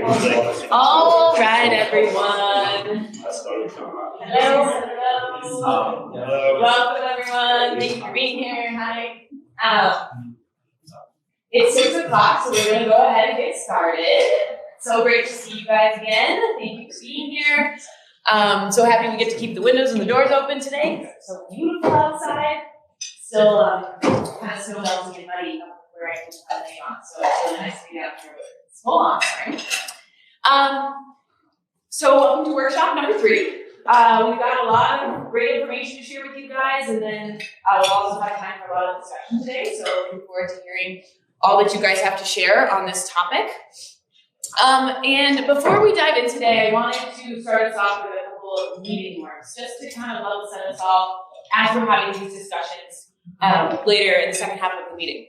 All right, everyone. Hello. Welcome, everyone. Thank you for being here. Hi. It's 6 o'clock, so we're going to go ahead and get started. So great to see you guys again. Thank you for being here. So happy we get to keep the windows and the doors open today. It's so beautiful outside. Still kind of snow melting and muddy where I can put it on. So it's really nice to be out here. Hold on, sorry. So welcome to workshop number 3. We've got a lot of great information to share with you guys, and then we'll also have time for a lot of discussion today. So looking forward to hearing all that you guys have to share on this topic. And before we dive in today, I wanted to start us off with a couple of meeting marks, just to kind of level set us all as we're having these discussions later in the second half of the meeting.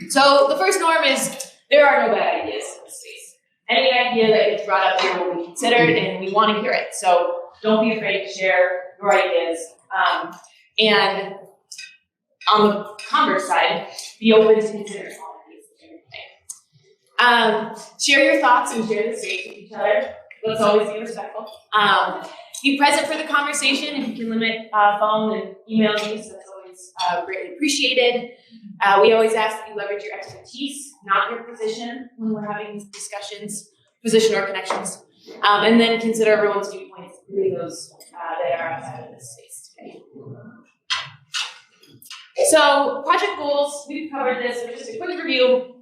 So the first norm is there are no bad ideas in this space. Any idea that gets brought up here will be considered, and we want to hear it. So don't be afraid to share your ideas. And on the converse side, be open to consider all of these. Share your thoughts and share the space with each other. Let's always be respectful. Be present for the conversation. If you can limit phone and email use, that's always greatly appreciated. We always ask that you leverage your expertise, not your position, when we're having these discussions, position or connections. And then consider everyone's viewpoints, including those that are outside of this space today. So, project goals, we've covered this, but just a quick review.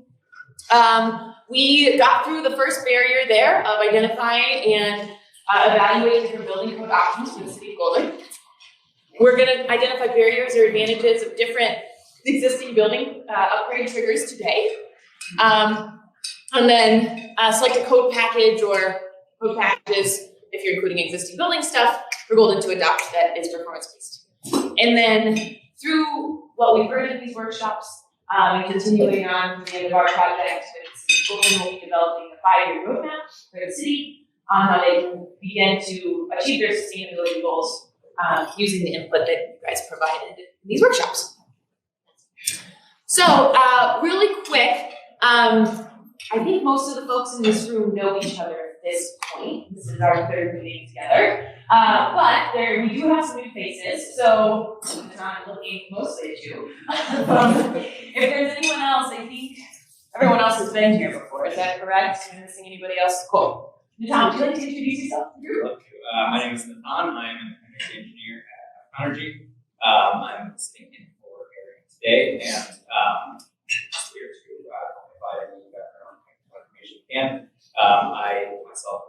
We got through the first barrier there of identifying and evaluating different building code options for the city of Boulder. We're going to identify barriers or advantages of different existing building upgrade triggers today. And then select a code package or code packages if you're including existing building stuff for Golden to adopt that is performance-based. And then through what we've heard in these workshops and continuing on to the end of our project, Golden will be developing a 5-year roadmap for the city on how they can begin to achieve their sustainability goals using the input that you guys provided in these workshops. So really quick, I think most of the folks in this room know each other at this point. This is our 3rd meeting together. But we do have some new faces, so I'm looking mostly at you. If there's anyone else, I think everyone else has been here before. Is that correct? Am I missing anybody else? Cool. Natan, would you like to introduce yourself? My name is Natan. I'm an energy engineer at Energy. I'm sitting in for Aaron today, and just here to provide any background information you can. I myself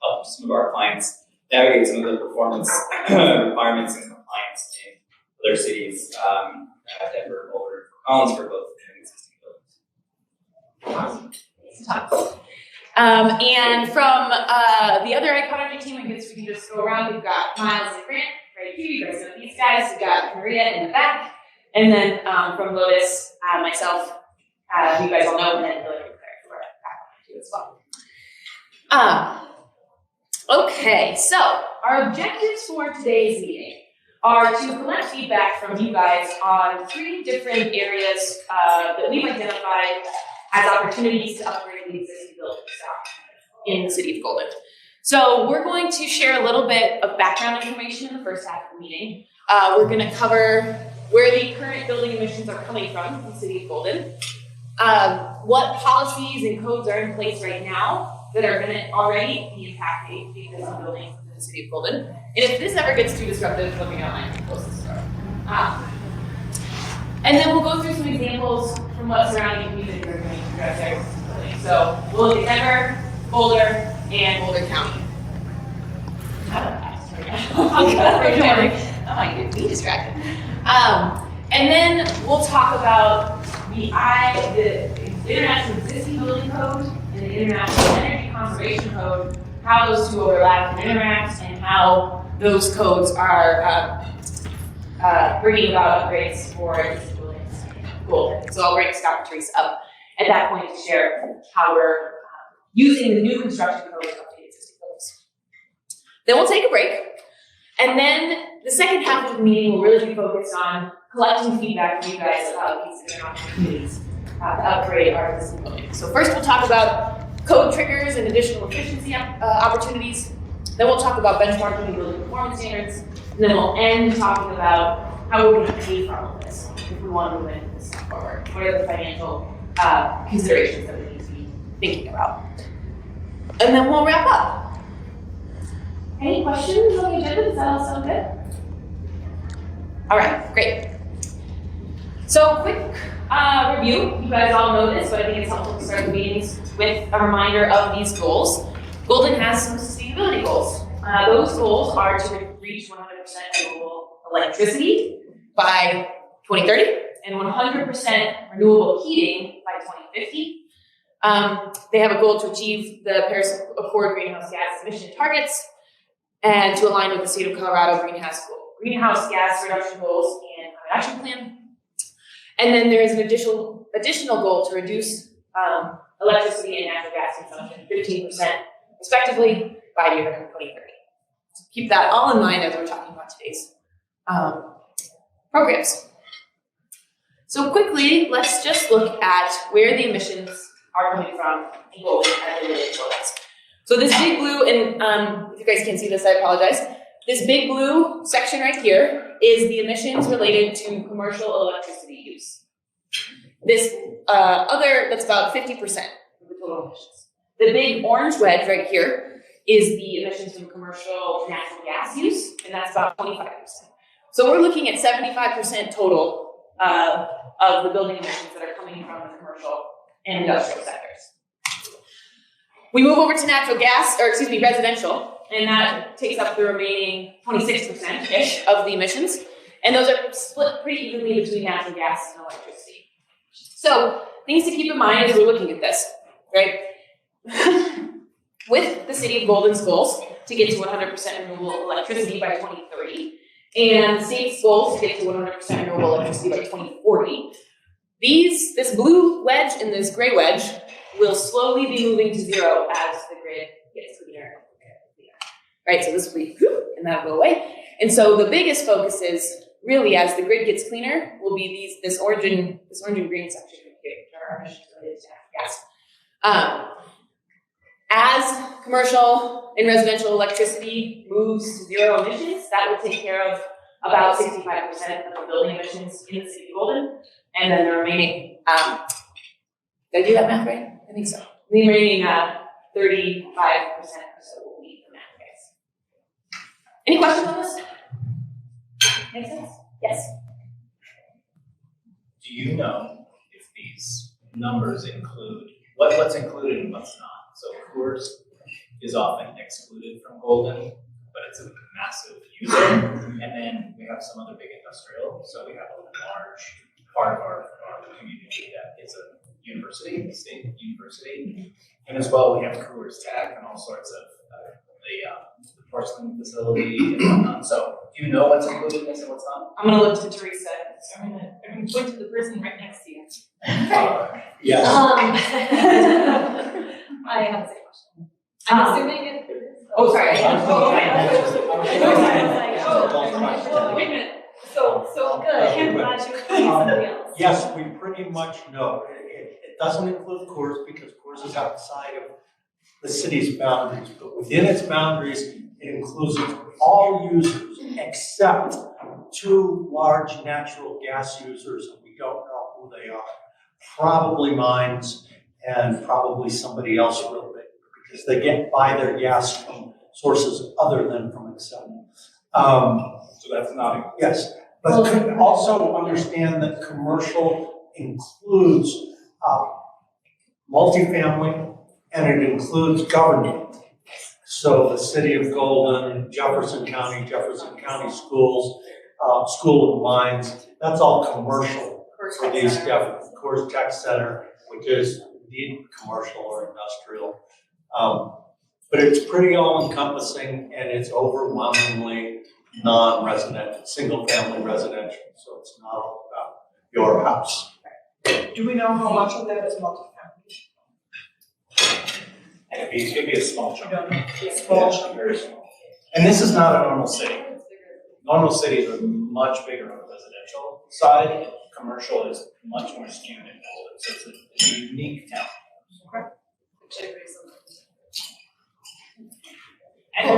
help some of our clients navigate some of the performance requirements and compliance in other cities, Denver, Boulder, Collins, for both existing buildings. Awesome. And from the other Econergy team, I guess we can just go around. We've got Miles and Grant right here. You guys know these guys. We've got Maria in the back. And then from Lotus, myself, you guys all know, and then Hillary who are back too as well. Okay, so our objectives for today's meeting are to collect feedback from you guys on 3 different areas that we've identified as opportunities to upgrade the existing buildings in the city of Golden. So we're going to share a little bit of background information in the first half of the meeting. We're going to cover where the current building emissions are coming from in the city of Golden, what policies and codes are in place right now that are going to already be impacting the existing buildings in the city of Golden. And if this ever gets too disruptive, let me know and I can close this door. And then we'll go through some examples from what surrounding communities are doing to address their existing buildings. So we'll look at Denver, Boulder, and Boulder County. I might get me distracted. And then we'll talk about the International Existing Building Code and the International Energy Conservation Code, how those two overlap and interact, and how those codes are bringing about upgrades for existing buildings. Cool. So I'll bring Scott Patrice up at that point to share how we're using the new construction code to update existing buildings. Then we'll take a break. And then the second half of the meeting will really be focused on collecting feedback from you guys about these different opportunities to upgrade our existing buildings. So first we'll talk about code triggers and additional efficiency opportunities. Then we'll talk about benchmarking and building performance standards. And then we'll end talking about how we're going to pay for all of this if we want to move into this stuff forward. What are the financial considerations that we need to be thinking about? And then we'll wrap up. Any questions on the agenda? Does that all sound good? All right, great. So quick review. You guys all know this, but I think it's helpful to start the meetings with a reminder of these goals. Golden has some sustainability goals. Those goals are to reach 100% renewable electricity by 2030 and 100% renewable heating by 2050. They have a goal to achieve the Paris Accord greenhouse gas emission targets and to align with the state of Colorado greenhouse gas reduction goals and climate action plan. And then there is an additional goal to reduce electricity and natural gas consumption 15% respectively by the year 2030. So keep that all in mind as we're talking about today's programs. So quickly, let's just look at where the emissions are coming from in Golden as they relate to us. So this big blue, and if you guys can't see this, I apologize. This big blue section right here is the emissions related to commercial electricity use. This other, that's about 50% of the total emissions. The big orange wedge right here is the emissions from commercial natural gas use, and that's about 25%. So we're looking at 75% total of the building emissions that are coming from the commercial and industrial sectors. We move over to residential, and that takes up the remaining 26%-ish of the emissions, and those are split pretty evenly between natural gas and electricity. So things to keep in mind as we're looking at this, right? With the City of Golden's goals to get to 100% renewable electricity by 2030, and the state's goals to get to 100% renewable electricity by 2040, this blue wedge and this gray wedge will slowly be moving to zero as the grid gets cleaner and cleaner. Right, so this will be, and that'll go away. And so the biggest focus is really as the grid gets cleaner will be this orange and green section right here, which are our emissions related to natural gas. As commercial and residential electricity moves to zero emissions, that will take care of about 65% of the building emissions in the City of Golden, and then the remaining, did I do that math right? I think so. The remaining 35% or so will be the natural gas. Any questions on this? Make sense? Yes. Do you know if these numbers include what's included and what's not? So Coors is often excluded from Golden, but it's a massive user. And then we have some other big industrial. So we have a large part of our community that is a university, state university. And as well, we have Coors Tech and all sorts of the porcelain facility and whatnot. So do you know what's included in this and what's not? I'm going to look to Teresa. I'm going to point to the person right next to you. Yes. I have the same question. I'm assuming it. Oh, sorry. Wait a minute. So good. I'm glad you included somebody else. Yes, we pretty much know. It doesn't include Coors because Coors is outside of the city's boundaries, but within its boundaries, it includes all users except 2 large natural gas users, and we don't know who they are. Probably mines and probably somebody else real big because they buy their gas from sources other than from Excel. So that's not. Yes, but also understand that commercial includes multifamily and it includes government. So the City of Golden, Jefferson County Schools, School of Mines, that's all commercial for these Coors Tech Center, which is indeed commercial or industrial. But it's pretty all-encompassing and it's overwhelmingly non-residential, single-family residential, so it's not all about your house. Do we know how much of that is multifamily? It could be a small chunk. Small chunk. Very small. And this is not a normal city. Normal cities are much bigger on the residential side. Commercial is much more skewed in Boulder, so it's a unique town. Actually,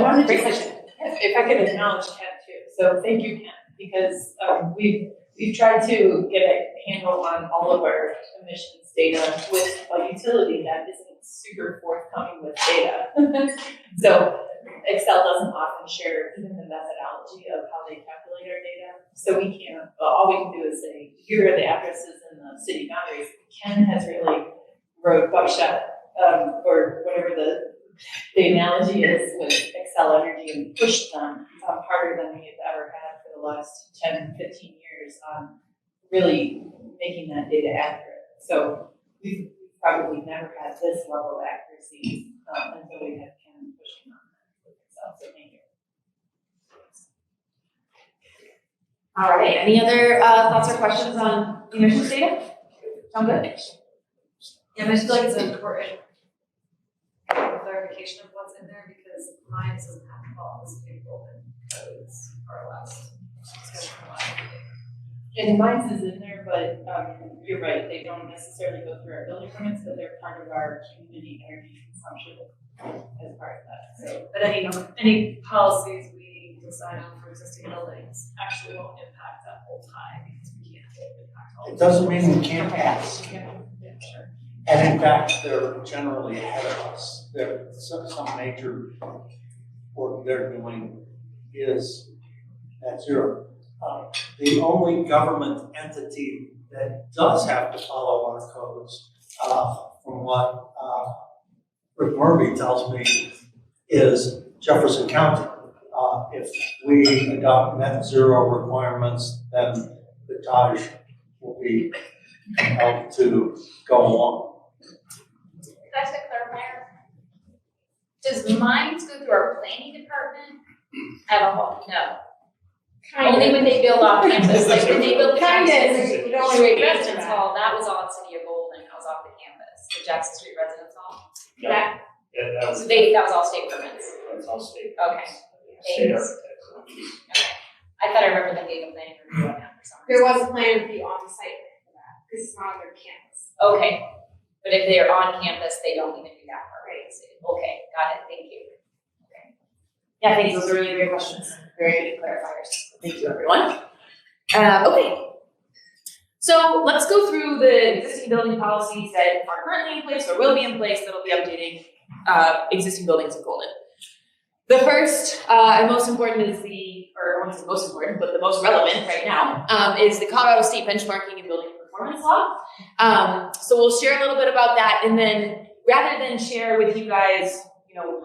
wanted Great to, question. if I could acknowledge Ken too, so thank you, Ken, because we've tried to get a handle on all of our emissions data with a utility that isn't super forthcoming with data. So Excel doesn't often share even the methodology of how they calculate our data, so we can't, all we can do is say, here are the addresses in the city boundaries. Ken has really wrote buckshot, or whatever the analogy is with Excel energy and pushed them harder than we have ever had for the last 10, 15 years on really making that data accurate. So we've probably never had this level of accuracy until we had Ken pushing on that with Excel, so thank you. All right, any other thoughts or questions on emissions data? Sound good? Yeah, I just feel like it's an important clarification of what's in there because mine doesn't have to follow this table and codes are less. And mine's is in there, but you're right, they don't necessarily go through our building permits, but they're part of our community energy consumption as part of that, so. But any policies we decide on for existing buildings actually won't impact that whole tie because we can't impact all. It doesn't mean we can't ask. Yeah, sure. And in fact, they're generally ahead of us. Some major work they're doing is net zero. The only government entity that does have to follow our codes, from what Rick Murphy tells me, is Jefferson County. If we adopt net zero requirements, then the Taj will be compelled to go along. That's a clarifier. Does mine go through our planning department at all? No. Only when they build off campus, like when they build the Kinda, campus the only way Street it gets to Residence that. Hall, that was on City of Golden, that was off the campus, the Jackson Street Residence Hall. Yeah, that So that was all state permits. that's all state. Okay. State Thanks. architects. Okay. I thought I remember them being a planning review on that for some There reason. was a plan to be on site for that, because it's not on their campus. Okay, but if they're on campus, they don't even do that part, right? Okay, got it, thank you. Yeah, thanks, those are really great questions, very good clarifiers. Thank you, everyone. Okay. So let's go through the existing building policies that are currently in place or will be in place that'll be updating existing buildings in Golden. The first and most important is or I won't say most important, but the most relevant right now, is the Colorado State Benchmarking and Building Performance Law. So we'll share a little bit about that, and then rather than share with you guys,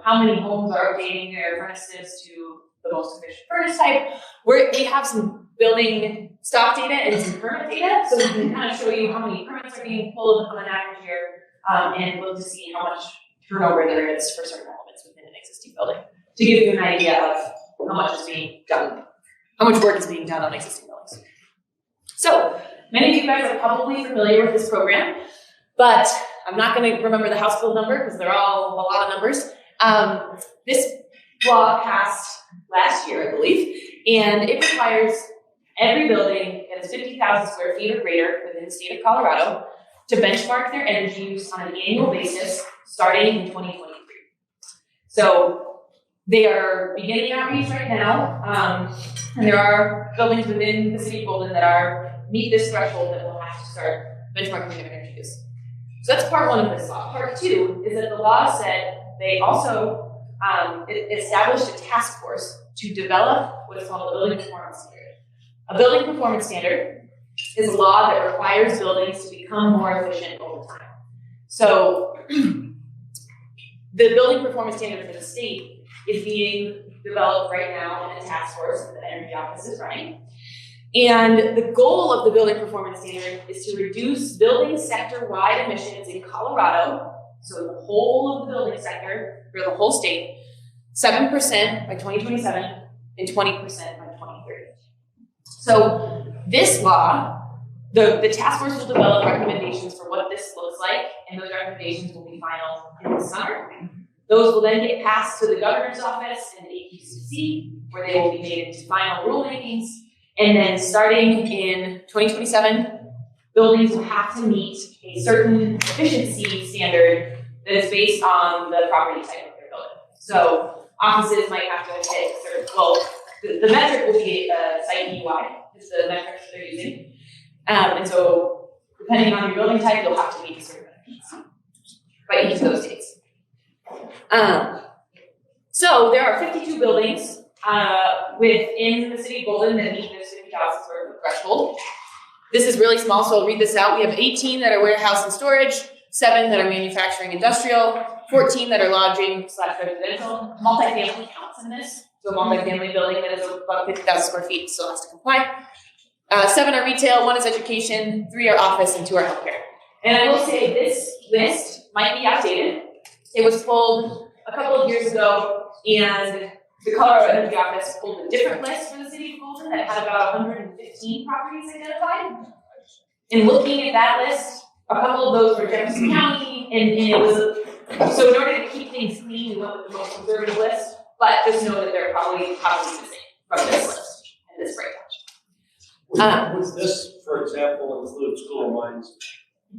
how many homes are updating their furnaces to the most efficient furnace type, we have some building stock data and some permit data, so we can kind of show you how many permits are being pulled on an average year, and look to see how much turnover there is for certain elements within an existing building, to give you an idea of how much is being done, how much work is being done on existing buildings. So, many of you guys are probably familiar with this program, but I'm not going to remember the House bill number because they're all a lot of numbers. This law passed last year, I believe, and it requires every building that is 50,000 square feet or greater within the state of Colorado to benchmark their energy use on an annual basis starting in 2023. So they are beginning outreach right now, and there are buildings within the city of Golden that meet this threshold that will have to start benchmarking their energy use. So that's part one of this law. Part two is that the law said they also established a task force to develop what is called a building performance standard. A building performance standard is a law that requires buildings to become more efficient over time. So the building performance standard for the state is being developed right now in a task force that the Energy Office is running. And the goal of the building performance standard is to reduce building sector-wide emissions in Colorado, so the whole of the building sector for the whole state, 7% by 2027 and 20% by 2030. So this law, the task force will develop recommendations for what this looks like, and those recommendations will be final in the summer. Those will then get passed to the governor's office and the AQCC, where they will be made into final rulemakings. And then starting in 2027, buildings will have to meet a certain efficiency standard that is based on the property type of their building. So offices might have to hit certain, well, the metric will be site EUI, is the metric that they're using. And so depending on your building type, you'll have to meet certain metrics by each of those dates. So there are 52 buildings within the city of Golden that meet this 50,000 square foot threshold. This is really small, so I'll read this out. We have 18 that are warehouse and storage, 7 that are manufacturing industrial, 14 that are lodging/residential. Multifamily counts in this. So a multifamily building that is about 50,000 square feet still has to comply. 7 are retail, 1 is education, 3 are office, and 2 are healthcare. And I will say this list might be outdated. It was pulled a couple of years ago, and the Colorado Energy Office pulled a different list for the city of Golden that had about 115 properties identified. In looking at that list, a couple of those were Jefferson County, and it was, so in order to keep things clean, we went with the most conservative list, but just know that they're probably missing from this list and this breakdown. Would this, for example, include School of Mines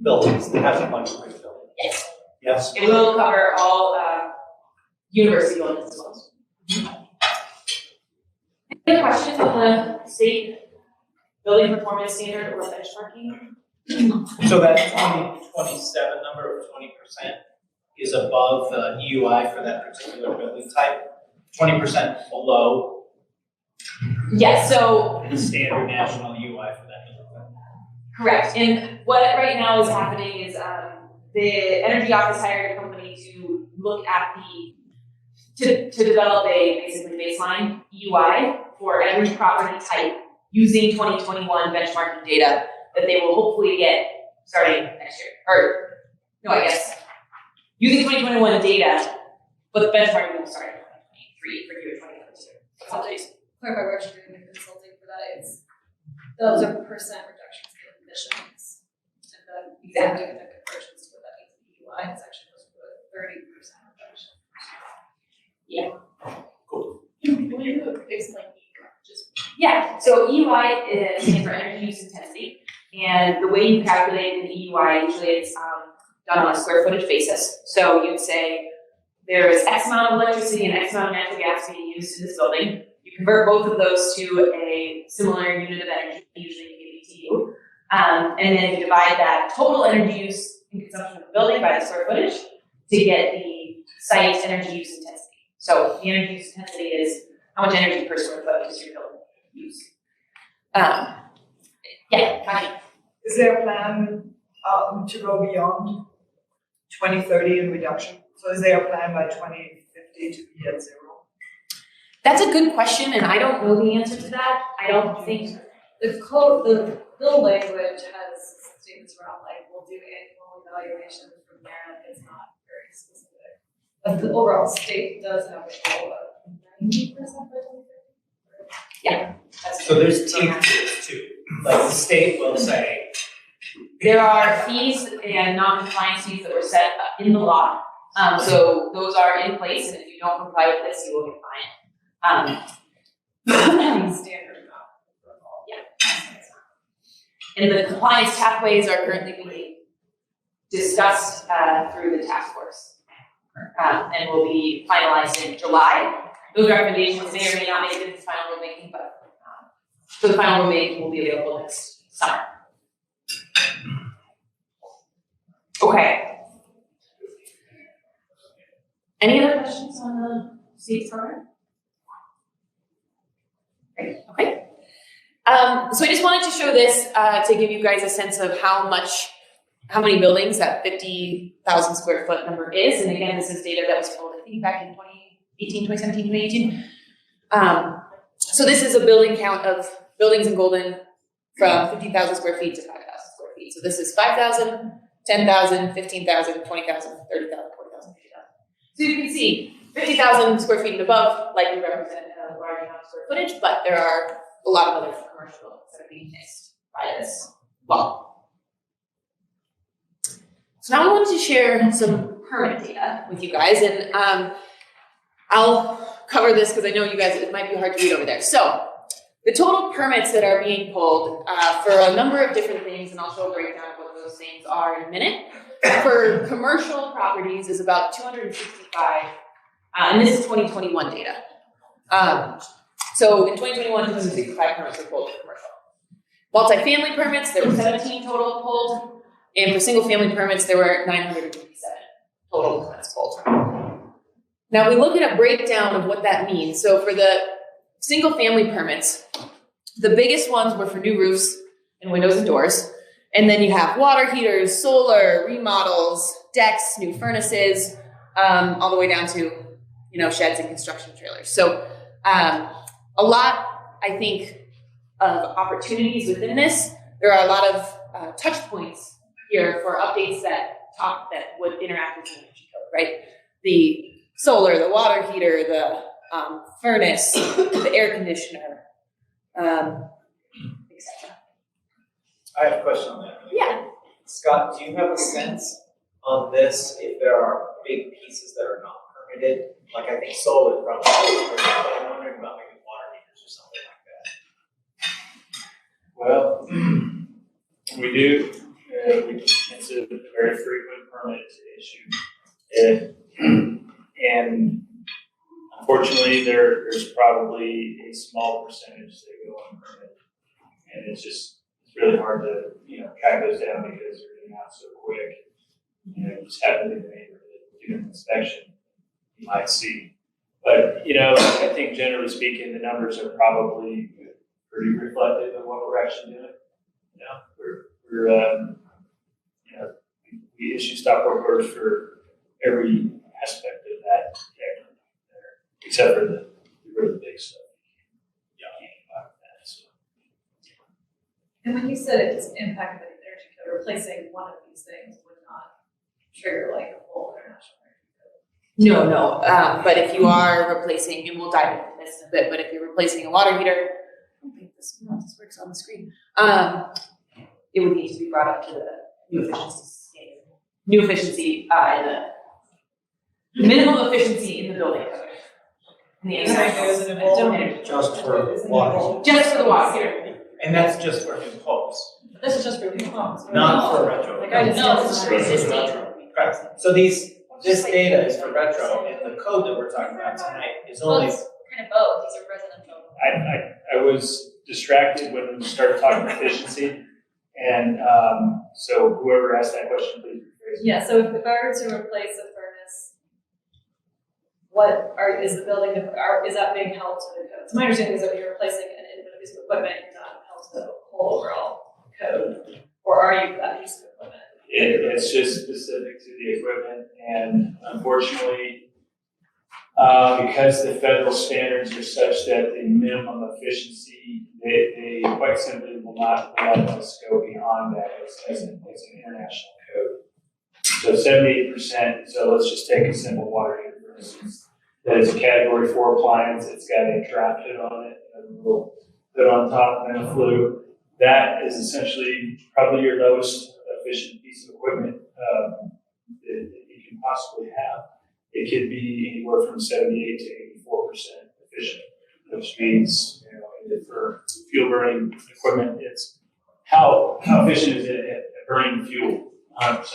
buildings that has a bunch of big buildings? Yes. Yes? It will cover all university buildings as well. Any questions on the state building performance standard or benchmarking? So that 2027 number of 20% is above the EUI for that particular building type, 20% below Yes, so the standard national EUI for that building type. correct. And what right now is happening is the energy office hired a company to look at to develop a basically baseline EUI for every property type using 2021 benchmarking data that they will hopefully get starting next year. Or no, I guess using 2021 data, but the benchmarking will start in 2023 for year 2022. Apologies. Clarify, we're actually doing the consulting for that. Those are percent reductions in emissions. And then exactly the conversions to what that means in EUI is actually close to a 30% reduction. Yeah. Cool. Will you explain EUI? Just Yeah, so EUI stands for energy use intensity, and the way you calculate an EUI, usually it's done on a square footage basis. So you'd say there is X amount of electricity and X amount of natural gas being used in this building. You convert both of those to a similar unit of energy, usually kVtu, and then you divide that total energy use and consumption of the building by the square footage to get the site energy use intensity. So the energy use intensity is how much energy per square foot does your building use? Yeah, fine. Is there a plan to go beyond 2030 in reduction? So is there a plan by 2050 to be at zero? That's a good question, and I don't know the answer to that. I don't think. the code, the bill language has statements around like, we'll do annual evaluation from there, it's not very specific. But the overall state does have a goal of 90% by 2050. Yeah. So there's tiers too, like the state will say, There are fees and non-compliance fees that were set in the law. So those are in place, and if you don't comply with this, you will get fined. Standard amount. And the compliance pathways are currently being discussed through the task force, and will be finalized in July. Those recommendations may or may not make it into final rulemaking, but so the final rulemaking will be available next summer. Okay. Any other questions on the state program? Great. Okay. So I just wanted to show this to give you guys a sense of how many buildings that 50,000 square foot number is. And again, this is data that was pulled, I think, back in 2017, 2018. So this is a building count of buildings in Golden from 50,000 square feet to 5,000 square feet. So this is 5,000, 10,000, 15,000, 20,000, 30,000, 40,000, 50,000. So you can see 50,000 square feet and above likely represent a large amount of square footage, but there are a lot of other commercial buildings that are being missed by this law. So now I wanted to share some permit data with you guys, and I'll cover this because I know you guys, it might be hard to read over there. So the total permits that are being pulled for a number of different things, and I'll show a breakdown of what those things are in a minute. For commercial properties is about 265 And this is 2021 data. So in 2021, 265 permits were pulled for commercial. Multifamily permits, there were 17 total pulled, and for single-family permits, there were 957 total permits pulled. Now we look at a breakdown of what that means. So for the single-family permits, the biggest ones were for new roofs and windows and doors. And then you have water heaters, solar, remodels, decks, new furnaces, all the way down to, sheds and construction trailers. So a lot, I think, of opportunities within this. There are a lot of touch points here for updates that would interact with the energy code, right? The solar, the water heater, the furnace, the air conditioner, etc. I have a question on that. Yeah. Scott, do you have a sense on this if there are big pieces that are not permitted? Like I think solar probably is permitted, but I'm wondering about maybe water heaters or something like that. Well, we do, it's a very frequent permit issue. And unfortunately, there's probably a small percentage that go unpermitted. And it's really hard to, track those down because they're getting out so quick. You just happen in the neighborhood, do an inspection, you might see. But, I think generally speaking, the numbers are probably pretty reflective of what we're actually doing. We issue stop work orders for every aspect of that, except for the really big stuff. And when you said it's impacted by the energy code, replacing one of these things would not trigger like a whole international energy code. No. But if you are replacing, and we'll dive into this in a bit, but if you're replacing a water heater, I don't think this works on the screen. It would need to be brought up to the new efficiency in the minimum efficiency in the building code. In the inside. Just for water. Just for the water heater. And that's just for new homes, This is just for new homes. not for retro. Like I just No, this is for existing. Right. So this data is for retro, and the code that we're talking about tonight is Well, only. it's kind of both, these are residential. I was distracted when we started talking efficiency. And so whoever asked that question, please rephrase it. Yeah, so if I were to replace a furnace, is that being held to the code? So my understanding is that when you're replacing an individual piece of equipment, you're not held to the whole overall code, or are you that piece of equipment? It's just specific to the equipment, and unfortunately, because the federal standards are such that the minimum efficiency, they quite simply will not let us go beyond that as an international code. So 78%, so let's just take a simple water heater for instance, that is a category 4 appliance, it's got a draft hood on it, a little hood on top and then a flue. That is essentially probably your lowest efficient piece of equipment that you can possibly have. It could be anywhere from 78 to 84% efficient, which means, for fuel burning equipment, it's how efficient is it at burning fuel? 100%.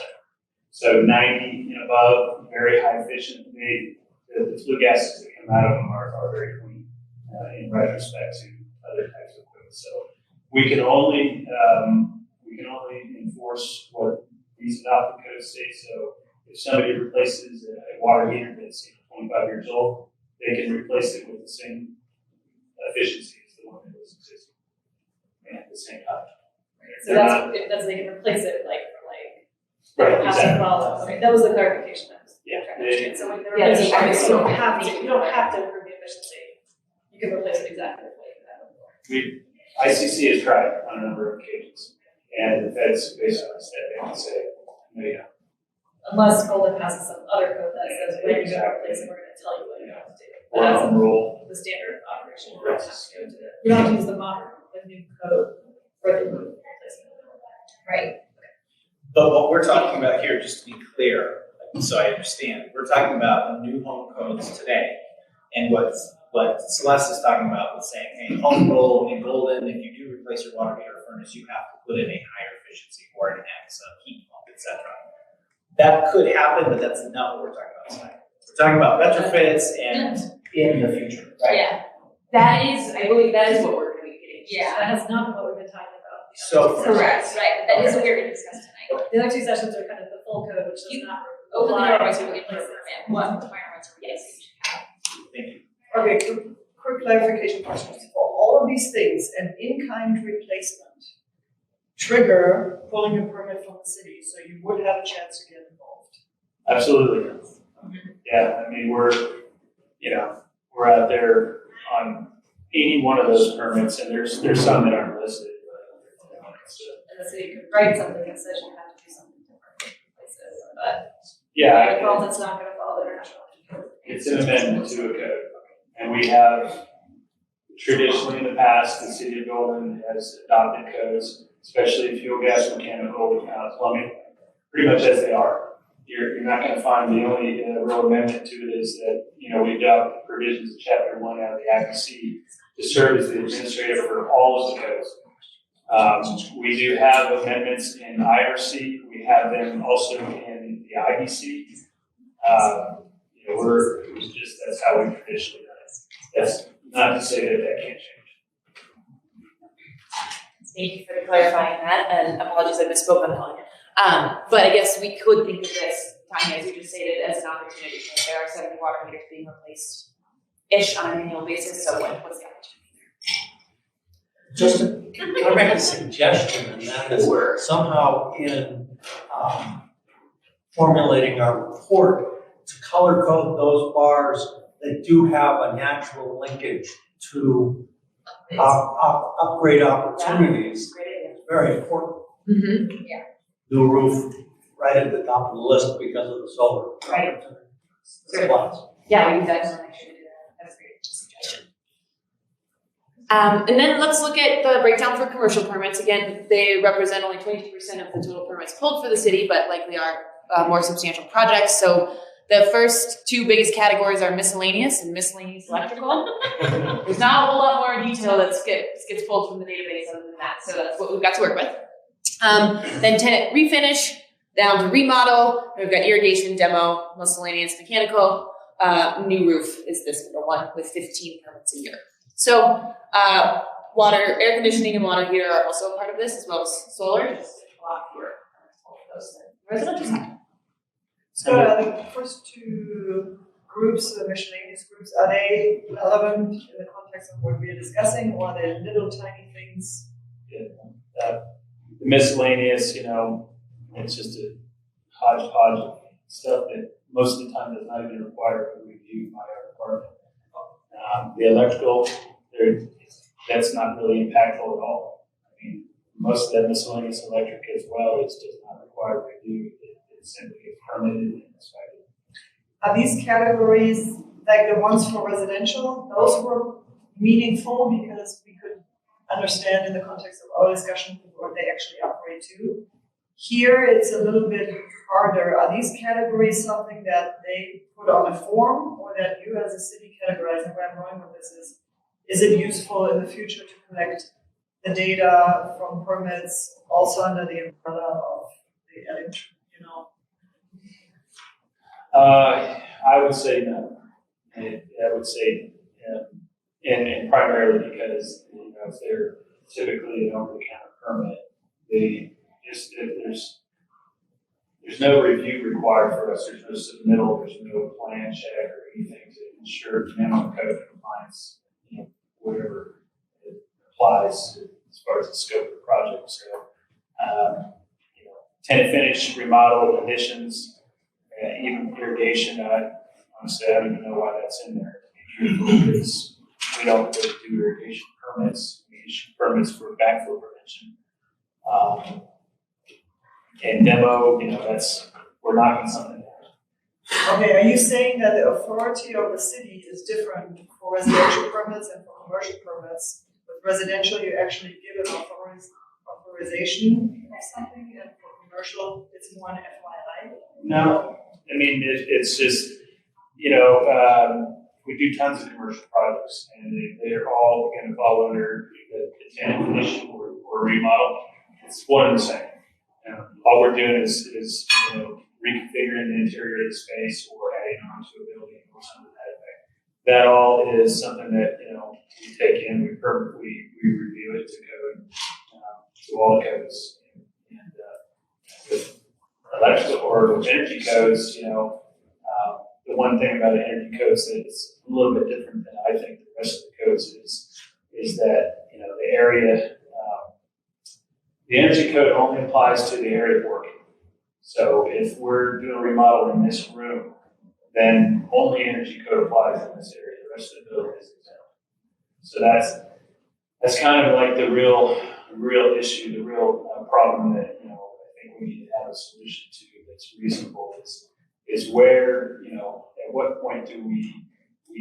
So 90 and above, very high efficient. The flue gases that come out of them are very clean in retrospect to other types of equipment. So we can only enforce what these adopted codes say. So if somebody replaces a water heater that's 25 years old, they can replace it with the same efficiency as the one that was existing and the same type. So that's they can replace it Right, has exactly. well, okay, that was the clarification I was Yeah. trying to understand. So when they're Yeah, replacing, yeah. you don't have to improve the efficiency. You can replace it exactly the way you had it before. ICC has tried on a number of occasions, and the feds basically step in and say, no. Unless Golden passes some other code that says when you're gonna replace it, we're gonna tell you what you have to do. Or But on rule. that's the standard operation. You Right. don't have to go to the, you don't have to use the new code for the replacement. Right. But what we're talking about here, just to be clear, so I understand, we're talking about new home codes today. And what Celeste is talking about was saying, hey, home rule in Golden, if you do replace your water heater or furnace, you have to put in a higher efficiency or an X, a heat pump, etc. That could happen, but that's not what we're talking about tonight. We're talking about retrofits and in the future, right? Yeah. That is, I believe that is what we're gonna be getting. Yeah. That has not been what we've been talking about. So. Correct. Right, that is what we're gonna discuss tonight. The other two sessions are kind of the full code, which does not Open the apply door, to so we can place permit, what requirements are we Yes. Thank you. Okay, quick clarification questions. For all of these things, an in-kind replacement trigger pulling a permit from the city, so you would have a chance to get involved. Absolutely. Yeah, I mean, we're out there on any one of those permits, and there's some that aren't listed. But, and the city could write something that says you have to do something different. But yeah, by default, it's not gonna follow the international code. it's an amendment to a code. And we have traditionally in the past, the city of Golden has adopted codes, especially fuel, gas, mechanical, plumbing, pretty much as they are. You're not going to find the only real amendment to it is that, we adopt provisions of Chapter 1 out of the IBC to serve as the administrator for all of the codes. We do have amendments in IRC. We have them also in the IBC. That's how we traditionally done it. That's not to say that that can't change. Thank you for clarifying that, and apologies I misspoke on that one. But I guess we could think of this, Tanya, as you just stated, as an opportunity. There are 70 water meters being replaced-ish on an annual basis, so what's the opportunity? Just to make a suggestion, and that is somehow in formulating our report, to color code those bars that do have a natural linkage to upgrade opportunities. Great idea. It's very important. Mm-hmm. New roof right at the top of the list because of the solar. Right. Supplies. Yeah, we definitely make sure to do that. That's a great suggestion. And then let's look at the breakdown for commercial permits. Again, they represent only 22% of the total permits pulled for the city, but likely are more substantial projects. So the first two biggest categories are miscellaneous and miscellaneous electrical. There's not a whole lot more detail that gets pulled from the database other than that. So that's what we've got to work with. Then tenant refinish, down to remodel. We've got irrigation, demo, miscellaneous, mechanical. New roof is this number one with 15 permits a year. So water, air conditioning and water heater are also a part of this, as well as solar. Just a lot fewer of those than residential side. So the first two groups, the miscellaneous groups, are they relevant in the context of what we are discussing, or are they little tiny things? The miscellaneous, it's just a hodgepodge of stuff that most of the time does not even require a review by our department. The electrical, that's not really impactful at all. I mean, most of that miscellaneous electric as well does not require review. It simply gets permitted and inspected. Are these categories, like the ones for residential, those were meaningful because we could understand in the context of our discussion what they actually operate to? Here, it's a little bit harder. Are these categories something that they put on a form, or that you as a city categorize? And where I'm going with this is it useful in the future to collect the data from permits also under the umbrella of the electric, I would say no. I would say, and primarily because if they're typically an over-the-counter permit, there's no review required for us. There's no submittal. There's no plan check or anything to ensure minimum code compliance. Whatever it applies as far as the scope of the project. So, tenant finish, remodel, additions, even irrigation. Honestly, I don't even know why that's in there. Because we don't really do irrigation permits. We issue permits for backflow prevention. And demo, we're knocking something down. Okay, are you saying that the authority of the city is different for residential permits and for commercial permits? With residential, you actually give an authorization or something, and for commercial, it's more an FYI? No, I mean, it's just, we do tons of commercial projects, and they're all going to fall under the tenant finish or remodel. It's one and the same. All we're doing is reconfiguring the interior of the space or adding on to a building. that all is something that, you know, we take in, we review it to code, to all the codes. And with electrical or with energy codes, you know, the one thing about an energy code that's a little bit different than I think the rest of the codes is that, you know, the area, the energy code only applies to the area of working. So if we're doing a remodel in this room, then only energy code applies in this area. The rest of the building is exempt. So that's kind of like the real issue, the real problem that, you know, I think we need to have a solution to that's reasonable is where, you know, at what point do we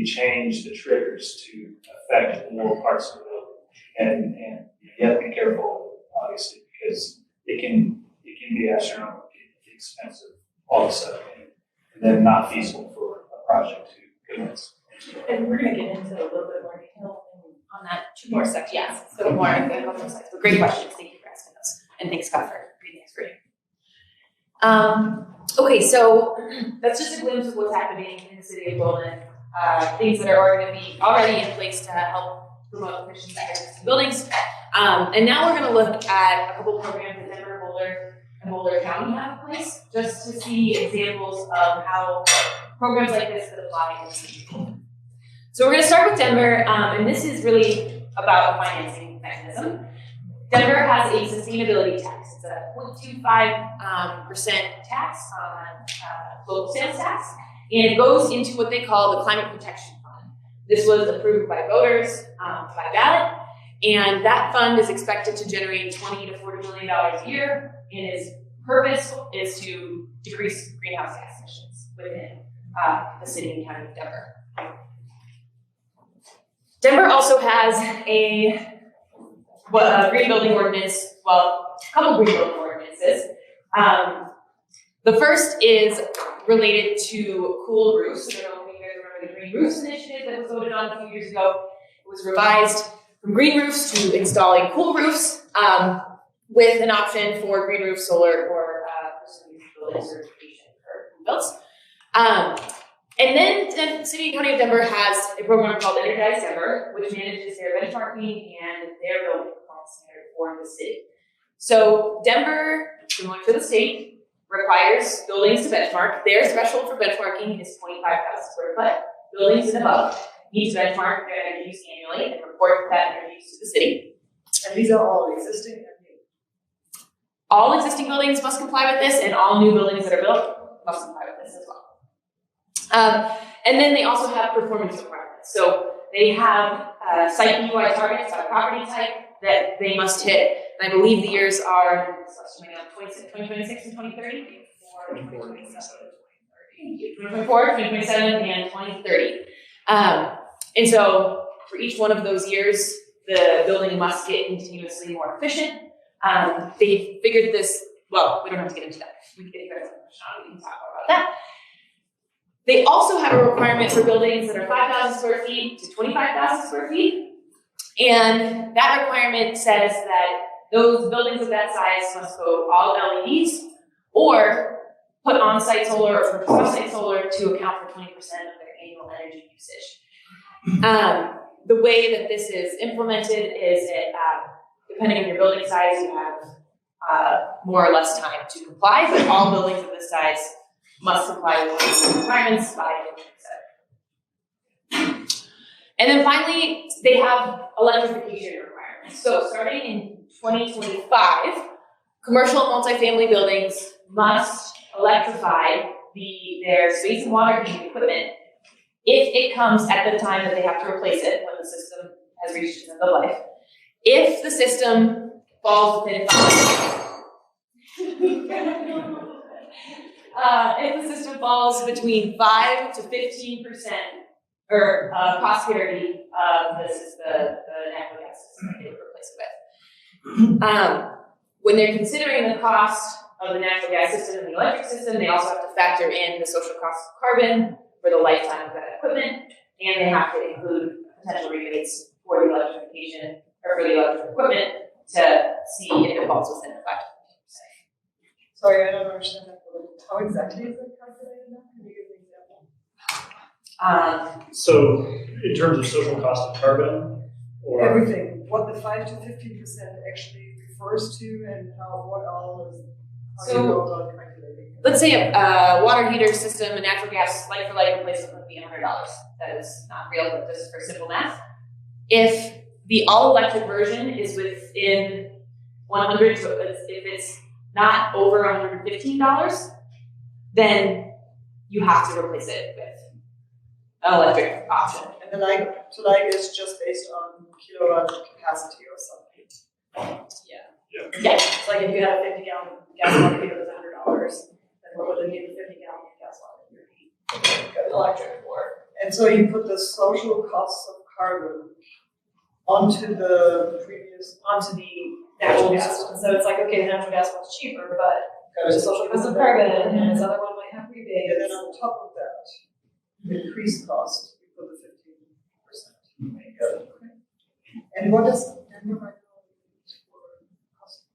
change the triggers to affect more parts of the building? And you have to be careful, obviously, because it can be astronomically expensive all of a sudden, and then not feasible for a project to commence. And we're gonna get into a little bit more detail on that, two more sections, yes, so more, a couple more sections, but great questions, thank you for asking those, and thanks Scott for reading the screen. Okay, so that's just a glimpse of what's happening in the city of Golden, things that are going to be already in place to help promote efficient buildings. And now we're going to look at a couple programs that Denver, Boulder, and Boulder County have in place, just to see examples of how programs like this could apply in the city of Golden. So we're going to start with Denver, and this is really about a financing mechanism. Denver has a sustainability tax. It's a 0.25% tax on local sales tax, and it goes into what they call the Climate Protection Fund. This was approved by voters by ballot, and that fund is expected to generate $20 to $40 million a year, and its purpose is to decrease greenhouse gas emissions within the city and county of Denver. Denver also has a green building ordinance, well, a couple green building ordinances. The first is related to cool roofs. I don't know if you guys remember the Green Roofs Initiative that was voted on a few years ago. It was revised from green roofs to installing cool roofs with an option for green roof, solar, or building certification for builds. And then the City and County of Denver has a program called Energize Denver, which manages their benchmarking and their building performance standard for the city. So Denver, similar to the state, requires buildings to benchmark. Their threshold for benchmarking is 25,000 square foot. Buildings and above need to benchmark their energy use annually and report that energy use to the city. And these are all existing and new. All existing buildings must comply with this, and all new buildings that are built must comply with this as well. And then they also have performance requirements. So they have site UI targets by property type that they must hit. And I believe the years are 2026 and 2030? 2024, 2027, and 2030. And so for each one of those years, the building must get continuously more efficient. They figured this, well, we don't have to get into that. We can talk about that. They also have a requirement for buildings that are 5,000 square feet to 25,000 square feet. And that requirement says that those buildings of that size must go all LEDs or put on-site solar or off-site solar to account for 20% of their annual energy usage. The way that this is implemented is depending on your building size, you have more or less time to comply, but all buildings of this size must comply with these requirements by 2027. And then finally, they have electrification requirements. So starting in 2025, commercial multifamily buildings must electrify their space and water heating equipment if it comes at the time that they have to replace it when the system has reached its end of life. If the system falls within 5 if the system falls between 5 to 15% or prosperity of the natural gas system that they would replace it with. When they're considering the cost of the natural gas system and the electric system, they also have to factor in the social cost of carbon for the lifetime of that equipment, and they have to include potential rebates for the electrification or for the electric equipment to see if it falls within the 5 to 15%. Sorry, I don't understand that. How exactly is it calculated now? Can you give an example? So in terms of social cost of carbon, or? Everything, what the 5 to 15% actually refers to and what all is, how you go about calculating. Let's say a water heater system, a natural gas like for like replacement would be $100. That is not real, but this is for simple math. If the all electric version is within 100, so if it's not over $115, then you have to replace it with an electric option. And the like is just based on kilowatt capacity or something. Yeah. It's like if you had a 50-gallon gas water heater that's $100, then what would it need a 50-gallon gas water heater be? Electric or. And so you put the social costs of carbon onto the Natural gas one. So it's like, okay, the natural gas one's cheaper, but there's a social cost of carbon, and this other one might have rebates. And then on top of that, the increased cost, you put the 15%. And what is Denver right now for cost of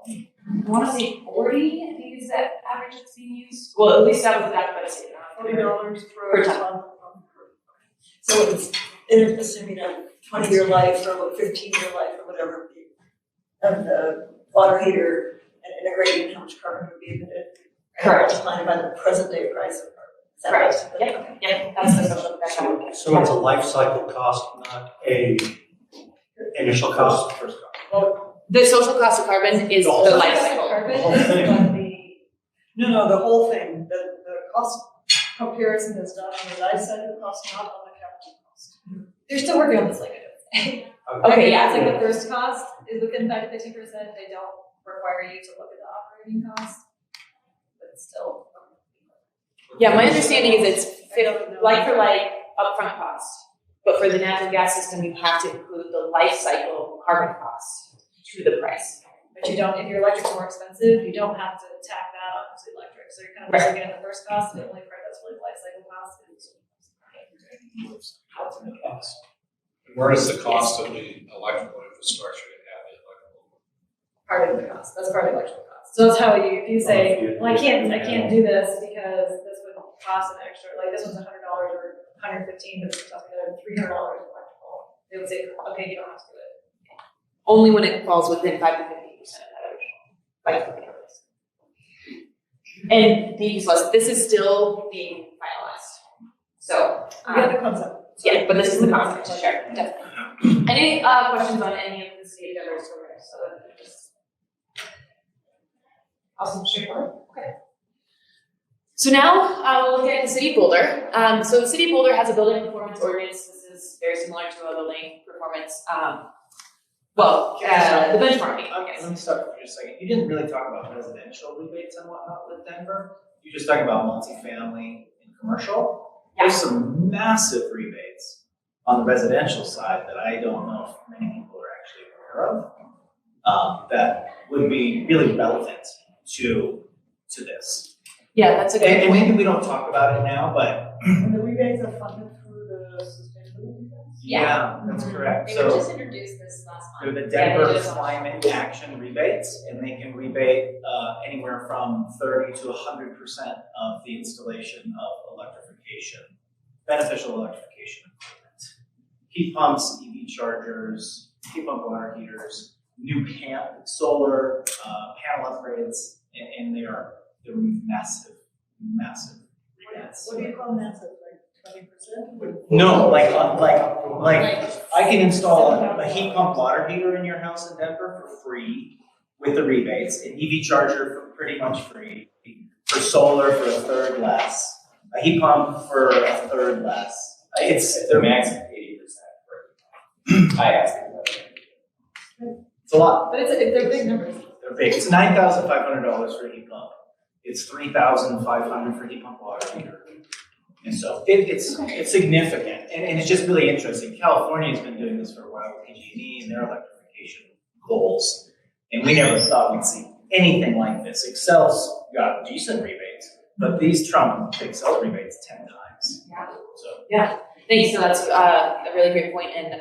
carbon? I want to say 40, I think is that average that's being used. Well, at least that was adopted by the state. $40 Per per ton. ton. So it's assuming a 20-year life or a 15-year life or whatever of the water heater and integrating how much carbon would be emitted. Correct. Multiplied by the present day price of carbon. Is that Correct. right? Yep, that's the social, that's how we get. So it's a life cycle cost, not a initial cost, first cost. The social cost of carbon is the life cycle. Carbon whole is thing. what the. No, the whole thing, the cost comparison is done on the life cycle cost, not on the capital cost. They're still working on this language. Okay, yeah. It's like the first cost is within 5 to 15%. They don't require you to look at the operating cost, but still. Yeah, my understanding is it's like for like upfront cost, but for the natural gas system, you have to include the life cycle carbon cost to the price. But you don't, if your electric's more expensive, you don't have to tack that on to electric. So you're kind of just looking at the first cost, and the only part that's really life cycle cost is. Where does the cost of the electrical infrastructure to have the electrical? Part of the cost, that's part of the electrical cost. So that's how if you say, well, I can't do this because this would cost an extra, like this one's $100 or $115, but it's costing $300 electrical. They would say, okay, you don't have to do it. Only when it falls within 5 to 15% of that original life cycle cost. And this is still being finalized. So, We get the concept. yeah, but this is the concept, sure, definitely. Any questions on any of the state others over there? So just awesome, straightforward. Okay. So now we'll look at the city of Boulder. So the city of Boulder has a building performance ordinance. This is very similar to a building performance. The benchmarking. Let me stop for just a second. You didn't really talk about residential rebates and whatnot with Denver. You just talked about multifamily and commercial. Yeah. There's some massive rebates on the residential side that I don't know if many people are actually aware of, that would be really relevant to this. Yeah, that's a good And point. maybe we don't talk about it now, but And the rebates are funded through the sustainability funds? yeah, that's correct. They So were just introduced this last they're month. the Denver they just- Climate Action rebates, and they can rebate anywhere from 30 to 100% of the installation of electrification, beneficial electrification equipment. Heat pumps, EV chargers, heat pump water heaters, new solar panel upgrades, and they're massive rebates. What do you call massive, like 20%? No, like I can install a heat pump water heater in your house in Denver for free with the rebates, an EV charger for pretty much free, for solar for a third less, a heat pump for a third less. They're max 80%. I asked them. It's a lot. But they're big numbers. They're big. It's $9,500 for a heat pump. It's $3,500 for heat pump water heater. And so it's significant, and it's just really interesting. California's been doing this for a while with PG&E and their electrification goals, and we never thought we'd see anything like this. Excel's got decent rebates, but these trump Excel rebates 10 times. Yeah. So Thank you. So that's a really great point, and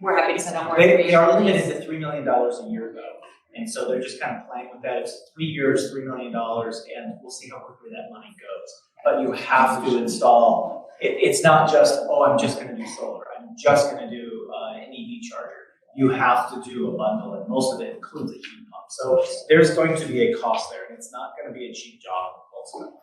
we're happy to send out more they information. are limited to $3 million a year though, and so they're just kind of playing with that. It's 3 years, $3 million, and we'll see how quickly that money goes. But you have to install It's not just, oh, I'm just gonna do solar, I'm just gonna do an EV charger. You have to do a bundle, and most of it includes a heat pump. So there's going to be a cost there, and it's not gonna be a cheap job ultimately.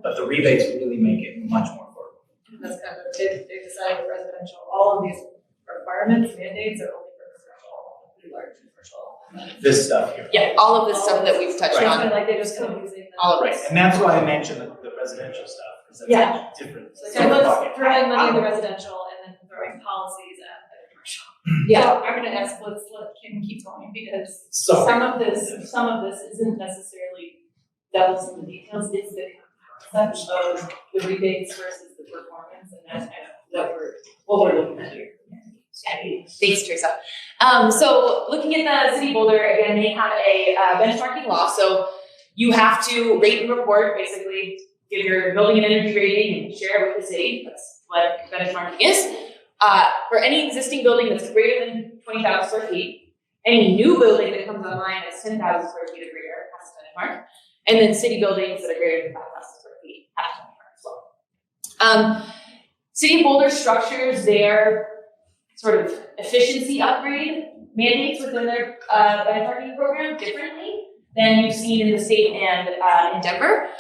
But the rebates really make it much more affordable. That's kind of, they decided for residential, all of these requirements, mandates are only for commercial, pretty large commercial. This stuff here. Yeah, all of this stuff that we've touched Right. on. Like they're just kind of using them. All of Right, this. and that's why I mentioned the residential stuff, because that's Yeah. different. So let's throwing money in the residential and then throwing policies at the commercial. Yeah. So I'm gonna ask, let's let Kim keep going, because Sorry. some of this isn't necessarily devils in the details, it's the concept of the rebates versus the performance, and that's kind of what we're looking at here. Thanks, Teresa. So looking at the City of Boulder, again, they have a benchmarking law. So you have to rate and report, basically give your building and energy rating and share it with the city. That's what benchmarking is. For any existing building that's greater than 20,000 square feet, any new building that comes online that's 10,000 square feet or greater has to benchmark. And then city buildings that are greater than 5,000 square feet have to benchmark as well. City of Boulder structures their sort of efficiency upgrade mandates within their benchmarking program differently than you've seen in the state and in Denver.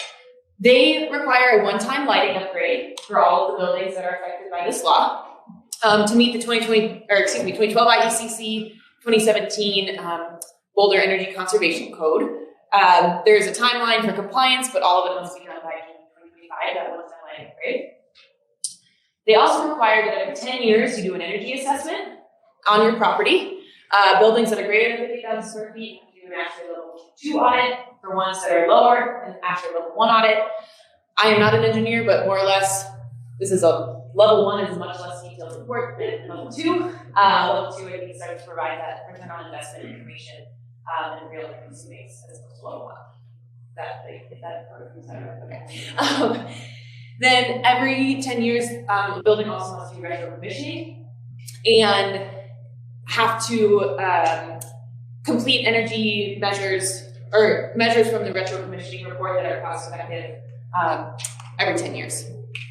They require a one-time lighting upgrade for all of the buildings that are affected by this law to meet the 2012 IECC 2017 Boulder Energy Conservation Code. There's a timeline for compliance, but all of it must be done by 2025, that one-time lighting upgrade. They also require that every 10 years you do an energy assessment on your property. Buildings that are greater than 50,000 square feet have to do an ASHRAE level 2 audit. For ones that are lower, an ASHRAE level 1 audit. I am not an engineer, but more or less, this is a level 1 is a much less detailed report than level 2. Level 2, I think, starts to provide that return on investment information in real efficiency base as opposed to level 1. If that comes out, okay. Then every 10 years, the building also must do retro commissioning and have to complete energy measures or measures from the retro commissioning report that are cost effective every 10 years.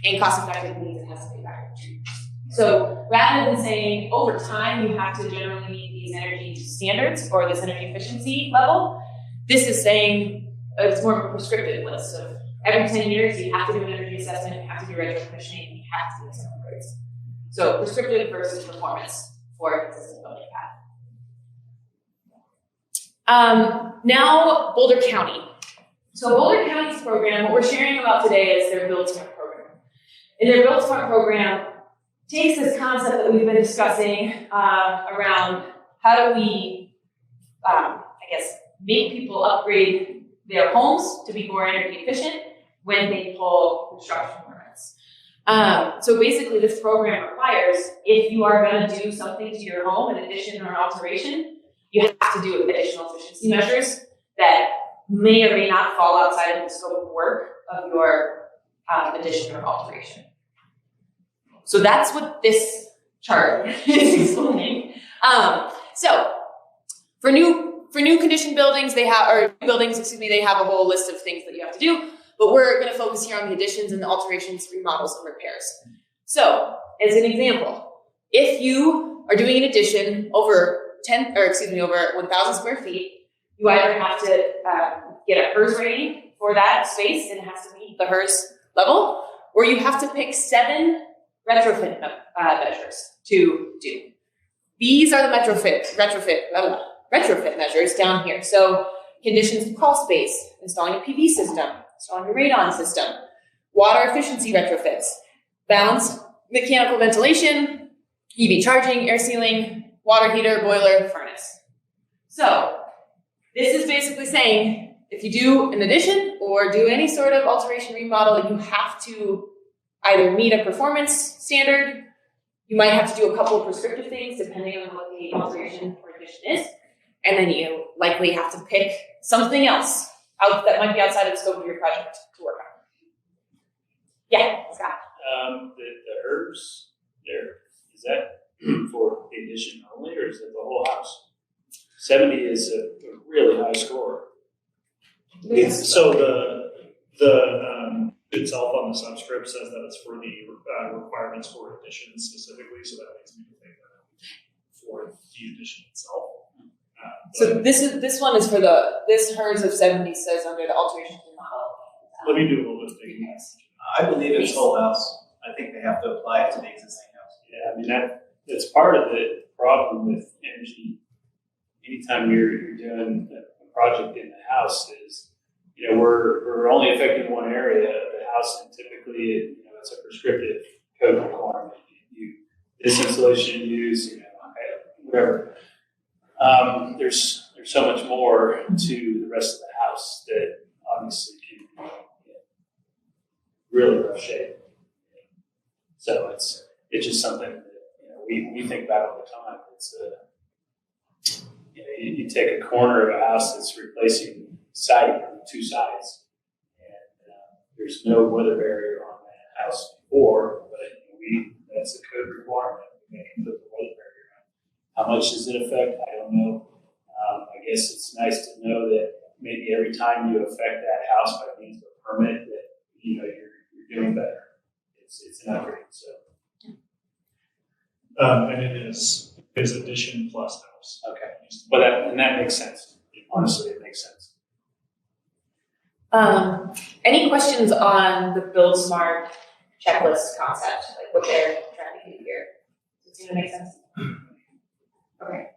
And cost effective means it has to be back. So rather than saying over time you have to generally meet these energy standards or this energy efficiency level, this is saying it's more of a prescriptive list of every 10 years, you have to do an energy assessment, you have to do retro commissioning, and you have to do some upgrades. So prescriptive versus performance for existing building path. Now, Boulder County. So Boulder County's program, what we're sharing about today is their Build Smart program. And their Build Smart program takes this concept that we've been discussing around how do we, make people upgrade their homes to be more energy efficient when they pull construction permits. So basically this program requires, if you are gonna do something to your home, an addition or alteration, you have to do additional efficiency measures that may or may not fall outside of the scope of work of your addition or alteration. So that's what this chart is explaining. So for new condition buildings, they have a whole list of things that you have to do, but we're gonna focus here on the additions and the alterations, remodels, and repairs. So, as an example, if you are doing an addition over 1,000 square feet, you either have to get a HERS rating for that space, and it has to meet the HERS level, or you have to pick 7 retrofit measures to do. These are the retrofit measures down here. So conditions to crawl space, installing a PV system, installing a radon system, water efficiency retrofits, balanced mechanical ventilation, EV charging, air sealing, water heater, boiler, furnace. So this is basically saying if you do an addition or do any sort of alteration remodel, you have to either meet a performance standard, you might have to do a couple of prescriptive things depending on what the alteration or addition is, and then you likely have to pick something else out that might be outside of the scope of your project to work on. Yeah, Scott. The herbs there, is that for the addition only, or is it the whole house? 70 is a really high score. It's So the itself on the subscript says that it's for the requirements for additions specifically, so that makes me think that for the addition itself. So this one is for hers of 70 says under the alteration to the model. Let me do a little bit of digging. I believe it's whole house. I think they have to apply it to the existing house. Yeah, I mean, that's part of the problem with energy. Anytime you're doing a project in the house is, we're only affecting one area of the house, and typically, it's a prescriptive code requirement. This insulation you use, whatever. There's so much more to the rest of the house that obviously can be really rough shape. So it's just something that we think about all the time. It's you take a corner of a house that's replacing siding on two sides, and there's no weather barrier on that house before, but that's a code requirement. We can put the weather barrier on. How much does it affect? I don't know. I guess it's nice to know that maybe every time you affect that house by means of a permit, that you're doing better. It's an upgrade. So. And it is addition plus house. Okay. But that makes sense. Honestly, it makes sense. Any questions on the Build Smart checklist concept, like what they're trying to do here? Does it seem to make sense? Okay.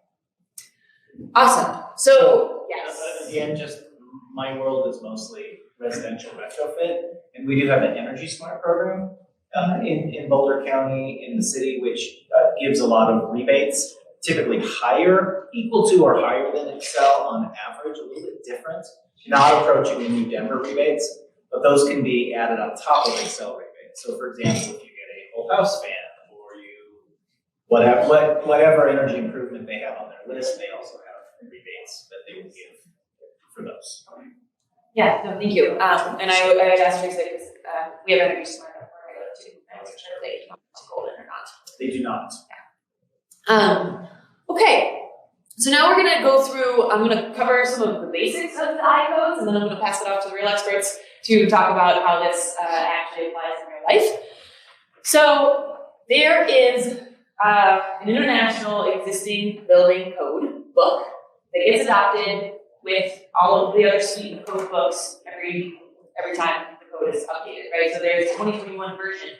Awesome. So, yes. Again, just my world is mostly residential retrofit, and we do have an Energy Smart program in Boulder County in the city, which gives a lot of rebates, typically equal to or higher than Excel on average, a little bit different. Not approaching the new Denver rebates, but those can be added on top of Excel rebates. So, for example, if you get a whole house fan, or whatever energy improvement they have on their list, they also have rebates that they will give for those. Yeah, no, thank you. And I would ask Teresa because we have Energy Smart where I live too. I wasn't sure if they Golden or not. They do not. Yeah. Okay. So now we're gonna go through. I'm gonna cover some of the basics of the I codes, and then I'm gonna pass it off to the real experts to talk about how this actually applies in real life. So there is an international existing building code book that gets adopted with all of the other suite of code books every time the code is updated, right? So there's a 2021 version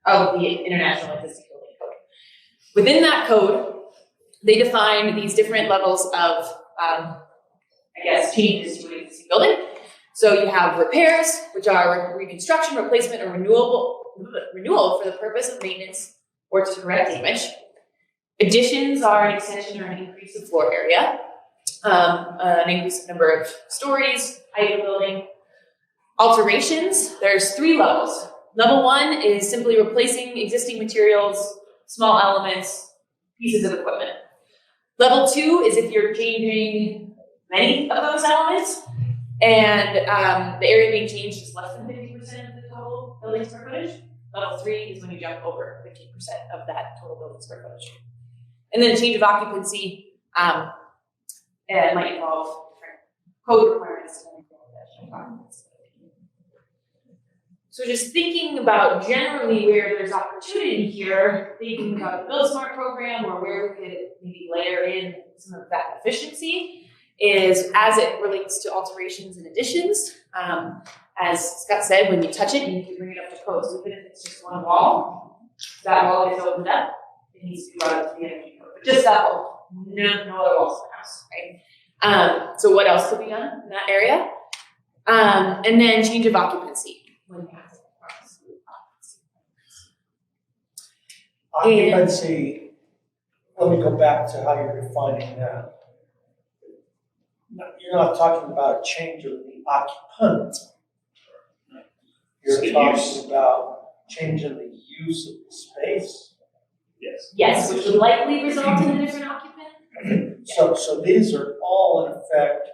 of the international existing building code. Within that code, they define these different levels of, changes to an existing building. So you have repairs, which are reconstruction, replacement, or renewal for the purpose of maintenance or to correct damage. Additions are an extension or an increase of floor area, an increase of number of stories, height of the building. Alterations, there's 3 levels. Level 1 is simply replacing existing materials, small elements, pieces of equipment. Level 2 is if you're changing many of those elements, and the area being changed is less than 50% of the total building square footage. Level 3 is when you jump over 15% of that total building square footage. And then a change of occupancy it might involve different code requirements. So just thinking about generally where there's opportunity here, thinking about the Build Smart program or where we could maybe layer in some of that efficiency is as it relates to alterations and additions. As Scott said, when you touch it, you need to bring it up to code. So even if it's just one wall, that wall gets opened up, it needs to be brought up to the energy code. But just that wall, no other walls in the house, right? So what else could be done in that area? And then change of occupancy. Occupancy, let me go back to how you're defining that. You're not talking about a change of the occupant. You're talking about changing the use of the space. Yes, which would likely result in a different occupant. So these are all in effect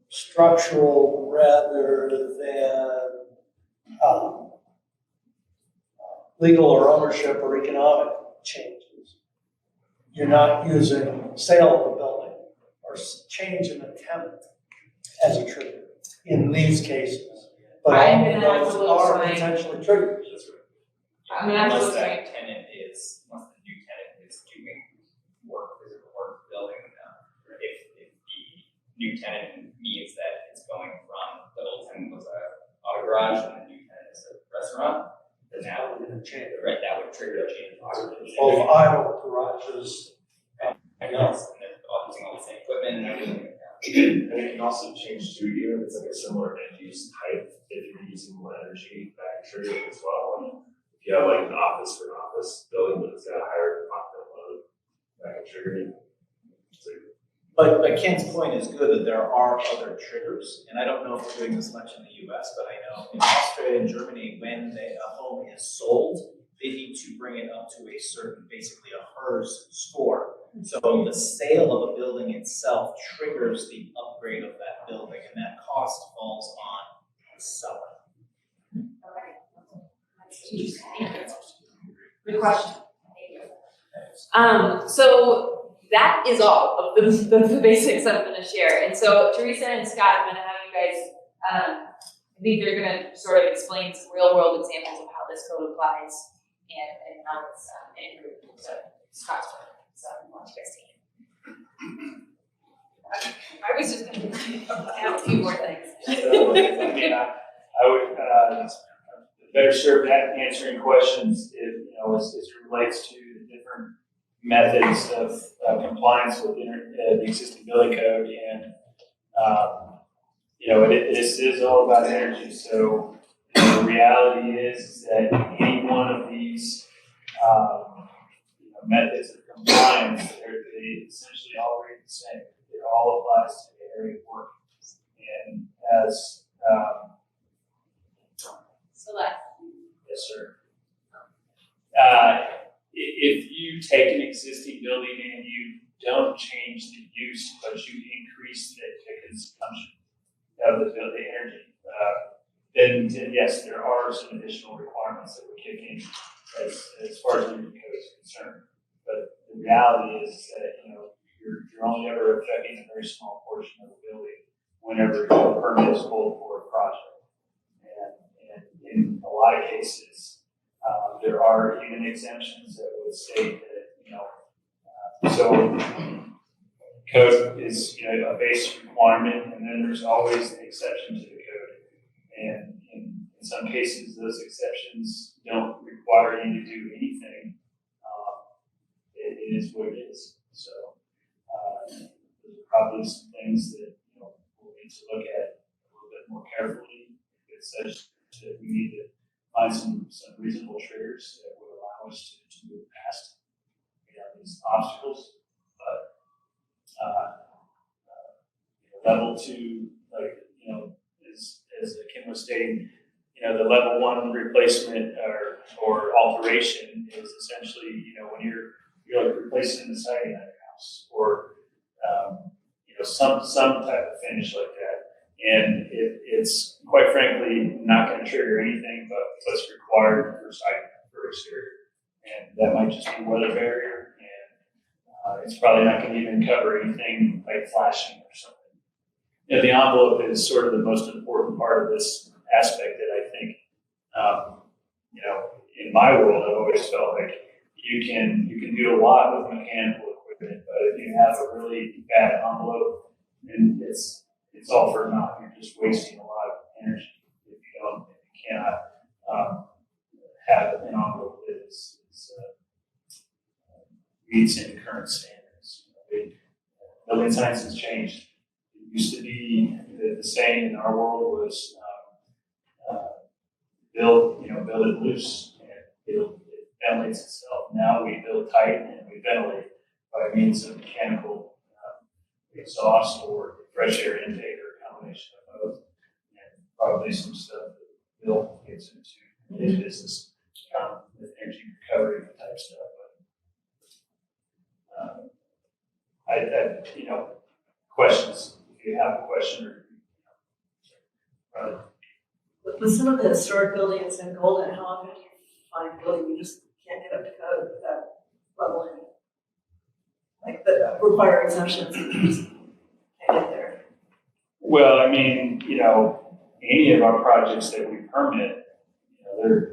structural rather than legal or ownership or economic changes. You're not using sale of a building or change in a tenant as a trigger in these cases. But I'm gonna have those to look are fine. potentially triggers. That's right. I'm gonna have to Unless look that right. tenant is, unless the new tenant is doing work, physical work, building, if the new tenant means that it's going from, the old tenant was a auto garage and the new tenant is a restaurant, then that would trigger a change of occupancy. Both idle garages. And they're all using all the same equipment and everything. And it can also change too, even if it's like a similar end use type, if you're using more energy, that can trigger it as well. Like, if you have like an office for an office building, but it's got a higher popular load, that can trigger it. But Ken's point is good that there are other triggers, and I don't know if we're doing this much in the US, but I know in Australia and Germany, when a home is sold, they need to bring it up to a certain, basically a HERS score. So the sale of a building itself triggers the upgrade of that building, and that cost falls on the seller. Good question. So that is all of the basics I'm going to share. And so Teresa and Scott, I'm going to have you guys, I think they're going to sort of explain some real world examples of how this code applies and how it's improved. So Scott's part. So I want you guys to I was just going to add a few more things. I mean, I would better served at answering questions if, as it relates to the different methods of compliance with the existing building code. And, this is all about energy. So the reality is that any one of these methods of compliance, they essentially all read the same. It all applies to the area of work. And as Select. yes, sir. If you take an existing building and you don't change the use, but you increase the consumption of the energy, then yes, there are some additional requirements that would kick in as far as the code is concerned. But the reality is that you're only ever affecting a very small portion of the building whenever your permit is pulled for a project. And in a lot of cases, there are even exemptions that would state that, so code is, a base requirement, and then there's always an exception to the code. And in some cases, those exceptions don't require you to do anything. It is what it is. So, there's probably some things that, we'll need to look at a little bit more carefully. If it's such that we need to find some reasonable triggers that would allow us to move past these obstacles. But level 2, as Kim was stating, the level 1 replacement or alteration is essentially when you're like replacing the siding on your house or some type of finish like that. And it's quite frankly not going to trigger anything but what's required for siding for exterior. And that might just be weather barrier, and it's probably not going to even cover anything like flashing or something. The envelope is sort of the most important part of this aspect that I think, in my world, I've always felt like you can do a lot with mechanical equipment, but if you have a really bad envelope, then it's all for naught. You're just wasting a lot of energy if you cannot have an envelope that meets any current standards. Building science has changed. It used to be the saying in our world was build it loose and it ventilates itself. Now we build tight and we ventilate by means of mechanical exhaust or fresh air intake or a combination of both, and probably some stuff that Bill gets into his business with energy recovery type stuff. But questions. If you have a question or With some of the historic buildings in Golden, how often do you find a building you just can't get up to code without leveling? Like the require exemptions, you just can't get there. Well, I mean, any of our projects that we permit, you know,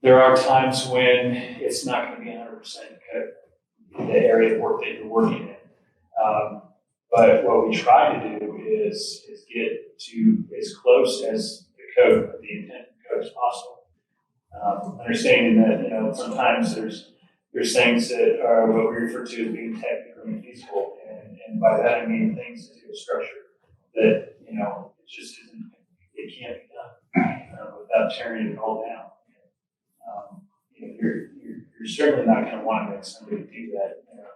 there are times when it's not going to be 100% code, the area of work that you're working in. But what we try to do is get to as close as the code, the intent of the code as possible. Understanding that, you know, sometimes there's things that are what we refer to as being technically infeasible, and by that I mean things to a structure that, you know, it just isn't, it can't be done without tearing it all down. You know, you're certainly not going to want to make somebody do that. You know,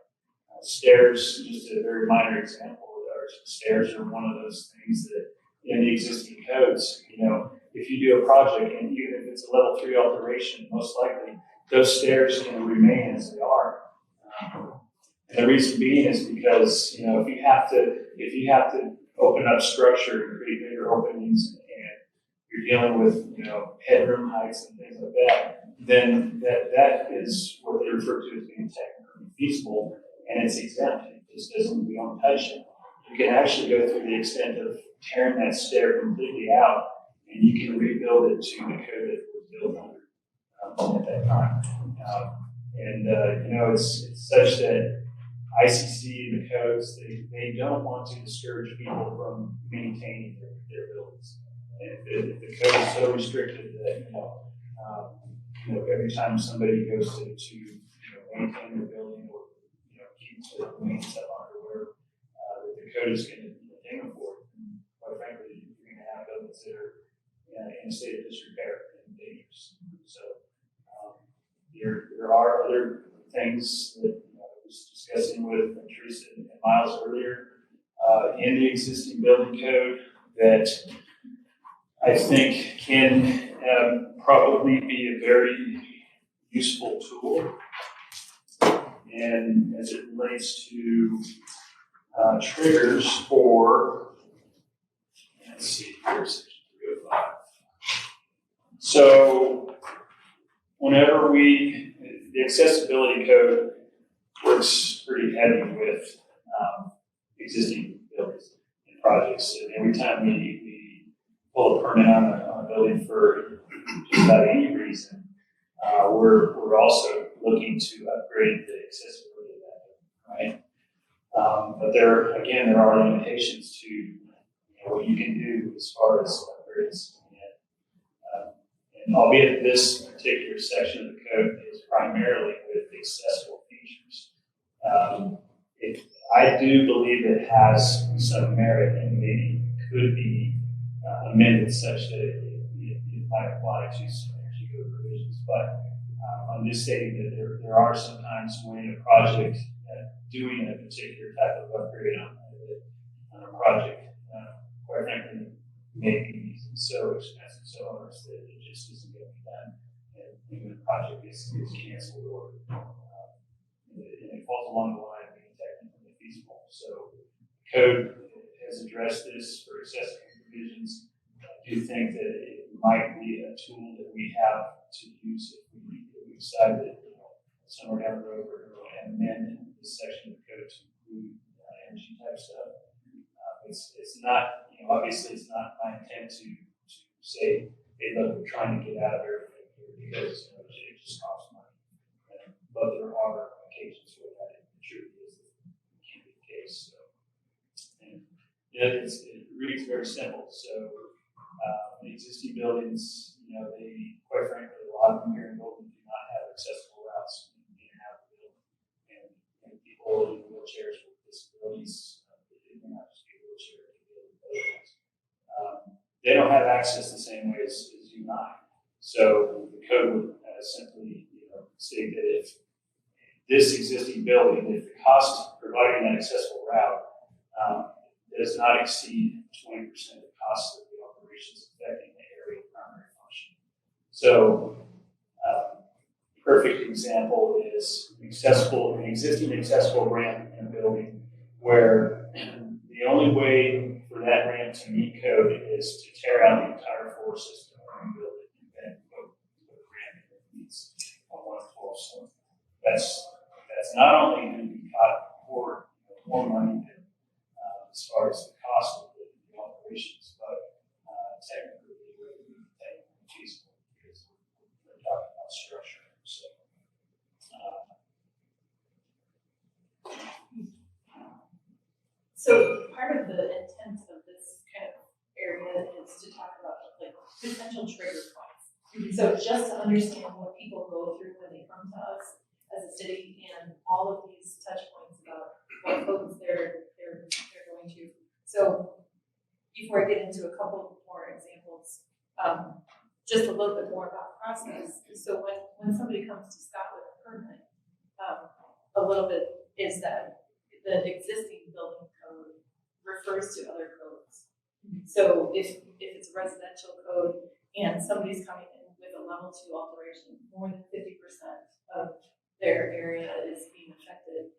stairs, just a very minor example, stairs are one of those things that in the existing codes, you know, if you do a project and even if it's a level 3 alteration, most likely those stairs can remain as they are. And the reason being is because, you know, if you have to open up structure and create bigger openings and you're dealing with, you know, headroom heights and things like that, then that is what they refer to as being technically feasible, and it's exempt. It just doesn't, we don't touch it. You can actually go through the extent of tearing that stair completely out, and you can rebuild it to the code that it was built under at that time. You know, it's such that ICC and the codes, they don't want to discourage people from maintaining their buildings. And if the code is so restricted that, you know, every time somebody goes to you know, maintain their building or, you know, keep the maintenance up on or whatever, the code is going to ding them for it. And quite frankly, you're going to have buildings that are in a state of disrepair and dangerous. So there are other things that, you know, I was discussing with Teresa and Miles earlier in the existing building code that I think can probably be a very useful tool. And as it relates to triggers for, let's see, here's section 305. So whenever the accessibility code works pretty heavy with existing buildings and projects. And every time we pull a permit on a building for just about any reason, we're also looking to upgrade the accessibility of that, right? But there are limitations to what you can do as far as upgrades. And albeit this particular section of the code is primarily with accessible features, I do believe it has some merit and maybe could be amended such that it might apply to some energy code provisions. But I'm just stating that there are some times when a project doing a particular type of upgrade on a project, quite frankly, may be so expensive, so onerous that it just isn't going to be done. And even the project is canceled or and it falls along the line of being technically feasible. So code has addressed this for accessible provisions. I do think that it might be a tool that we have to use if we decide that, you know, somewhere down the road we're going to amend this section of the code to include energy type stuff. It's not, you know, obviously it's not my intent to say, hey, look, we're trying to get out of everything here because, you know, it just costs money. But there are occasions where that truly is can be the case. So, and yeah, it reads very simple. So the existing buildings, you know, they, quite frankly, a lot of them here in Boulder do not have accessible routes in and out of the building. And people in wheelchairs with disabilities, they may not just be wheelchair, they don't have access the same way as you and I. So the code would simply, you know, state that if this existing building, if the cost of providing that accessible route does not exceed 20% of the cost of the operations affecting the area of primary function. So perfect example is an existing accessible ramp in a building where the only way for that ramp to meet code is to tear out the entire floor system and rebuild it and then put the ramp that needs on one floor. So that's not only going to be caught for more money than, as far as the cost of the operations, but So just to understand what people go through when they come to us as a city and all of these touch points about what codes they're going to. So before I get into a couple more examples, just a little bit more about process. So when somebody comes to Scott with a permit, a little bit is that the existing building code refers to other codes. So if it's a residential code and somebody's coming in with a level 2 alteration, more than 50% of their area is being affected,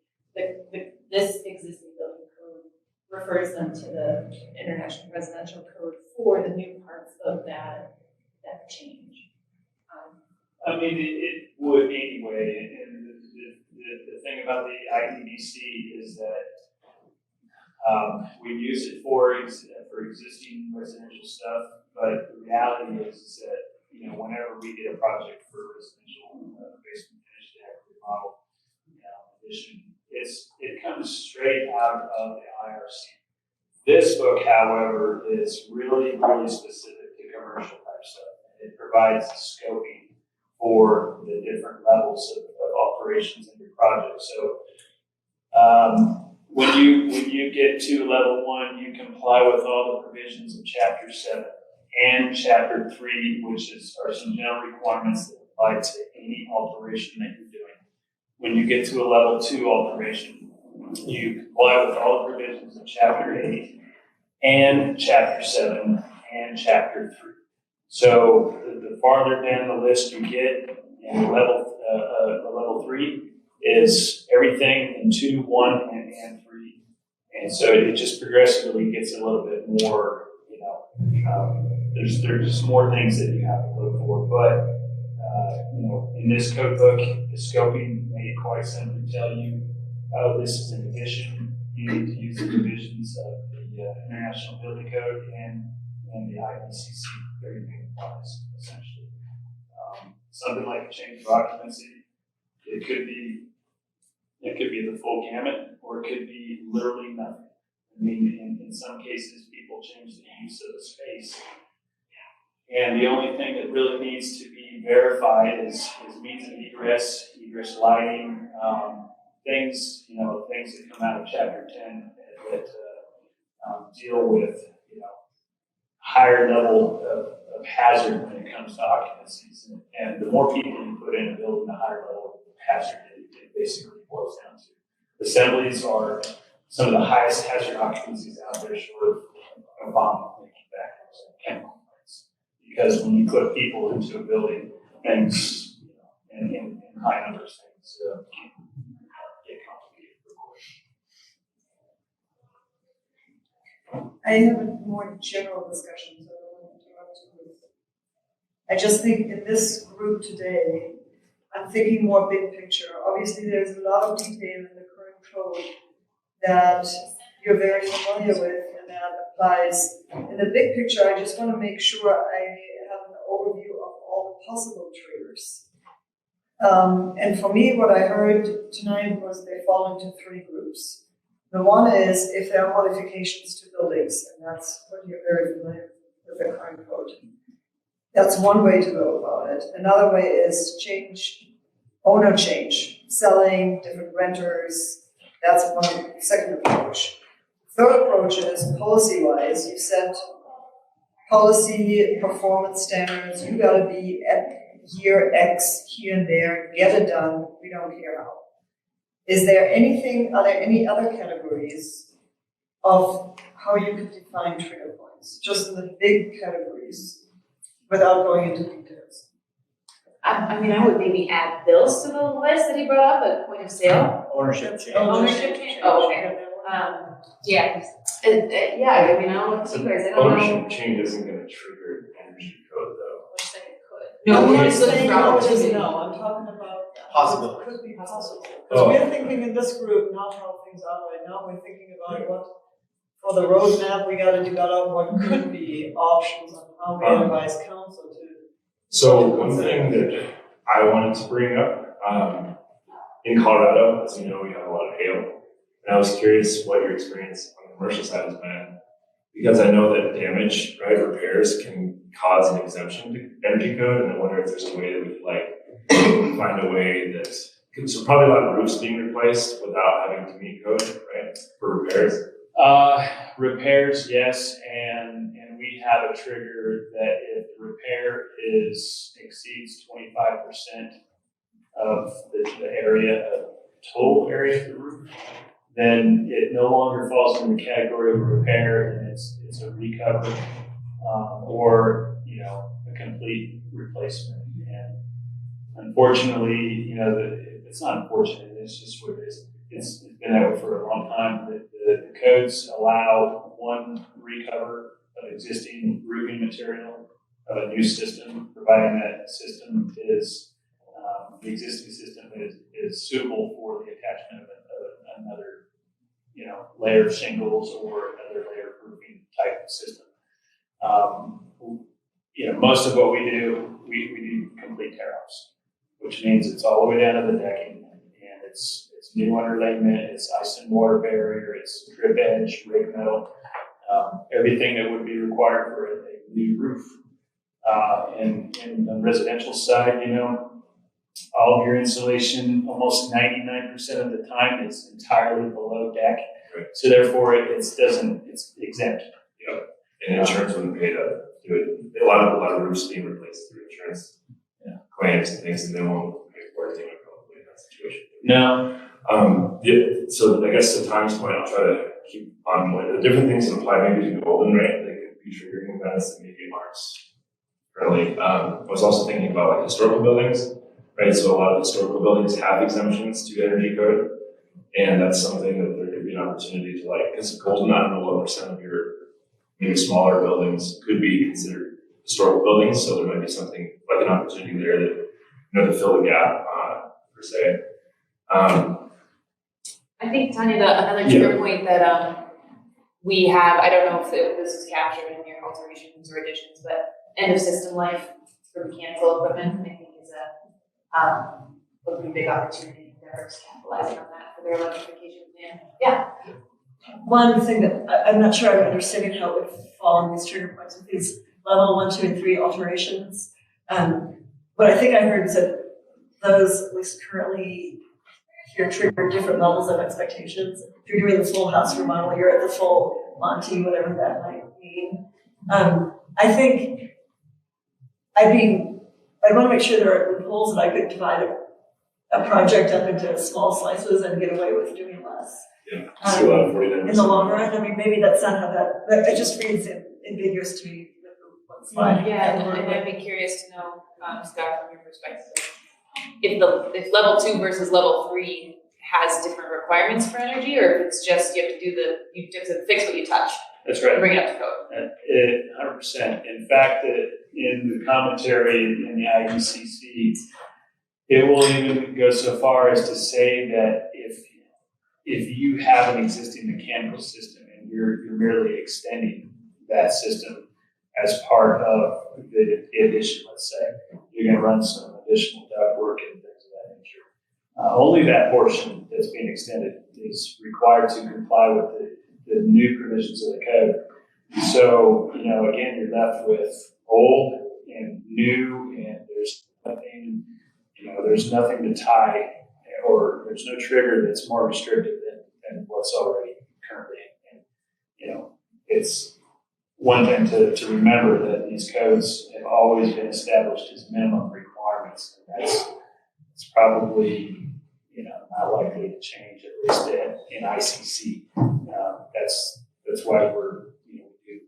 this existing building code refers them to the International Residential Code for the new parts of that change. I mean, it would anyway, and the thing about the IDBC is that we use it for existing residential stuff, but the reality is that, you know, whenever we get a project for residential basement finish deck remodel, addition, it comes straight out of the IRC. This book, however, is really, really specific to commercial type stuff. It provides scoping for the different levels of operations in your project. So when you get to level 1, you comply with all the provisions of Chapter 7 and Chapter 3, which are some general requirements that apply to any alteration that you're doing. When you get to a level 2 alteration, you comply with all the provisions of Chapter 8 and Chapter 7 and Chapter 3. So the farther down the list you get, and the level 3 is everything in 2, 1, and 3. And so it just progressively gets a little bit more, there's just more things that you have to look for. But, in this code book, the scoping made it quite simple to tell you, oh, this is an addition. You need to use the provisions of the International Building Code and the IBCC. Everything applies, essentially. Something like a change of occupancy, it could be the full gamut, or it could be literally nothing. I mean, in some cases, people change the use of the space. And the only thing that really needs to be verified is means of egress lighting, things that come out of Chapter 10 that deal with, higher level of hazard when it comes to occupancies. And the more people you put in a building, the higher level of hazard it basically boils down to. Assemblies are some of the highest hazard occupancies out there, short of bomb making backups and chemical plants. Because when you put people into a building, things, in high numbers, things can get complicated real quick. I have a more general discussion, so I don't want to interrupt you. I just think in this group today, I'm thinking more big picture. Obviously, there's a lot of detail in the current code that you're very familiar with and that applies. In the big picture, I just want to make sure I have an overview of all the possible triggers. And for me, what I heard tonight was they fall into 3 groups. The one is if there are modifications to buildings, and that's what you're very familiar with the current code. That's one way to go about it. Another way is owner change, selling, different renters. That's one second approach. Third approach is policy-wise. You set policy performance standards. You got to be at year X, here and there, get it done. We don't care how. Are there any other categories of how you could define trigger points? Just in the big categories, without going into details. I would maybe add bills to the list that he brought up at point of sale. Ownership change. Ownership change. Oh, okay. Yeah. I don't know what you guys. I don't know. Ownership change isn't going to trigger energy code, though. We're saying it could. No, we're just looking for opportunity. No, I'm talking about Possibility. Could be possible. Because we're thinking in this group not how things are right now. We're thinking about what, for the roadmap, we got to develop what could be options on how we advise council to. So one thing that I wanted to bring up, in Colorado, as you know, we have a lot of hail. And I was curious what your experience on the commercial side has been, Because I know that damage, right, repairs can cause an exemption to energy code, and I wonder if there's a way that we could like find a way that, so probably a lot of roofs being replaced without having to meet code, right, for repairs. Repairs, yes, and we have a trigger that if the repair exceeds 25% of the area, total area of the roof, then it no longer falls in the category of repair, and it's a recovery, or, you know, a complete replacement. And unfortunately, you know, it's not unfortunate, it's just what it is. It's been that way for a long time. The codes allow one recover of existing roofing material of a new system, providing that system is, the existing system is suitable for the attachment of another, you know, layer of shingles or another layer of roofing type of system. You know, most of what we do, we do complete tear-offs, which means it's all the way down to the decking, and it's new underlayment, it's ice and water barrier, it's drip edge, rake metal, everything that would be required for a new roof. And on the residential side, you know, all of your insulation, almost 99% of the time, is entirely below deck. Right. So therefore, it's exempt. Yeah. And insurance wouldn't pay to do it. A lot of roofs being replaced through insurance claims and things, and they won't pay for it. They would probably in that situation. No. Yeah, so I guess to Tom's point, I'll try to keep on point. The different things that apply maybe to Golden, right? They could be triggering events that maybe marks currently. I was also thinking about like historical buildings, right? So a lot of historical buildings have exemptions to energy code, and that's something that there could be an opportunity to like, because Golden, I don't know what percent of your maybe smaller buildings could be considered historical buildings, so there might be something like an opportunity there that, you know, to fill the gap, per se. I think, Tanya, another trigger point that we have, I don't know if this is captured in your alterations or additions, but end of system life for mechanical equipment, I think is a pretty big opportunity. They're capitalizing on that for their electrification plan. Yeah. One thing that I'm not sure I'm understanding how it would fall in these trigger points with these level 1, 2, and 3 alterations. What I think I heard is that those, at least currently, here trigger different levels of expectations. If you're doing the full house remodel, you're at the full Monty, whatever that might mean. I think I want to make sure there are loopholes that I could divide a project up into small slices and get away with doing less. Yeah, see a lot of 49%. In the long run, I mean, maybe that's not how that it just reads ambiguous to me with the one slide. Yeah, and I'd be curious to know, Scott, from your perspective, if level 2 versus level 3 has different requirements for energy, or if it's just you have to fix what you touch. That's right. And bring it up to code. 100%. In fact, in the commentary in the IECC, it will even go so far as to say that if you have an existing mechanical system and you're merely extending that system as part of the addition, let's say, you're going to run some additional ductwork and things of that nature. Only that portion that's being extended is required to comply with the new provisions of the code. So, you know, again, you're left with old and new, and there's nothing to tie, or there's no trigger that's more restrictive than what's already currently. And, you know, it's one thing to remember that these codes have always been established as minimum requirements. And it's probably, you know, not likely to change, at least in ICC. That's why we're, you know, we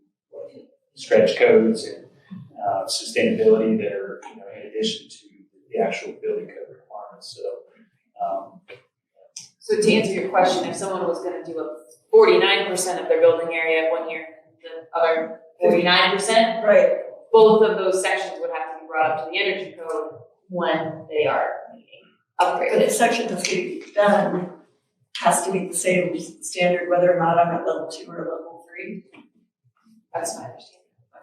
do stretch codes and sustainability that are, you know, in addition to the actual building code requirements. So to answer your question, if someone was going to do a 49% of their building area 1 year, the other 49%, right, both of those sections would have to be brought up to the energy code when they are upgraded. But the section that's getting done has to meet the same standard whether or not I'm at level 2 or level 3. That's my understanding.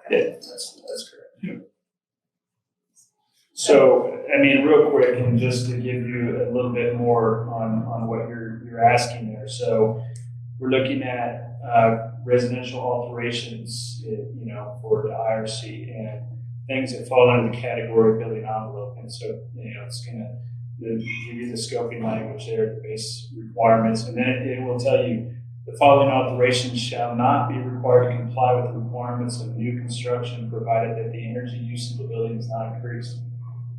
Yeah, that's correct. Yeah. So, I mean, real quick, and just to give you a little bit more on what you're asking there. So, we're looking at residential alterations, for the IRC and things that fall under the category of building envelope. And so, it's gonna give you the scoping language there, the base requirements, and then it will tell you the following alterations shall not be required to comply with the requirements of new construction, provided that the energy use of the building is not increased.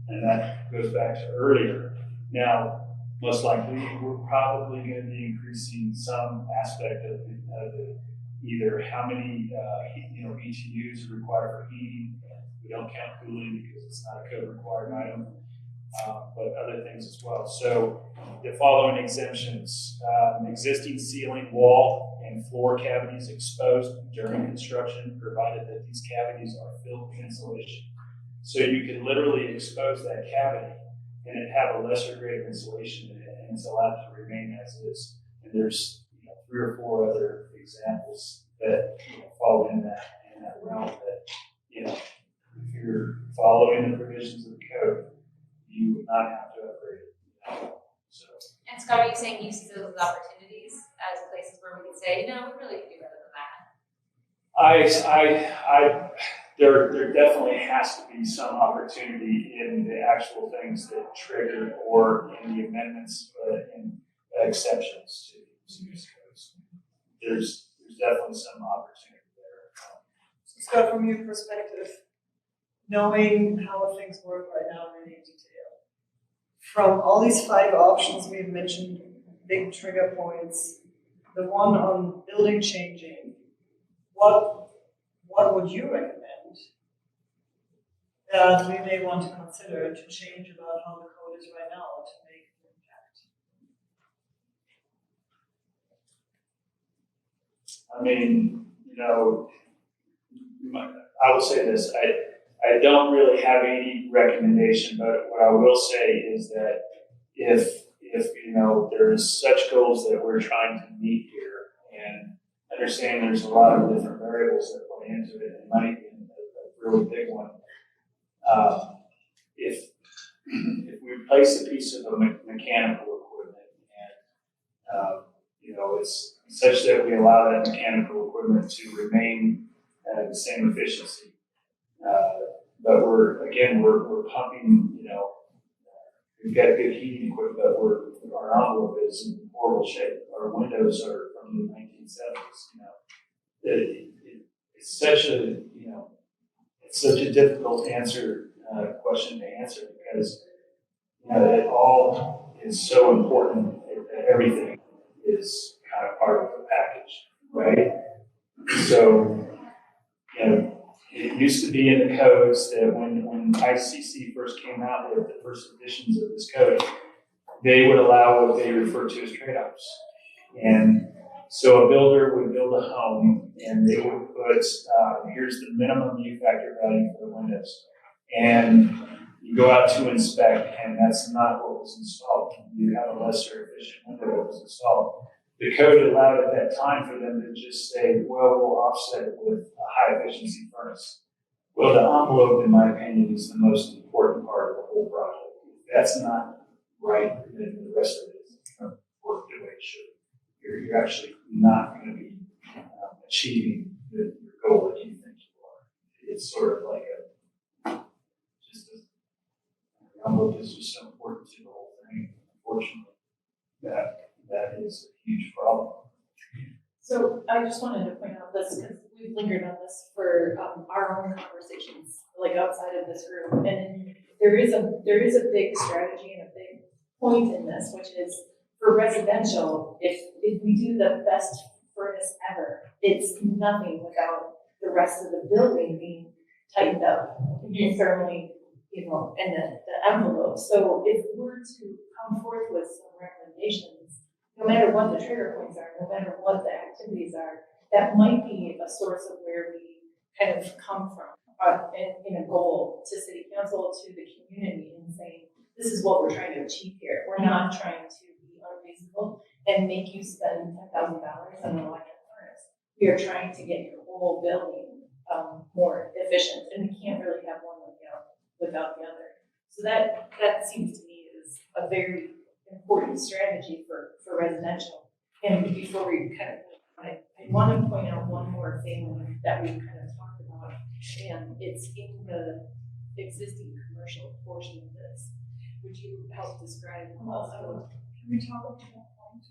And that goes back to earlier. Now, most likely, we're probably going to be increasing some aspect of the either how many BTUs are required for heating. We don't count cooling because it's not a code required item, but other things as well. So the following exemptions: existing ceiling, wall, and floor cavities exposed during construction, provided that these cavities are filled with insulation. So you can literally expose that cavity and it have a lesser grade of insulation in it, and it's allowed to remain as is. And there's 3 or 4 other examples that fall in that realm. That if you're following the provisions of the code, you would not have to upgrade it. So. And Scott, are you saying you see those as opportunities as places where we could say, no, we really could do better than that? There definitely has to be some opportunity in the actual things that trigger or in the amendments in exceptions to these codes. There's definitely some opportunity there. So Scott, from your perspective, knowing how things work right now in any detail, from all these 5 options we've mentioned, big trigger points, the one on building changing, what would you recommend that we may want to consider to change about how the code is right now to make an impact? I mean, I will say this, I don't really have any recommendation, but what I will say is that if there's such goals that we're trying to meet here, and understand there's a lot of different variables that play into it, and money being a really big one. If we replace a piece of mechanical equipment and it's such that we allow that mechanical equipment to remain at the same efficiency, but we're pumping, we've got good heating equipment, but our envelope is in horrible shape. Our windows are from the 1970s. It's such a difficult question to answer because it all is so important. Everything is kind of part of the package, right? So, it used to be in the codes that when ICC first came out with the first editions of this code, they would allow what they refer to as trade-offs. And so a builder would build a home and they would put, here's the minimum U factor value for the windows. And you go out to inspect and that's not what was installed. You have a lesser efficient window that was installed. The code allowed at that time for them to just say, well, we'll offset it with a high efficiency furnace. Well, the envelope, in my opinion, is the most important part of the whole project. If that's not right, then the rest of it is going to work the way it should. You're actually not going to be achieving your goal that you think you are. It's sort of like the envelope is just so important to the whole thing. Unfortunately, that is a huge problem. So I just wanted to point out this because we've lingered on this for our own conversations, like outside of this room, and there is a big strategy and a big point in this, which is for residential. If we do the best furnace ever, it's nothing without the rest of the building being tightened up thermally, and the envelope. So if we're to come forth with some recommendations, no matter what the trigger points are, no matter what the activities are, that might be a source of where we kind of come from in a goal to city council, to the community, and saying, this is what we're trying to achieve here. We're not trying to be unreasonable and make you spend $10,000 on an electric furnace. We are trying to get your whole building more efficient, and we can't really have one without the other. So that seems to me is a very important strategy for residential. And before we kind of I want to point out one more thing that we kind of talked about, and it's in the existing commercial portion of this. Would you help describe also? Can we talk about that point?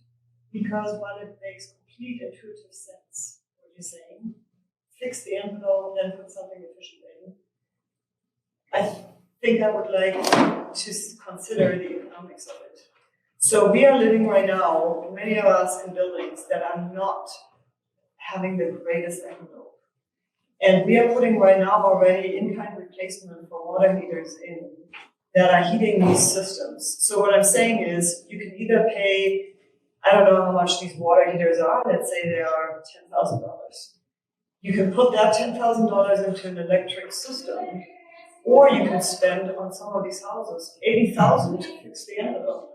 Because while it makes complete intuitive sense, what you're saying, fix the envelope, then put something efficient in. I think I would like to consider the economics of it. So we are living right now, many of us in buildings that are not having the greatest envelope. And we are putting right now already in-kind replacement for water heaters in that are heating these systems. So what I'm saying is you can either pay, I don't know how much these water heaters are, let's say they are $10,000. You can put that $10,000 into an electric system, or you can spend on some of these houses $80,000 to fix the envelope.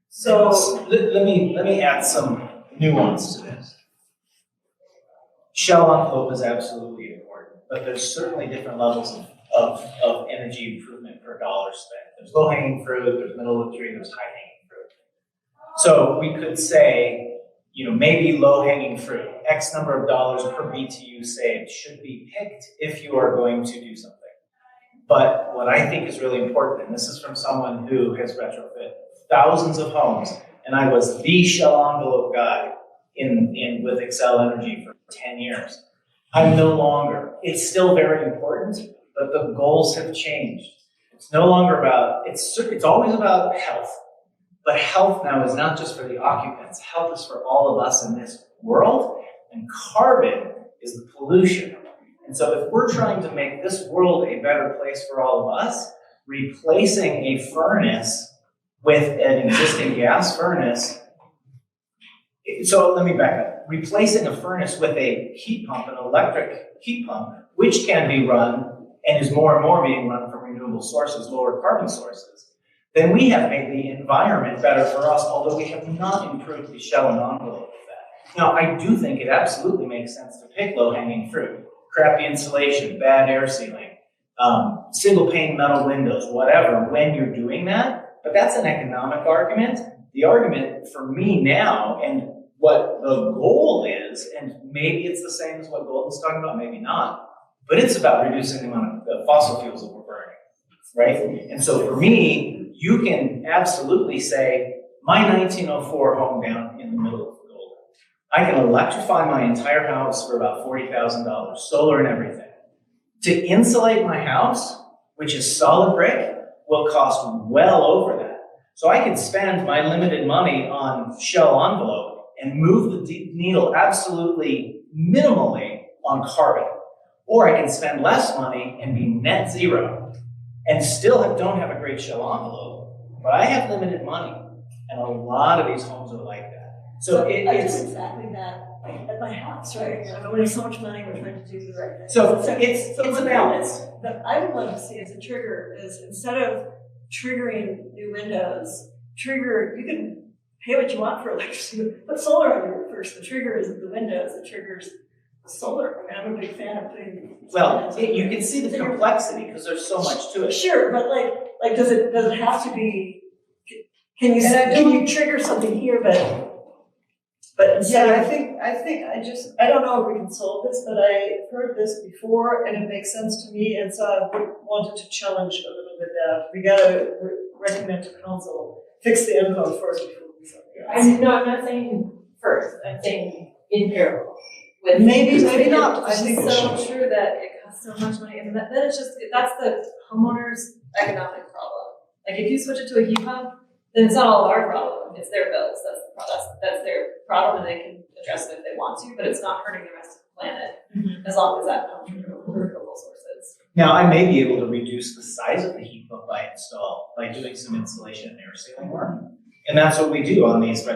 So let me add some nuance to this. Shell envelope is absolutely important, but there's certainly different levels of energy improvement per dollar spent. There's low hanging fruit, there's middle of the tree, there's high hanging fruit. So we could say, maybe low hanging fruit, X number of dollars per BTU saved should be picked if you are going to do something. But what I think is really important, and this is from someone who has retrofit thousands of homes, and I was the shell envelope guy with Excel Energy for 10 years. I'm no longer. It's still very important, but the goals have changed. It's no longer about, it's always about health. But health now is not just for the occupants. Health is for all of us in this world, and carbon is the pollution. And so if we're trying to make this world a better place for all of us, replacing a furnace with an existing gas furnace, so let me back up. Replacing a furnace with a heat pump, an electric heat pump, which can be run and is more and more being run from renewable sources, lower carbon sources, then we have made the environment better for us, although we have not improved the shell and envelope of that. Now, I do think it absolutely makes sense to pick low-hanging fruit, crappy insulation, bad air sealing, single pane metal windows, whatever, when you're doing that, but that's an economic argument. The argument for me now, and what the goal is, and maybe it's the same as what Golden's talking about, maybe not, but it's about reducing the amount of fossil fuels that we're burning, right? And so for me, you can absolutely say, my 1904 home down in the middle of Golden, I can electrify my entire house for about $40,000, solar and everything. To insulate my house, which is solid brick, will cost well over that. So I can spend my limited money on shell envelope and move the needle absolutely minimally on carbon. Or I can spend less money and be net zero and still don't have a great shell envelope, but I have limited money. And a lot of these homes are like that. So I it's do exactly that at my house, right? We have so much money, we're trying to do the right thing. So it's a balance. That I would love to see as a trigger is instead of triggering new windows, you can pay what you want for electricity, put solar on your roof first. The trigger isn't the windows, the trigger's the solar. I mean, I'm a big fan of putting. Well, you can see the complexity because there's so much to it. Sure, but like, does it have to be? Can you trigger something here, but instead I don't know if we can solve this, but I heard this before and it makes sense to me, and so I wanted to challenge a little bit that we gotta recommend to council, fix the envelope first before we do something else. I'm not saying first, I'm saying in parallel. With Maybe not. I It's think just so true that it costs so much money, and then it's just, that's the homeowner's economic problem. Like, if you switch it to a heat pump, then it's not all of our problem, it's their bills, that's their problem, and they can address it if they want to, but it's not hurting the rest of the planet, as long as that comes from renewable sources. Now, I may be able to reduce the size of the heat pump I install by doing some insulation and air sealing work. And that's what we do on these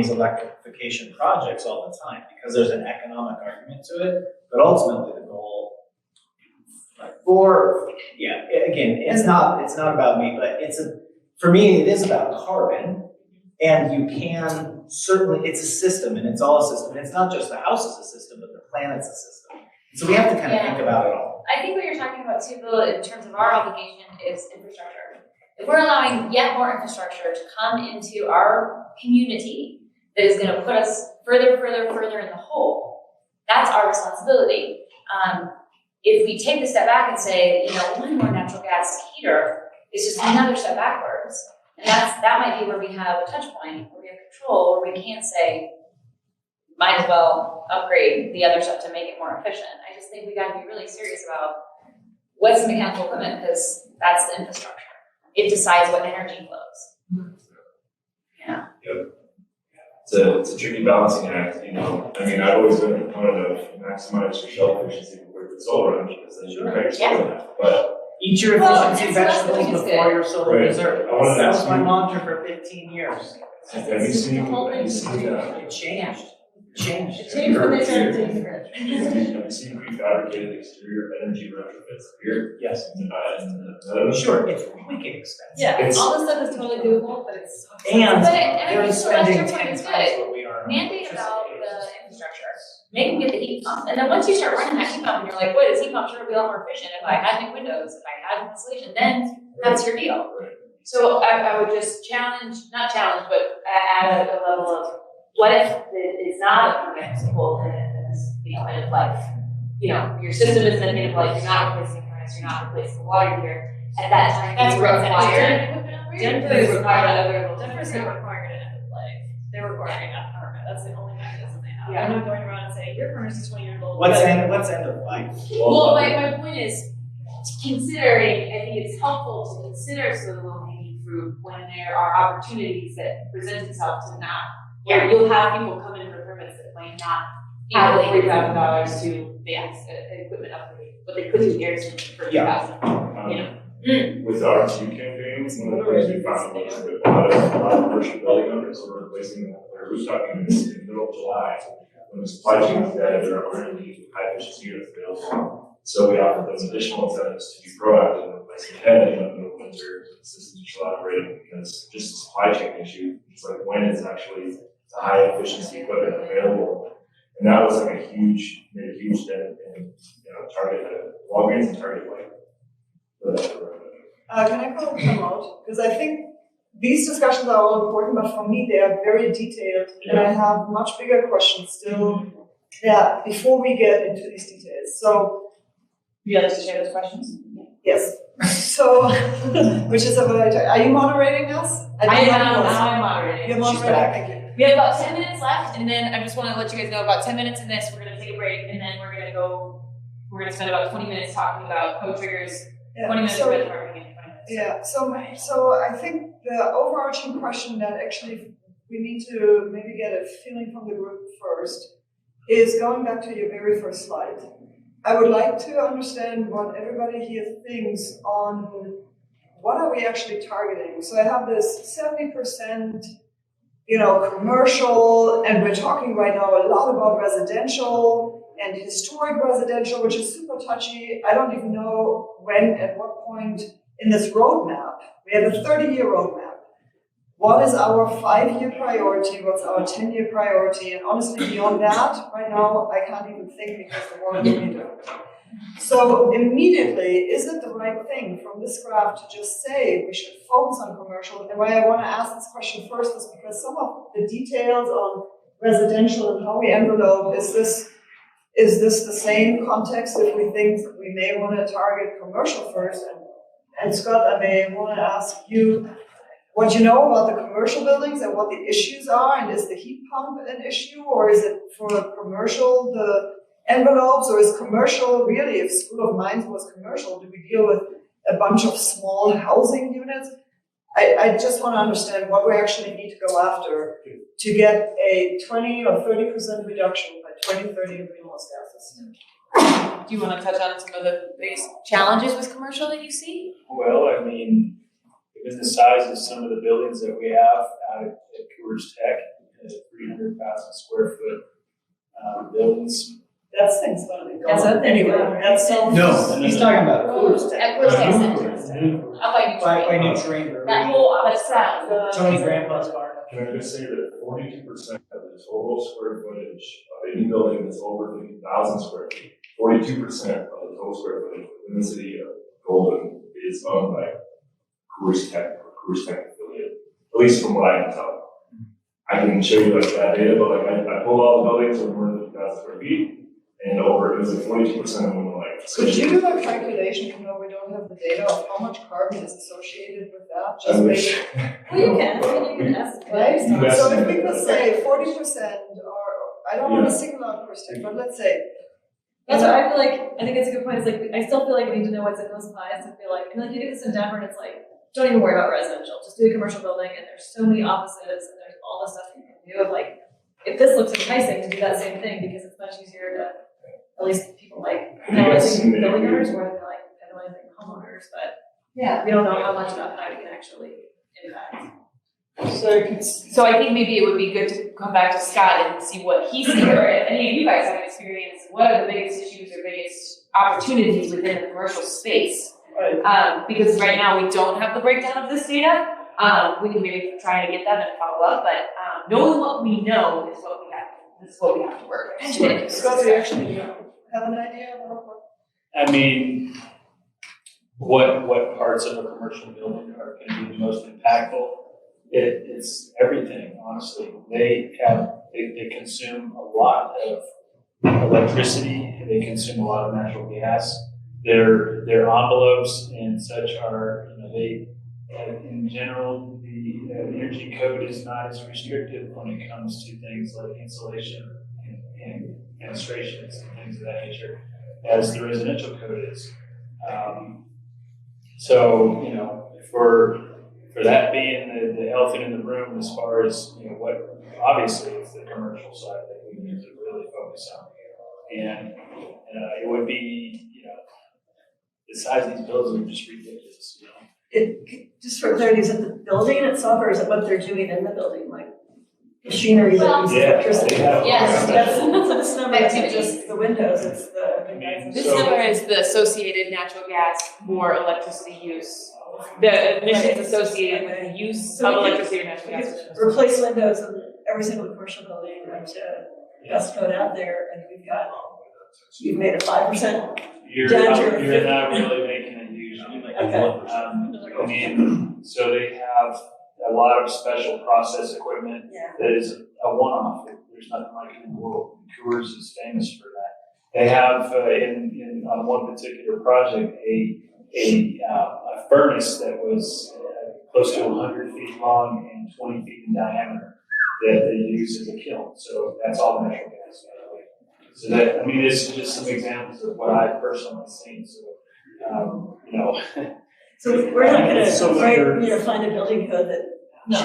electrification projects all the time, because there's an economic argument to it, but ultimately the goal, it's not about me, but for me, it is about carbon, and you can certainly, it's a system, and it's all a system, and it's not just the house is a system, but the planet's a system. So we have to kind of think about it all. I think what you're talking about too, Bill, in terms of our obligation is infrastructure. If we're allowing yet more infrastructure to come into our community, that is gonna put us further in the hole, that's our responsibility. If we take the step back and say, you know, one more natural gas heater is just another step backwards. And that might be where we have a touch point, where we have control, where we can't say, might as well upgrade the other stuff to make it more efficient. I just think we gotta be really serious about what's the mechanical equipment, because that's the infrastructure. It decides what energy flows. Yeah. Yep. It's a tricky balancing act, you know. I mean, I've always been a proponent of maximize your shell efficiency with the solar energy, because then you can create solar. But eat your Well, efficiency and so that's vegetables what is before good. your solar Right. dessert. I wanted to That ask was my you- mantra for 15 years. have you seen, It changed. It changed. It changed when they started doing the grid. have you seen prefabricated exterior energy retrofits here? Yes. Sure. It's wicked expensive. Yeah, It's- all this stuff is totally doable, but it's. And But I they're think spending Celestial 10 Point is times good. what we are. Mandate about the infrastructure. Make them get the heat pump. And then once you start running that heat pump and you're like, wait, this heat pump sure would be a lot more efficient if I had new windows, if I had insulation, then that's your deal. So I would just not challenge, but add a level of, what if it's not a permanent whole end of life? You know, your system is at the end of life, you're not replacing the furnace, you're not replacing the water heater. At that time, That's you where it's require. Denver is required Denver's not required an end of life. They're requiring a permit. That's the only mechanism they have. Yeah. They're not going around and saying, your furnace is 20 years old. What's but- end of life? Well, my point is, considering, I think it's helpful to consider sort of low-hanging fruit when there are opportunities that present themselves to not, where you'll have people come in for permits that might not have the $3,000 to fix an equipment upgrade, but they could do air conditioning for $2,000, you know? With the RTU campaigns, one of the things we found was that a lot of commercial building owners were replacing their rooftop units in the middle of July, when the supply chain was dead, there aren't any high efficiency units available. So we offered them additional incentives to be proactive in replacing ahead in the middle of winter, systems are still operating, because just a supply chain issue, it's like when is actually the high efficiency equipment available? And that was like made a huge dent in, Target, Walgreens and Target, Can I call them out? Because I think these discussions are all important, but for me, they are very detailed, and I have much bigger questions still. Yeah, before we get into these details. So, You like to share those questions? yes. So, which is are you moderating us? I'm moderating. You're moderating, thank you. We have about 10 minutes left, and then I just want to let you guys know about 10 minutes in this, we're going to take a break, and then we're going to spend about 20 minutes talking about code triggers, 20 minutes for benchmarking, and 20 minutes. Yeah, so I think the overarching question that actually we need to maybe get a feeling from the group first is going back to your very first slide. I would like to understand what everybody here thinks on what are we actually targeting. So I have this 70%, commercial, and we're talking right now a lot about residential and historic residential, which is super touchy. I don't even know when, at what point in this roadmap. We have a 30-year roadmap. What is our 5-year priority? What's our 10-year priority? And honestly, beyond that, right now, I can't even think because the war is really done. So immediately, is it the right thing from this graph to just say we should focus on commercial? And why I want to ask this question first is because some of the details on residential and how we envelope, is this the same context if we think we may want to target commercial first? And Scott, I may want to ask you what you know about the commercial buildings and what the issues are, and is the heat pump an issue, or is it for commercial the envelopes, or is commercial really, if School of Mines was commercial, do we deal with a bunch of small housing units? I just want to understand what we actually need to go after to get a 20 or 30% reduction by 2030 in greenhouse gases. Do you want to touch on some of the biggest challenges with commercial that you see? Well, I mean, given the size of some of the buildings that we have out at Coors Tech, 300,000 square foot buildings. That's things funny. That's a thing. Anyway, that's so. No, he's talking about Coors Tech. At Coors Tech Center. Up by By New Train. that whole other side. Tony Grandpa's bar. Can I just say that 42% of the total square footage of any building that's over 50,000 square feet, 42% of the total square footage within the city of Golden is owned by Coors Tech or Coors Tech affiliate, at least from what I can tell. I can show you like that data, but like I pulled all the buildings that were more than 2,000 square feet, and it was like 42% of them were like. Could you do a calculation, even though we don't have the data, of how much carbon is associated with that? I Just wish. Well, you can, you can estimate. Right? You So if estimate. we could say 40%, or, I don't want to single out Kristen, but let's say. That's what I feel like, I think it's a good point, it's like, I still feel like we need to know what's in those pies to feel like, and like you do this in Denver and it's like, don't even worry about residential, just do a commercial building and there's so many offices and there's all the stuff you can do of like, if this looks enticing to do that same thing because it's much easier to, at least people like penalizing building owners more than like penalizing homeowners, but Yeah. we don't know how much of that pie we can actually impact. So I think maybe it would be good to come back to Scott and see what he sees, or if any of you guys have experience, what are the biggest issues or biggest opportunities within the commercial space? Because right now we don't have the breakdown of this data. We can maybe try to get that and follow up, but knowing what we know is what we have. This is what we have to work with. Scott, do you actually have an idea of what? I mean, what parts of a commercial building are going to be the most impactful? It's everything, honestly. They consume a lot of electricity. They consume a lot of natural gas. Their envelopes and such are, they, in general, the energy code is not as restrictive when it comes to things like insulation and fenestrations and things of that nature as the residential code is. So, for that being the elephant in the room as far as, what obviously is the commercial side that we need to really focus on. And it would be, the size of these buildings are just ridiculous, Just for clarity, is it the building itself or is it what they're doing in the building, like machinery that uses electricity? Yes. So this number isn't just the windows, it's the. This number is the associated natural gas for electricity use. The emissions associated with the use of electricity or natural gas. Replace windows in every single commercial building to best code out there, and you've made a 5%. You're not really making a huge, I mean, so they have a lot of special process equipment that is a one-off. There's nothing like it in the world. Coors is famous for that. They have on one particular project a furnace that was close to 100 feet long and 20 feet in diameter that they use as a kiln. So that's all natural gas. So that, this is just some examples of what I've personally seen. So, So we're not gonna find a building code that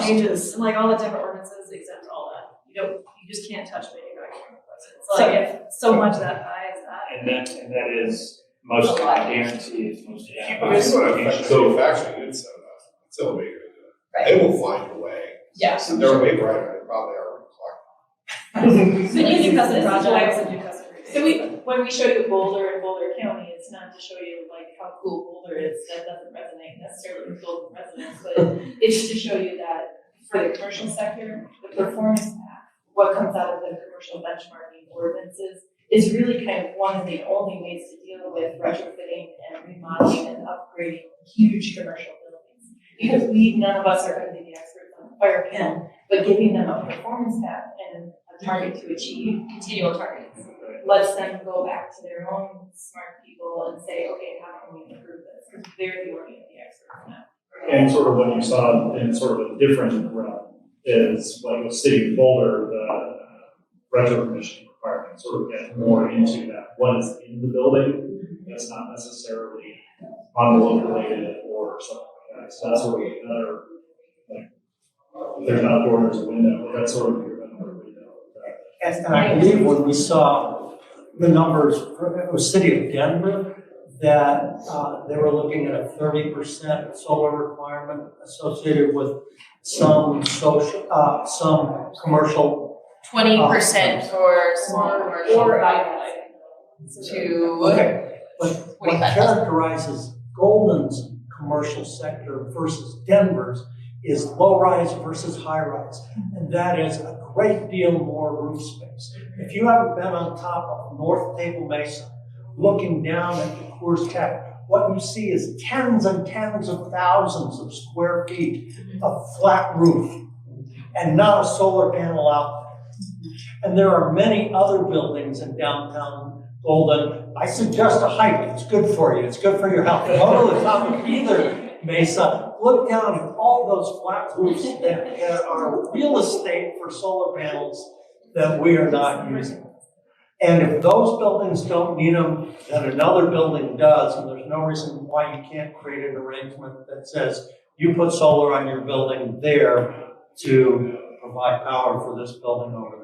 changes. And like all the different ordinances exempt all that. You just can't touch manufacturing. It's like if so much of that pie is that. And that is most, I guarantee it's most. So factoring in some it's still a big They will find a way. Yeah. So they're a big writer, they probably are. So you do custom projects and do custom. So when we show you Boulder and Boulder County, it's not to show you like how cool Boulder is. That doesn't resonate necessarily with Boulder residents, but it's to show you that for the commercial sector, the performance path, what comes out of the commercial benchmarking ordinances, is really kind of one of the only ways to deal with retrofitting and remodeling and upgrading huge commercial buildings. Because none of us are going to be the experts on fire pin, but giving them a performance path and a target to achieve, continual targets, lets them go back to their own smart people and say, okay, how can we improve this? Because they're the experts now. And sort of what you saw in sort of a different realm is like with City of Boulder, the retrofitting requirements sort of get more into that. What is in the building that's not necessarily envelope related or something like that. So that's sort of another, like, if there's not a door, there's a window. That's sort of another window. And I believe when we saw the numbers for the city of Denver, that they were looking at a 30% solar requirement associated with some social, some commercial. 20% for small commercial. Okay, but what characterizes Golden's commercial sector versus Denver's is low-rise versus high-rise, and that is a great deal more roof space. If you haven't been on top of North Table Mesa, looking down at the Coors Tech, what you see is tens and tens of thousands of square feet of flat roof. and not a solar panel out there. And there are many other buildings in downtown Golden. I suggest a hike, it's good for you, it's good for your health. Go to the top of either mesa, look down at all those flat roofs that are real estate for solar panels that we are not using. And if those buildings don't need them, then another building does, and there's no reason why you can't create an arrangement that says you put solar on your building there to provide power for this building over there.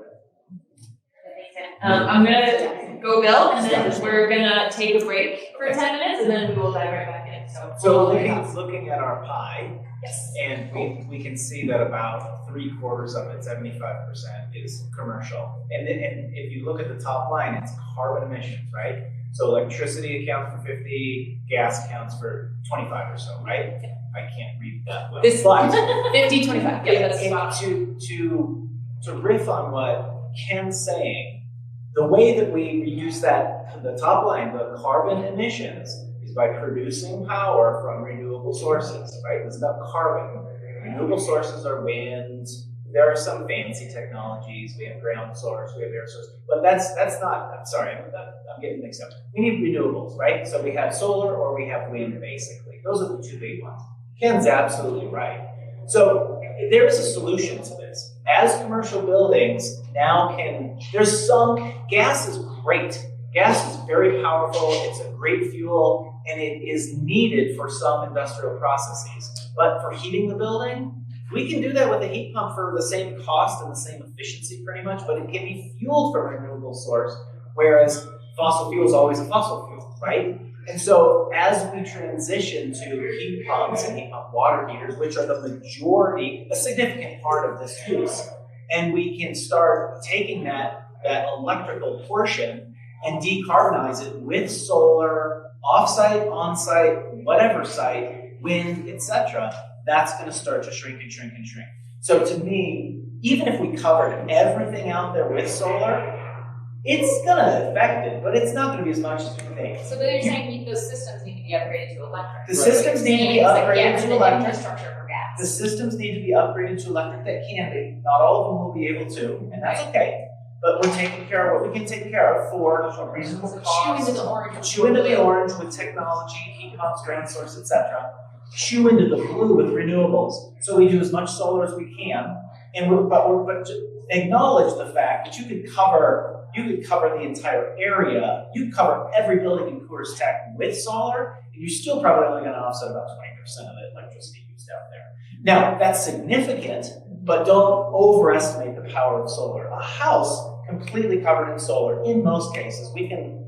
I'm gonna go Bill, and then we're gonna take a break for 10 minutes, and then we will dive right back in. So looking at our pie, and we can see that about 3/4 of it, 75%, is commercial. And if you look at the top line, it's carbon emissions, right? So electricity accounts for 50, gas accounts for 25 or so, right? I can't read that well. This slide, 50, 25, yeah, that's spot on. To riff on what Ken's saying, the way that we reduce that, the top line, the carbon emissions, is by producing power from renewable sources, right? It's about carbon. Renewable sources are wind. There are some fancy technologies. We have ground source, we have air source, but that's not, I'm sorry, I'm getting mixed up. We need renewables, right? So we have solar or we have wind, basically. Those are the two big ones. Ken's absolutely right. So there is a solution to this. As commercial buildings now gas is great. Gas is very powerful, it's a great fuel, and it is needed for some industrial processes. But for heating the building, we can do that with a heat pump for the same cost and the same efficiency pretty much, but it can be fueled from a renewable source, whereas fossil fuel is always a fossil fuel, right? And so as we transition to heat pumps and heat pump water heaters, which are the majority, a significant part of this use, and we can start taking that electrical portion and decarbonize it with solar, off-site, on-site, whatever site, wind, etc., that's going to start to shrink and shrink and shrink. So to me, even if we covered everything out there with solar, it's going to affect it, but it's not going to be as much as you think. So then you're saying those systems need to be upgraded to electric? The systems need to be upgraded to electric. Infrastructure for gas. The systems need to be upgraded to electric. That can be. Not all of them will be able to, and that's okay. But we're taking care of what we can take care of for a reasonable cost. Chew into the orange. Chew into the orange with technology, heat pumps, ground source, etc. Chew into the blue with renewables. So we do as much solar as we can, and but to acknowledge the fact that you could cover the entire area. You cover every building in Coors Tech with solar, and you're still probably only going to offset about 20% of the electricity used out there. Now that's significant, but don't overestimate the power of solar. A house completely covered in solar, in most cases, we can.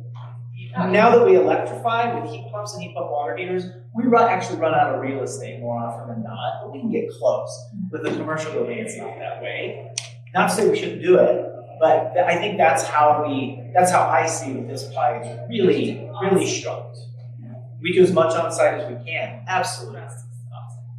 Now that we electrify with heat pumps and heat pump water heaters, we actually run out of real estate more often than not, but we can get close. With a commercial building, it's not that way. Not to say we shouldn't do it, but I think that's how I see that this pie is really, really shrunk. We do as much on site as we can, absolutely.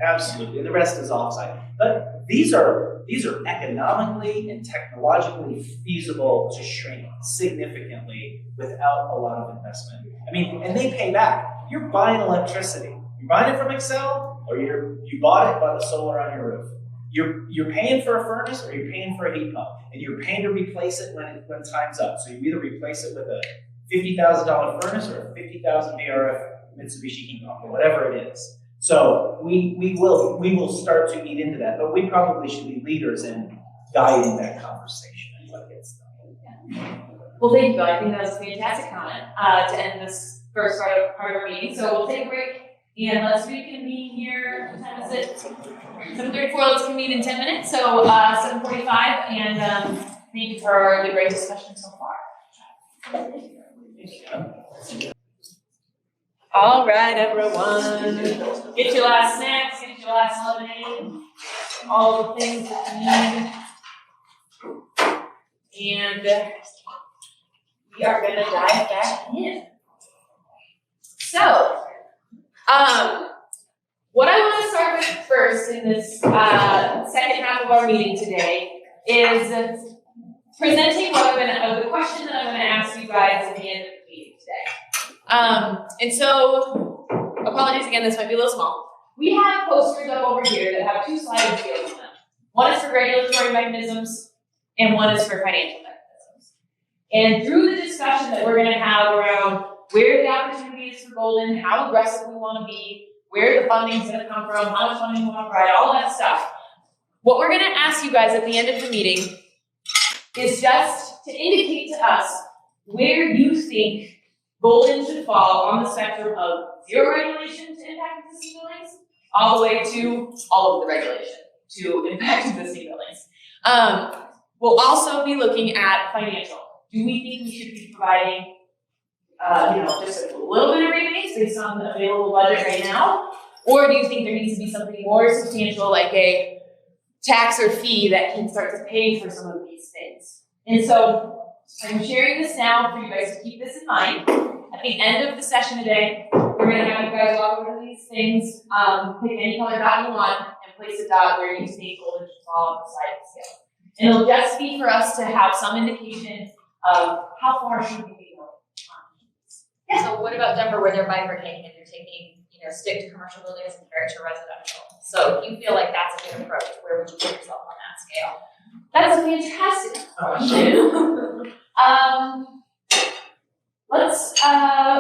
Absolutely, and the rest is off-site. But these are economically and technologically feasible to shrink significantly without a lot of investment. I mean, and they pay back. You're buying electricity. You're buying it from Excel, or you bought it by the solar on your roof. You're paying for a furnace, or you're paying for a heat pump, and you're paying to replace it when time's up. So you either replace it with a $50,000 furnace or a 50,000 VRF Mitsubishi heat pump, or whatever it is. So we will start to eat into that, but we probably should be leaders in guiding that conversation and what gets done. Well, thank you. I think that was a fantastic comment to end this first part of our meeting. So we'll take a break and let's reconvene here. What time is it? 7:34. Let's convene in 10 minutes. So 7:45, and thank you for the great discussion so far. All right, everyone. Get your last snacks, get your last lemonade, all the things that you need. And we are going to dive back in. So, what I want to start with first in this second half of our meeting today is presenting the question that I'm going to ask you guys at the end of the meeting today. And so, apologies again, this might be a little small. We have posters up over here that have two sliding scales on them. One is for regulatory mechanisms, and one is for financial mechanisms. And through the discussion that we're gonna have around where the opportunity is for Golden, how aggressive we wanna be, where the funding's gonna come from, how much funding we wanna provide, all that stuff. What we're gonna ask you guys at the end of the meeting is just to indicate to us where you think Golden should fall on the spectrum of zero regulation to impact existing buildings, all the way to all of the regulation to impact existing buildings. We'll also be looking at financial. Do we think we should be providing, just a little bit of rebates based on the available budget right now? Or do you think there needs to be something more substantial, like a tax or fee that can start to pay for some of these things? And so I'm sharing this now for you guys to keep this in mind. At the end of the session today, we're going to have you guys walk over these things, pick any color dot you want, and place a dot where you think Golden should fall on the side of the scale. And it'll just be for us to have some indication of how far should we be going. Yeah. So what about Denver, where they're bifurcating and they're taking, stick to commercial buildings and carry to residential? So if you feel like that's a good approach, where would you put yourself on that scale? That's a fantastic question. Let's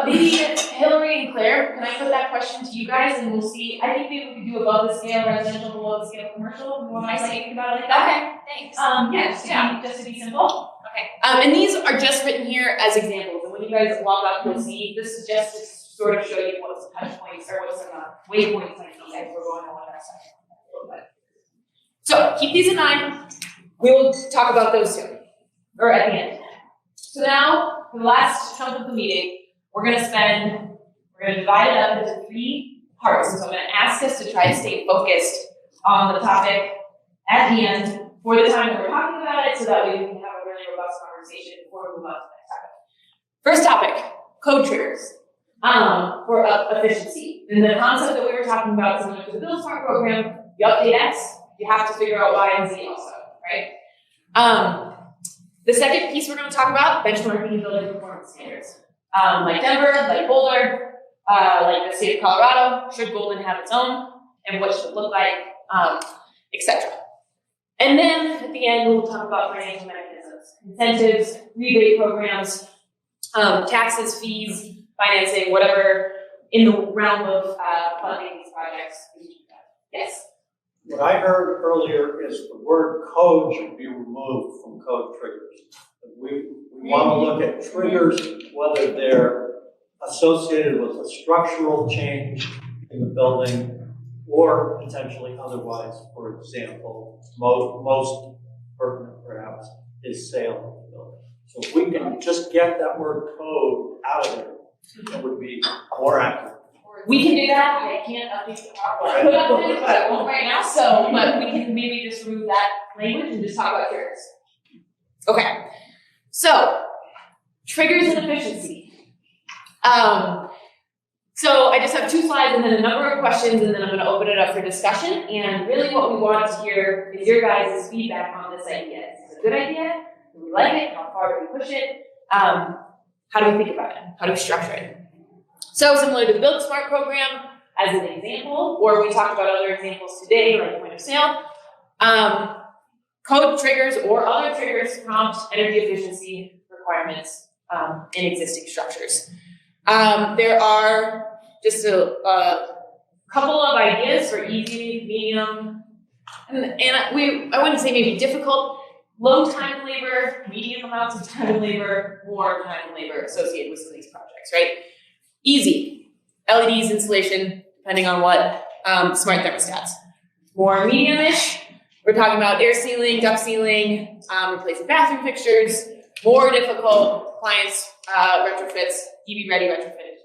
maybe Hillary and Claire, can I put that question to you guys and we'll see? I think maybe we could do above the scale residential, below the scale commercial. You want to think about it like that? Okay, thanks. Just to be simple. Okay. And these are just written here as examples. And when you guys log up, you'll see this is just to sort of show you what some touch points or what some waypoints might be as we're going on that section a little bit. So keep these in mind. We will talk about those soon, or at the end. So now, for the last chunk of the meeting, we're going to divide it up into 3 parts. And so I'm going to ask us to try to stay focused on the topic at the end for the time that we're talking about it, so that way we can have a really robust conversation before we move on to the next topic. First topic, code triggers for efficiency. And the concept that we were talking about, similar to the Build Smart program, you update X, you have to figure out Y and Z also, right? The second piece we're going to talk about, benchmarking and building performance standards. Like Denver, like Boulder, like the state of Colorado, should Golden have its own, and what should it look like, etc. And then at the end, we'll talk about financial mechanisms, incentives, rebate programs, taxes, fees, financing, whatever in the realm of funding these projects. Yes? What I heard earlier is the word code should be removed from code triggers. We want to look at triggers, whether they're associated with a structural change in the building or potentially otherwise. For example, most pertinent perhaps is sale of the building. So if we can just get that word code out of there, it would be more accurate. We can do that. I can't update the PowerPoint. Put up with it, but I won't right now. But we can maybe just remove that language and just talk about triggers. Okay. So, triggers and efficiency. So I just have 2 slides and then a number of questions, and then I'm going to open it up for discussion. And really, what we want to hear is your guys' feedback on this idea. Is it a good idea? Do we like it? How far do we push it? How do we think about it? How do we structure it? So similar to the Build Smart program, as an example, or we talked about other examples today, like point of sale, code triggers or other triggers prompt energy efficiency requirements in existing structures. There are just a couple of ideas for easy, medium, and I wouldn't say maybe difficult, low time and labor, medium amounts of time and labor, more time and labor associated with some of these projects, right? Easy, LEDs, insulation, depending on what, smart thermostats. More medium-ish, we're talking about air sealing, duct sealing, replacing bathroom fixtures. More difficult, clients, retrofits, EV-ready retrofitted.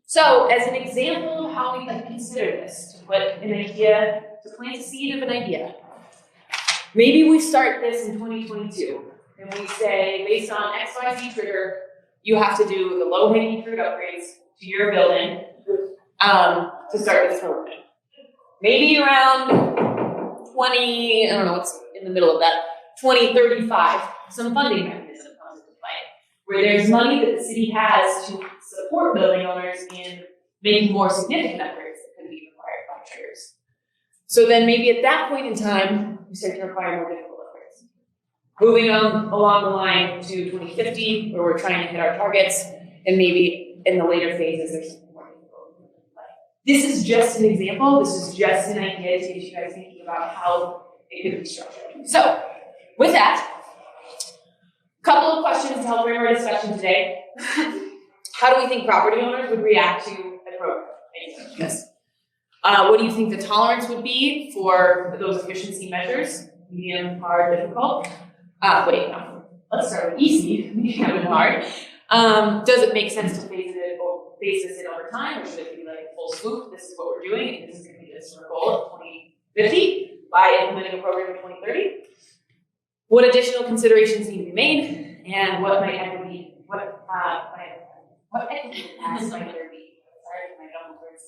So, as an example of how we can consider this, to put an idea, to plant a seed of an idea. Maybe we start this in 2022. And we say, based on XYZ trigger, you have to do the low-hanging fruit upgrades to your building to start this program. Maybe around 20, I don't know what's in the middle of that, 2035, some funding mechanism comes into play, where there's money that the city has to support building owners in making more significant upgrades that could be required by triggers. So then maybe at that point in time, we start to require more difficult upgrades. Moving on along the line to 2050, where we're trying to hit our targets, and maybe in the later phases, there's something more difficult. This is just an example. This is just an idea to get you guys thinking about how it could be structured. So, with that, a couple of questions to help frame our discussion today. How do we think property owners would react to a program? Yes. What do you think the tolerance would be for those efficiency measures? Medium, hard, difficult? Wait, no. Let's start with easy, medium, and hard. Does it make sense to phase this in over time, or should it be like a full swoop? This is what we're doing, and this is going to be this our goal of 2050 by implementing a program in 2030. What additional considerations need to be made, and what might equity impacts might there be? Sorry for my dumb words.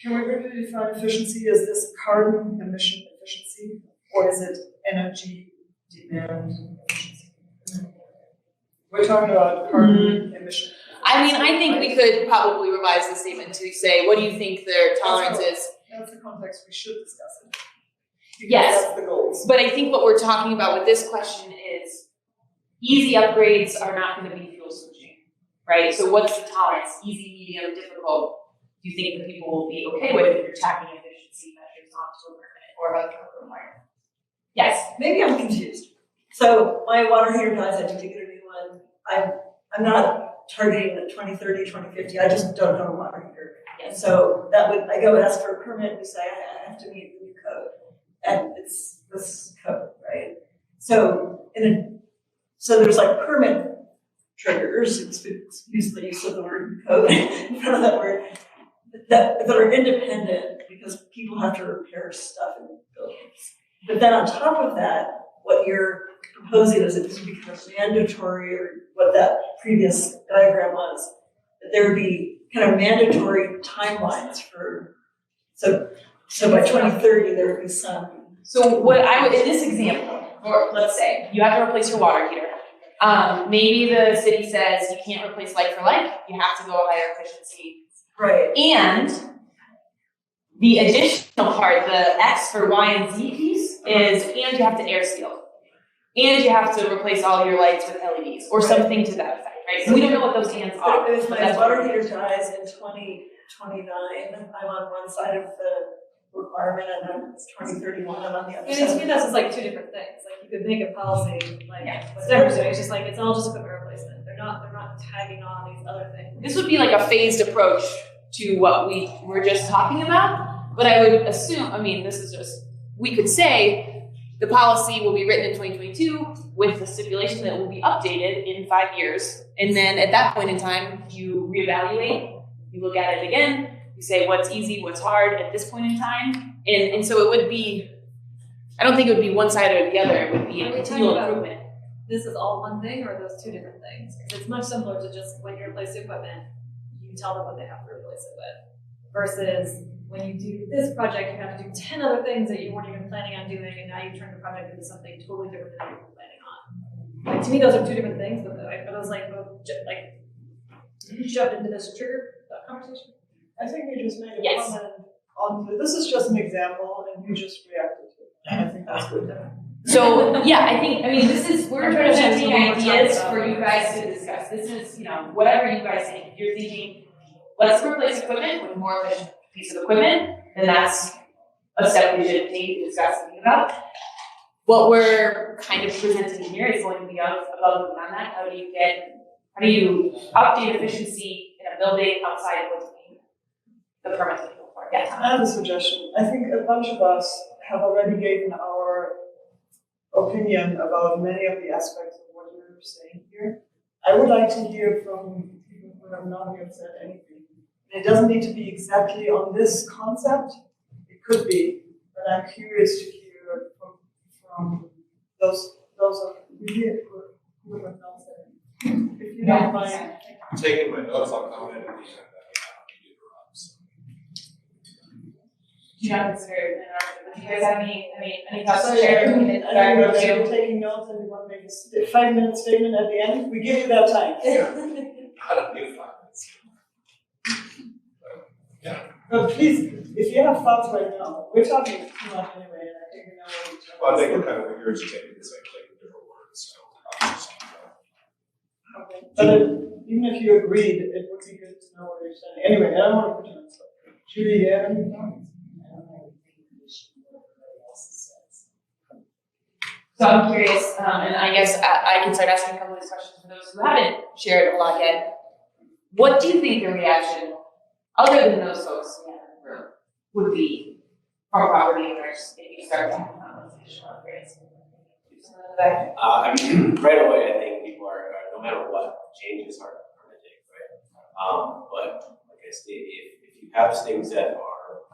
Can we really define efficiency? Is this carbon emission efficiency, or is it energy demand efficiency? We're talking about carbon emission. I mean, I think we could probably revise the statement to say, what do you think their tolerance is? That's the context we should discuss it. Because Yes. that's the goals. But I think what we're talking about with this question is easy upgrades are not going to be fuel switching, right? So what's the tolerance? Easy, medium, difficult. Do you think that people will be okay with if you're tacking efficiency measures onto a permit or a code requirement? Yes. Maybe I'm confused. So my water heater dies, I need to get a new one. I'm not targeting the 2030, 2050, I just don't have a water heater. And so that would, I go ask for a permit, and we say I have to meet the new code. And it's this code, right? So so there's like permit triggers, excuse the use of the word code in front of that word, that are independent because people have to repair stuff in buildings. But then on top of that, what you're proposing is it becomes mandatory, or what that previous diagram was, that there would be kind of mandatory timelines for, so by 2030 there would be some. So what I would, in this example, or let's say you have to replace your water heater. Maybe the city says you can't replace like for like, you have to go higher efficiency. Right. And the additional part, the X for Y and Z piece, is and you have to air seal. And you have to replace all your lights with LEDs, or something to that effect, right? So we don't know what those ands are. But if my water heater dies in 2029, I'm on one side of the requirement, and then it's 2031, I'm on the other And side. to me, that's just like two different things. Like you could make a policy, like what Deborah's doing, it's just like it's all just equipment replacement. They're not tagging on these other things. This would be like a phased approach to what we were just talking about, but I would assume, I mean, this is just, we could say the policy will be written in 2022 with the stipulation that it will be updated in 5 years. And then at that point in time, you reevaluate, you look at it again, you say what's easy, what's hard at this point in time. And so it would be, I don't think it would be one side or the other, it would be a continual improvement. This is all one thing, or are those two different things? Because it's much simpler to just, when you replace the equipment, you tell them what they have to replace it with. Versus when you do this project, you have to do 10 other things that you weren't even planning on doing, and now you turn the project into something totally different than you were planning on. Like, to me, those are two different things, but are those like both, like, you shoved into this trigger conversation? I think we just made a Yes. comment on, this is just an example, and you just reacted to it. And I think that's good. So, yeah, I mean, this is, we're I'm trying to presenting understand what we're ideas talking for about. you guys to discuss. This is, whatever you guys think. If you're thinking, let's replace equipment with more efficient piece of equipment, then that's a step we should take to discuss and think about. What we're kind of presenting here is going to be above and beyond that. How do you update efficiency in a building outside of what's being the permit for? Yes. I have a suggestion. I think a bunch of us have already given our opinion about many of the aspects of what you're saying here. I would like to hear from people who have not yet said anything. It doesn't need to be exactly on this concept. It could be, but I'm curious to hear from those of you who have not said anything. If you don't mind. I'm taking my notes, I'll comment at the end. Do you not consider it an argument? Do you guys have any thoughts to Sorry, share? I know you're taking notes and you want to make a 5-minute statement at the end. We give you that time. How to do 5 minutes. Yeah. No, please, if you have thoughts right now, we're talking too much anyway, and I think we know what each other. Well, I think we're kind of, you're just taking the same thing with different words, so. Okay. But even if you agreed, it would be good to know what you're saying. Anyway, I don't want to put you on the spot. Judy, do you have any thoughts? So I'm curious, and I guess I can start asking a couple of these questions for those who haven't shared a lot yet. What do you think the reaction, other than those folks in the room, would be from property owners if you start talking about those additional upgrades? I mean, right away, I think people are no matter what, changes are going to take, right? But like I say, if you have things that are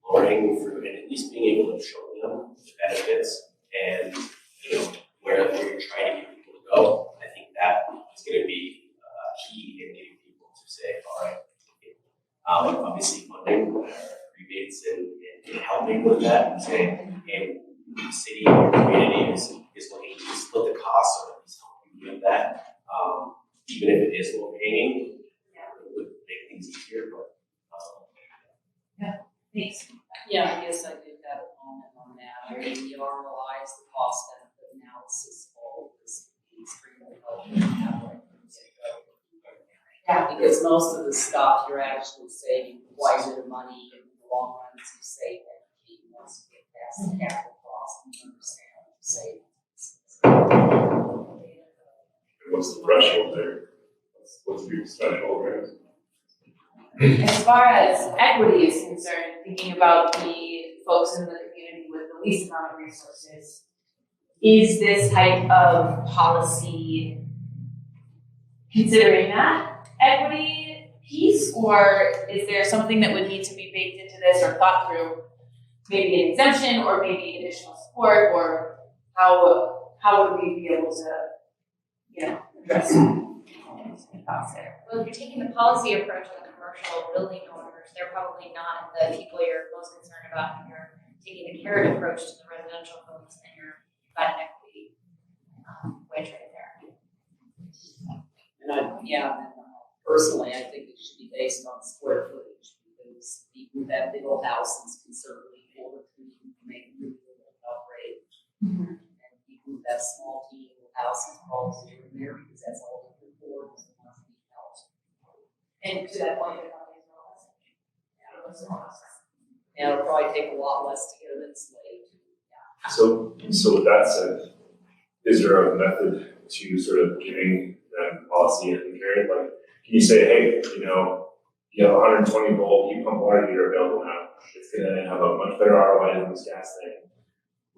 lower hanging fruit, and at least being able to show them the benefits and where you're trying to get people to go, I think that is going to be key in getting people to say, all right. Obviously, funding, rebates, and helping with that, and saying, hey, the city or community is looking to split the costs or at least help you with that. Even if it is low hanging, it would make things easier. But Thanks. Yeah, I guess I did have a comment on that. I mean, the ROI is the cost benefit analysis of all of this extremely helpful in that way. Yeah, because most of the stuff you're actually saving quite a bit of money in the long run as you save energy once you get past the capital cost and you understand what you're saving. What's the threshold there? What's the threshold there? As far as equity is concerned, thinking about the folks in the community with the least amount of resources, is this type of policy considering that equity piece, or is there something that would need to be baked into this or thought through, maybe an exemption or maybe additional support, or how would we be able to, address thoughts there? Well, if you're taking the policy approach on the commercial building owners, they're probably not the people you're most concerned about. If you're taking the carrot approach to the residential folks, then you've got an equity wedge right there. And personally, I think it should be based on square footage because people who have big old houses can certainly afford to make a really good upgrade. Mm-hmm. And people who have small teeny little houses probably do it there because that's all they can afford is the ones that need help. And to that point, It'll probably take a lot less to get them insulated. So with that said, is there a method to sort of giving them policy and carrot? Like, can you say, hey, you have 120 volt heat pump water heater available now. It's going to have a much better ROI than this gas thing.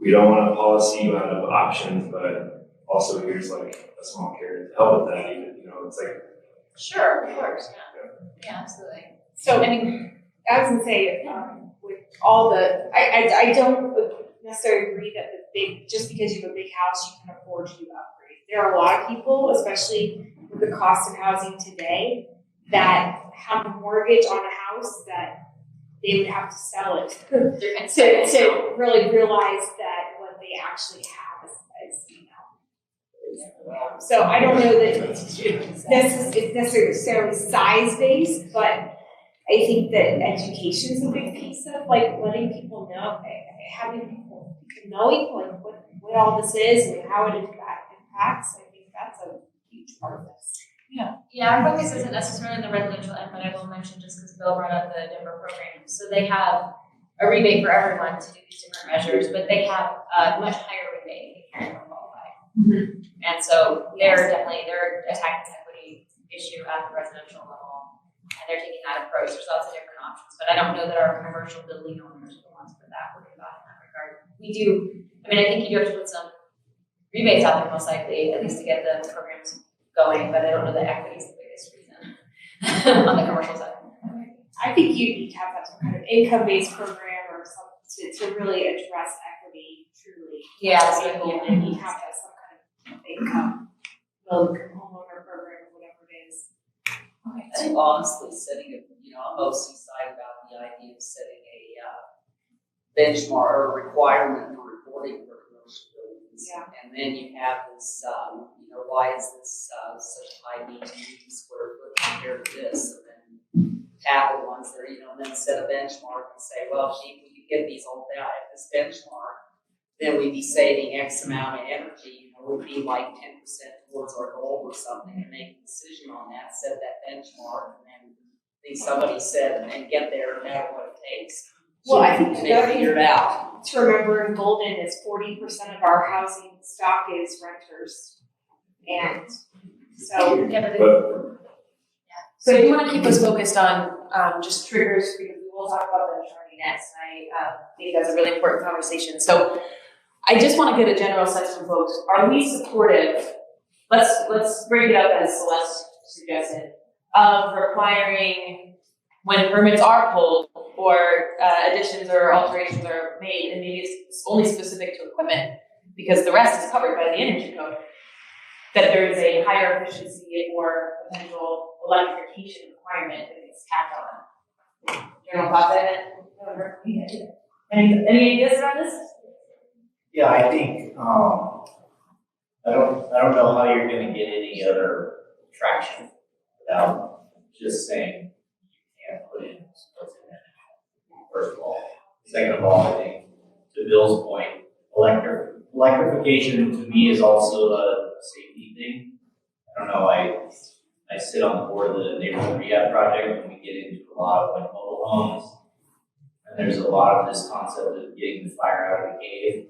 We don't want a policy out of options, but also here's like a small carrot to help with that. Even it's like. Sure, of course, yeah, absolutely. So, I mean, I was gonna say, with all the, I don't necessarily agree that just because you have a big house, you can afford to do upgrades. There are a lot of people, especially with the cost of housing today, that have a mortgage on a house that they would have to sell it to really realize that what they actually have is so I don't know that it's necessarily size-based, but I think that education is a big piece of letting people know, having people knowing what all this is and how it impacts. I think that's a huge part of this. Yeah, our focus isn't necessarily on the residential end, but I will mention just because Bill brought up the Denver program. So they have a rebate for everyone to do these different measures, but they have a much higher rebate if you're qualified. Mm-hmm. And so they're attacking this equity issue at the residential level, and they're taking that approach. There's lots of different options, but I don't know that our commercial building owners are the ones for that worry about in that regard. We do, I think you do have to put some rebates out there most likely, at least to get the programs going, but I don't know that equity is the biggest reason on the commercial side. I think you need to have some kind of income-based program or something to really address equity truly. Yeah, and you have to have some kind of income, homeowner program, or whatever it is. I think honestly, I'm mostly excited about the idea of setting a benchmark or requirement for reporting for commercial buildings. Yeah. And then you have this, why is this such a high need to use square foot compared to this? And then tap the ones that, then set a benchmark and say, well, gee, we could get these all down at this benchmark, then we'd be saving X amount of energy, would be like 10% towards our goal or something, and make a decision on that, set that benchmark, and then I think somebody said, and get there no matter what it takes. Well, I think they figured it out. To remember in Golden is 40% of our housing stock is renters. And so, So I do want to keep us focused on just triggers, because we will talk about that next. I think that's a really important conversation. So I just want to get a general sense from folks. Are we supportive? Let's break it up as Celeste suggested, of requiring when permits are pulled or additions or alterations are made, and maybe it's only specific to equipment because the rest is covered by the energy code, that there is a higher efficiency or potential electrification requirement that gets tacked on. General thoughts on it? Any ideas around this? Yeah, I think, I don't know how you're gonna get any other traction without just saying you can't put in what's in it, first of all. Second of all, I think, to Bill's point, electrification to me is also a safety thing. I don't know, I sit on the board of the neighborhood rehab project, and we get into a lot of like mobile homes. And there's a lot of this concept of getting the fire out of the cave.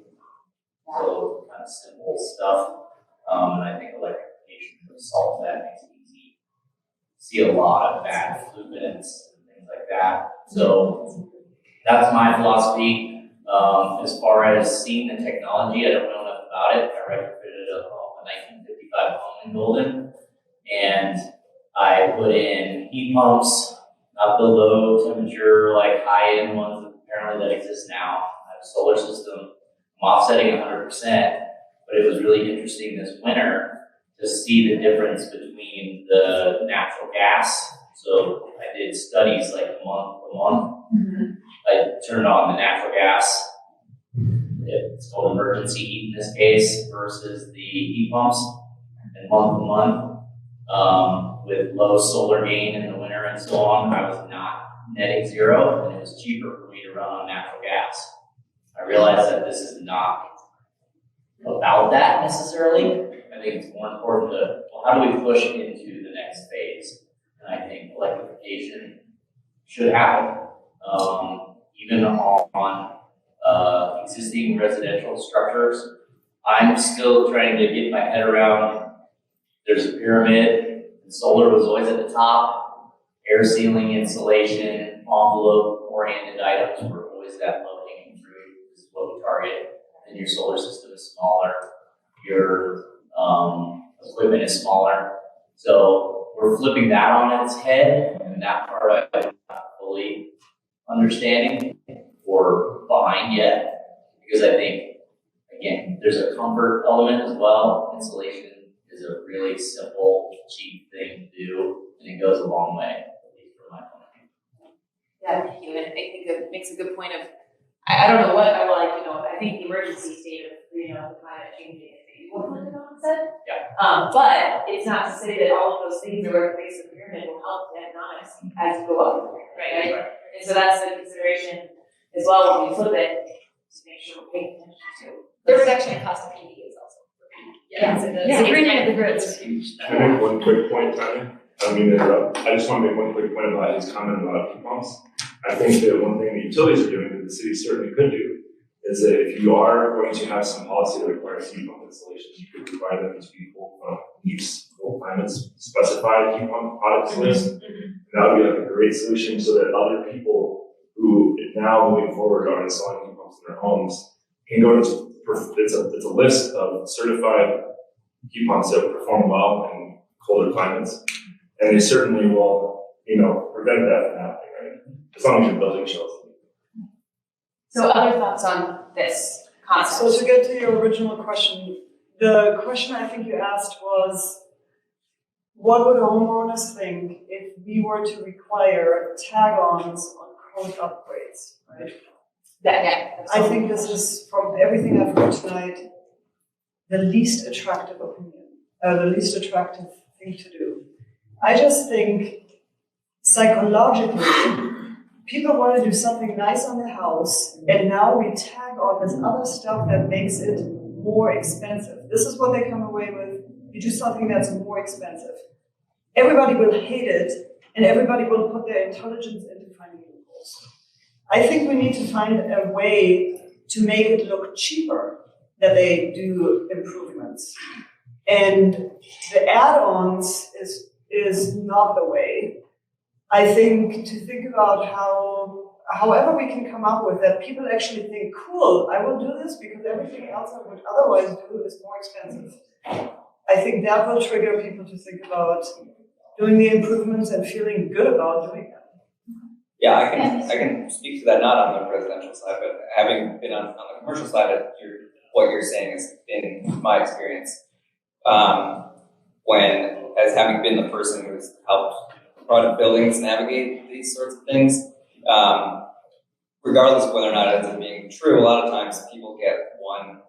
So kind of simple stuff. And I think electrification would solve that, makes it easy. See a lot of bad fluke events and things like that. So that's my philosophy. As far as seeing the technology, I don't know enough about it. I retrofitted a 1955 home in Golden, and I put in heat pumps, not the low temperature, like high end ones apparently that exist now. I have a solar system. I'm offsetting 100%, but it was really interesting this winter to see the difference between the natural gas. So I did studies like month to month. I turned on the natural gas. It's called emergency heat in this case versus the heat pumps. And month to month, with low solar gain in the winter and so on, I was not netting zero, and it was cheaper for me to run on natural gas. I realized that this is not about that necessarily. I think it's more important to, well, how do we push into the next phase? And I think electrification should happen, even on existing residential structures. I'm still trying to get my head around, there's a pyramid, and solar was always at the top, air sealing, insulation, envelope-oriented items were always that low-hanging fruit. This is what we target. And your solar system is smaller, your equipment is smaller. So we're flipping that on its head, and that part I'm not fully understanding or behind yet, because I think, again, there's a comfort element as well. Insulation is a really simple, cheap thing to do, and it goes a long way, at least from my point of view. Yeah, thank you. And I think it makes a good point of, I don't know what I like, I think the emergency state of, the climate changing is maybe what Lincoln said. Yeah. But it's not to say that all of those things that were at the base of the pyramid will help the economics as you go up. Right? And so that's the consideration as well when we flip it, to make sure we're paying attention to. the reduction in cost of PV is also. The greening of the grid is huge. Can I make one quick point, Tanya? I don't mean to interrupt. I just want to make one quick point about his comment about heat pumps. I think that one thing the utilities are doing that the city certainly could do is that if you are going to have some policy that requires heat pump installations, you could require them to be full climates specified heat pump products list. And that would be like a great solution so that other people who now moving forward are installing heat pumps in their homes can go to, it's a list of certified heat pumps that perform well in colder climates. And they certainly will, prevent that from happening, right? As long as your building shows it. So other thoughts on this concept? So to get to your original question, the question I think you asked was, what would homeowners think if we were to require tag-ons on code upgrades, right? I think this is, from everything I've heard tonight, the least attractive opinion, the least attractive thing to do. I just think psychologically, people want to do something nice on their house, and now we tag on this other stuff that makes it more expensive. This is what they come away with. You do something that's more expensive. Everybody will hate it, and everybody will put their intelligence into finding loopholes. I think we need to find a way to make it look cheaper that they do improvements. And the add-ons is not the way. I think to think about however we can come up with that people actually think, cool, I will do this because everything else I would otherwise do is more expensive. I think that will trigger people to think about doing the improvements and feeling good about doing them. Yeah, I can speak to that, not on the residential side, but having been on the commercial side, what you're saying has been my experience. As having been the person who's helped product buildings navigate these sorts of things, regardless of whether or not it ends up being true, a lot of times people get one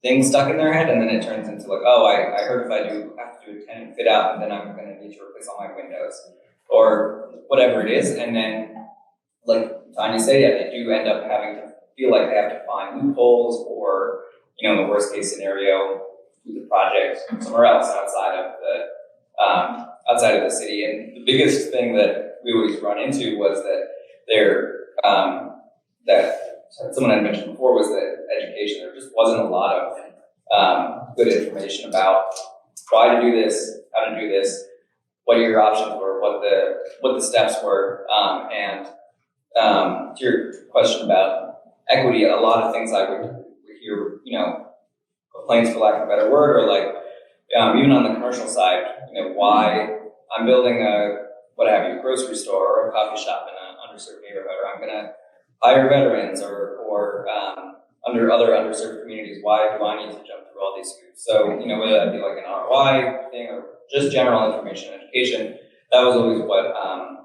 thing stuck in their head, and then it turns into like, oh, I heard if I have to do a tenant fit out, and then I'm going to need to replace all my windows, or whatever it is, and then, like Tanya said, yeah, they do end up having to feel like they have to find loopholes, or, you know, in the worst case scenario, do the project somewhere else outside of the city. And the biggest thing that we always run into was that someone had mentioned before was that education. There just wasn't a lot of good information about why to do this, how to do this, what your options were, what the steps were, and to your question about equity, a lot of things I would hear, you know, complaints for lack of a better word, or like even on the commercial side, you know, why I'm building a grocery store or a coffee shop in an underserved neighborhood, or I'm going to hire veterans or under other underserved communities. Why do I need to jump through all these hoops? So, you know, whether that be like an ROI thing or just general information and education, that was always what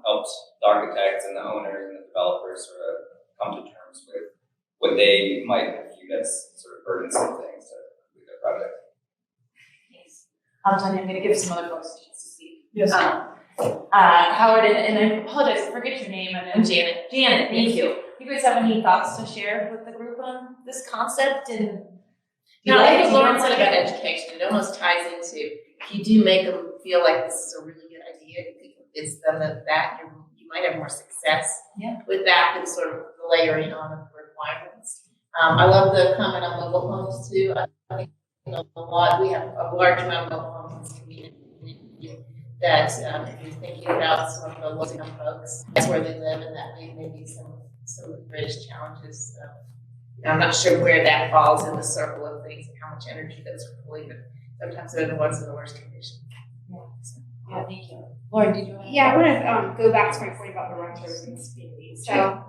helped the architects and the owners and the developers sort of come to terms with what they might view as sort of burdensome things to complete their project. Thanks. Tanya, I'm going to give some other folks a chance to speak. Yes. Howard, and I apologize, I forget your name, and Janet. Janet, thank you. You guys have any thoughts to share with the group on this concept? And I think Lauren said about education, it almost ties into, if you do make them feel like this is a really good idea, if you convince them of that, you might have more success with that than sort of the layering on of the requirements. I love the comment on mobile homes too. I think we have a large amount of mobile homes in this community that if you're thinking about some of the low-income folks, that's where they live, and that may be some of the greatest challenges. I'm not sure where that falls in the circle of things and how much energy that's pulling, but sometimes they're the ones in the worst condition. Yeah, thank you. Lauren, did you want to? Yeah, I want to go back to my point about the renters in this community. So,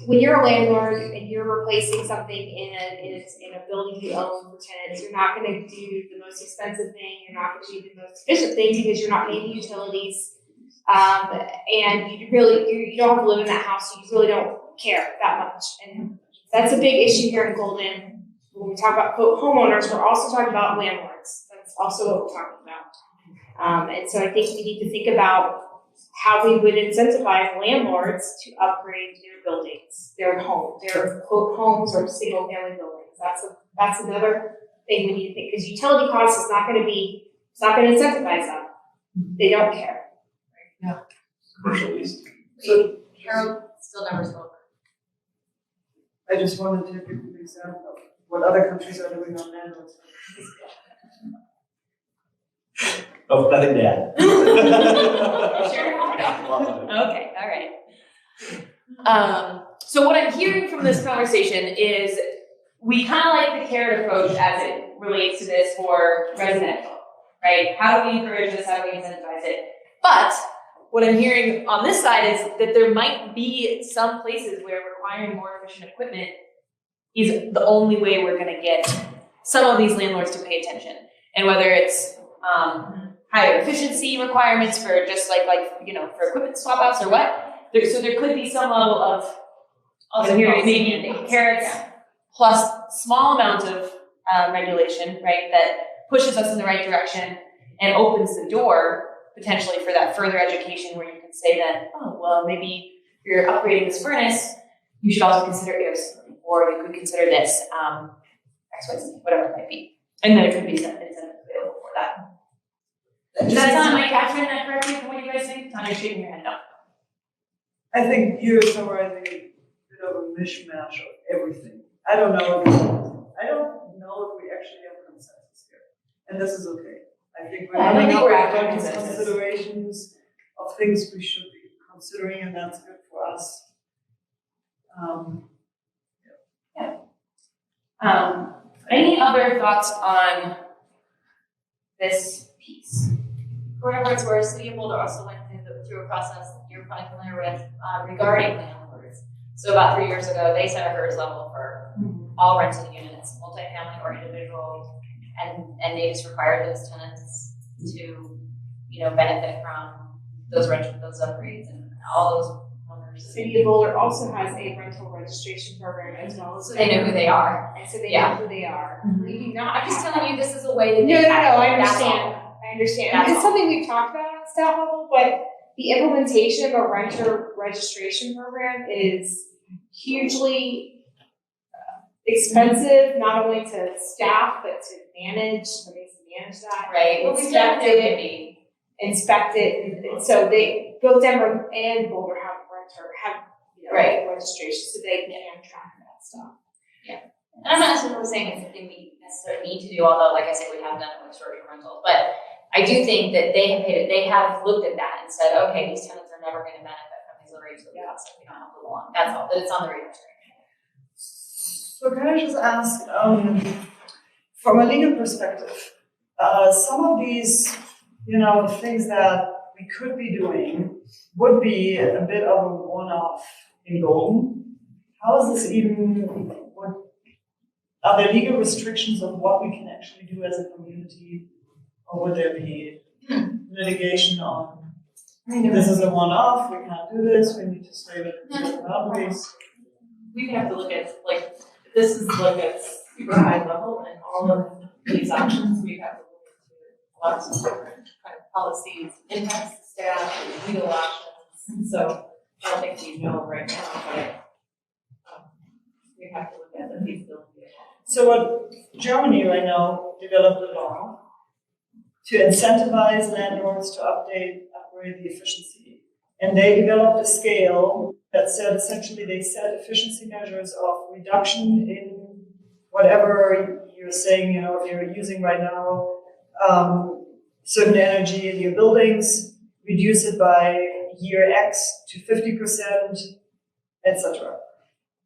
when you're a landlord and you're replacing something in a building you own for tenants, you're not going to do the most expensive thing. You're not going to do the most efficient thing because you're not paying utilities, and you don't have to live in that house. So you really don't care that much, and that's a big issue here in Golden. When we talk about homeowners, we're also talking about landlords. That's also what we're talking about. And so I think we need to think about how we would incentivize landlords to upgrade their buildings, their quote homes or single family buildings. That's another thing we need to think, because utility costs is not going to incentivize them. They don't care. No. Commercial lease. So Carol still never spoke. I just wanted to give an example of what other countries are doing on landlords. Oh, nothing to add. Okay, all right. So what I'm hearing from this conversation is we kind of like the carrot approach as it relates to this for residential, right? How do we encourage this? How do we incentivize it? But what I'm hearing on this side is that there might be some places where requiring more efficient equipment is the only way we're going to get some of these landlords to pay attention. And whether it's higher efficiency requirements for just like for equipment swap outs or what, so there could be some level of maybe carrots plus small amount of regulation, right, that pushes us in the right direction and opens the door potentially for that further education where you can say that, oh, well, maybe if you're upgrading this furnace, you should also consider air sealing, or you could consider this, X, Y, Z, whatever it might be. And then it could be incentives available for that. Does that sound like capturing that correctly from what you guys think? Tanya, shaking your head no. I think you're summarizing a bit of a mishmash of everything. I don't know if we actually have consensus here, and this is okay. I think we're having our considerations of things we should be considering, and that's good for us. Any other thoughts on this piece? For whatever it's worth, City of Boulder also went through a process you're probably familiar with regarding landlords. So about 3 years ago, they set a HERS level for all rental units, multifamily or individual, and they just required those tenants to, benefit from those upgrades and all those owners. City of Boulder also has a rental registration program as well. So they know who they are. And so they know who they are. We do not. I'm just telling you, this is a way that they. No, I That's understand. all. I understand. That's It's all. something we've talked about at staff level, but the implementation of a renter registration program is hugely expensive, not only to staff, but to manage that. Right. Well, we've done it. Inspect it, and so they, both Denver and Boulder have Right. registration, so they can track that stuff. And I'm not necessarily saying it's something we necessarily need to do, although, like I said, we have done it with short-term rentals. But I do think that they have looked at that and said, okay, these tenants are never going to benefit from these rates that we have, so we don't have to go on. That's all. That it's on the radar screen. So can I just ask, from a legal perspective, some of these, things that we could be doing would be a bit of a one-off in Golden. How is this even, are there legal restrictions on what we can actually do as a community? Or would there be litigation on, this is a one-off, we can't do this, we need to stay within the boundaries? We have to look at, this is a super high level, and all of these options, we have to look into lots of different kind of policies, impacts to staff, and legal options. So I don't think we know right now, but we have to look at the feasibility. So what Germany right now developed a law to incentivize landlords to upgrade the efficiency. And they developed a scale that said essentially they set efficiency measures of reduction in whatever you're saying, if you're using right now certain energy in your buildings, reduce it by year X to 50%, etc.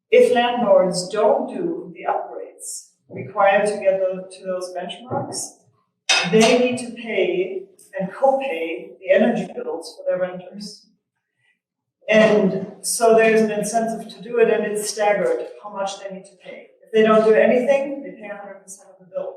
If landlords don't do the upgrades required to get to those benchmarks, they need to pay and co-pay the energy bills for their renters. And so there's an incentive to do it, and it's staggered how much they need to pay. If they don't do anything, they pay 100% of the bill.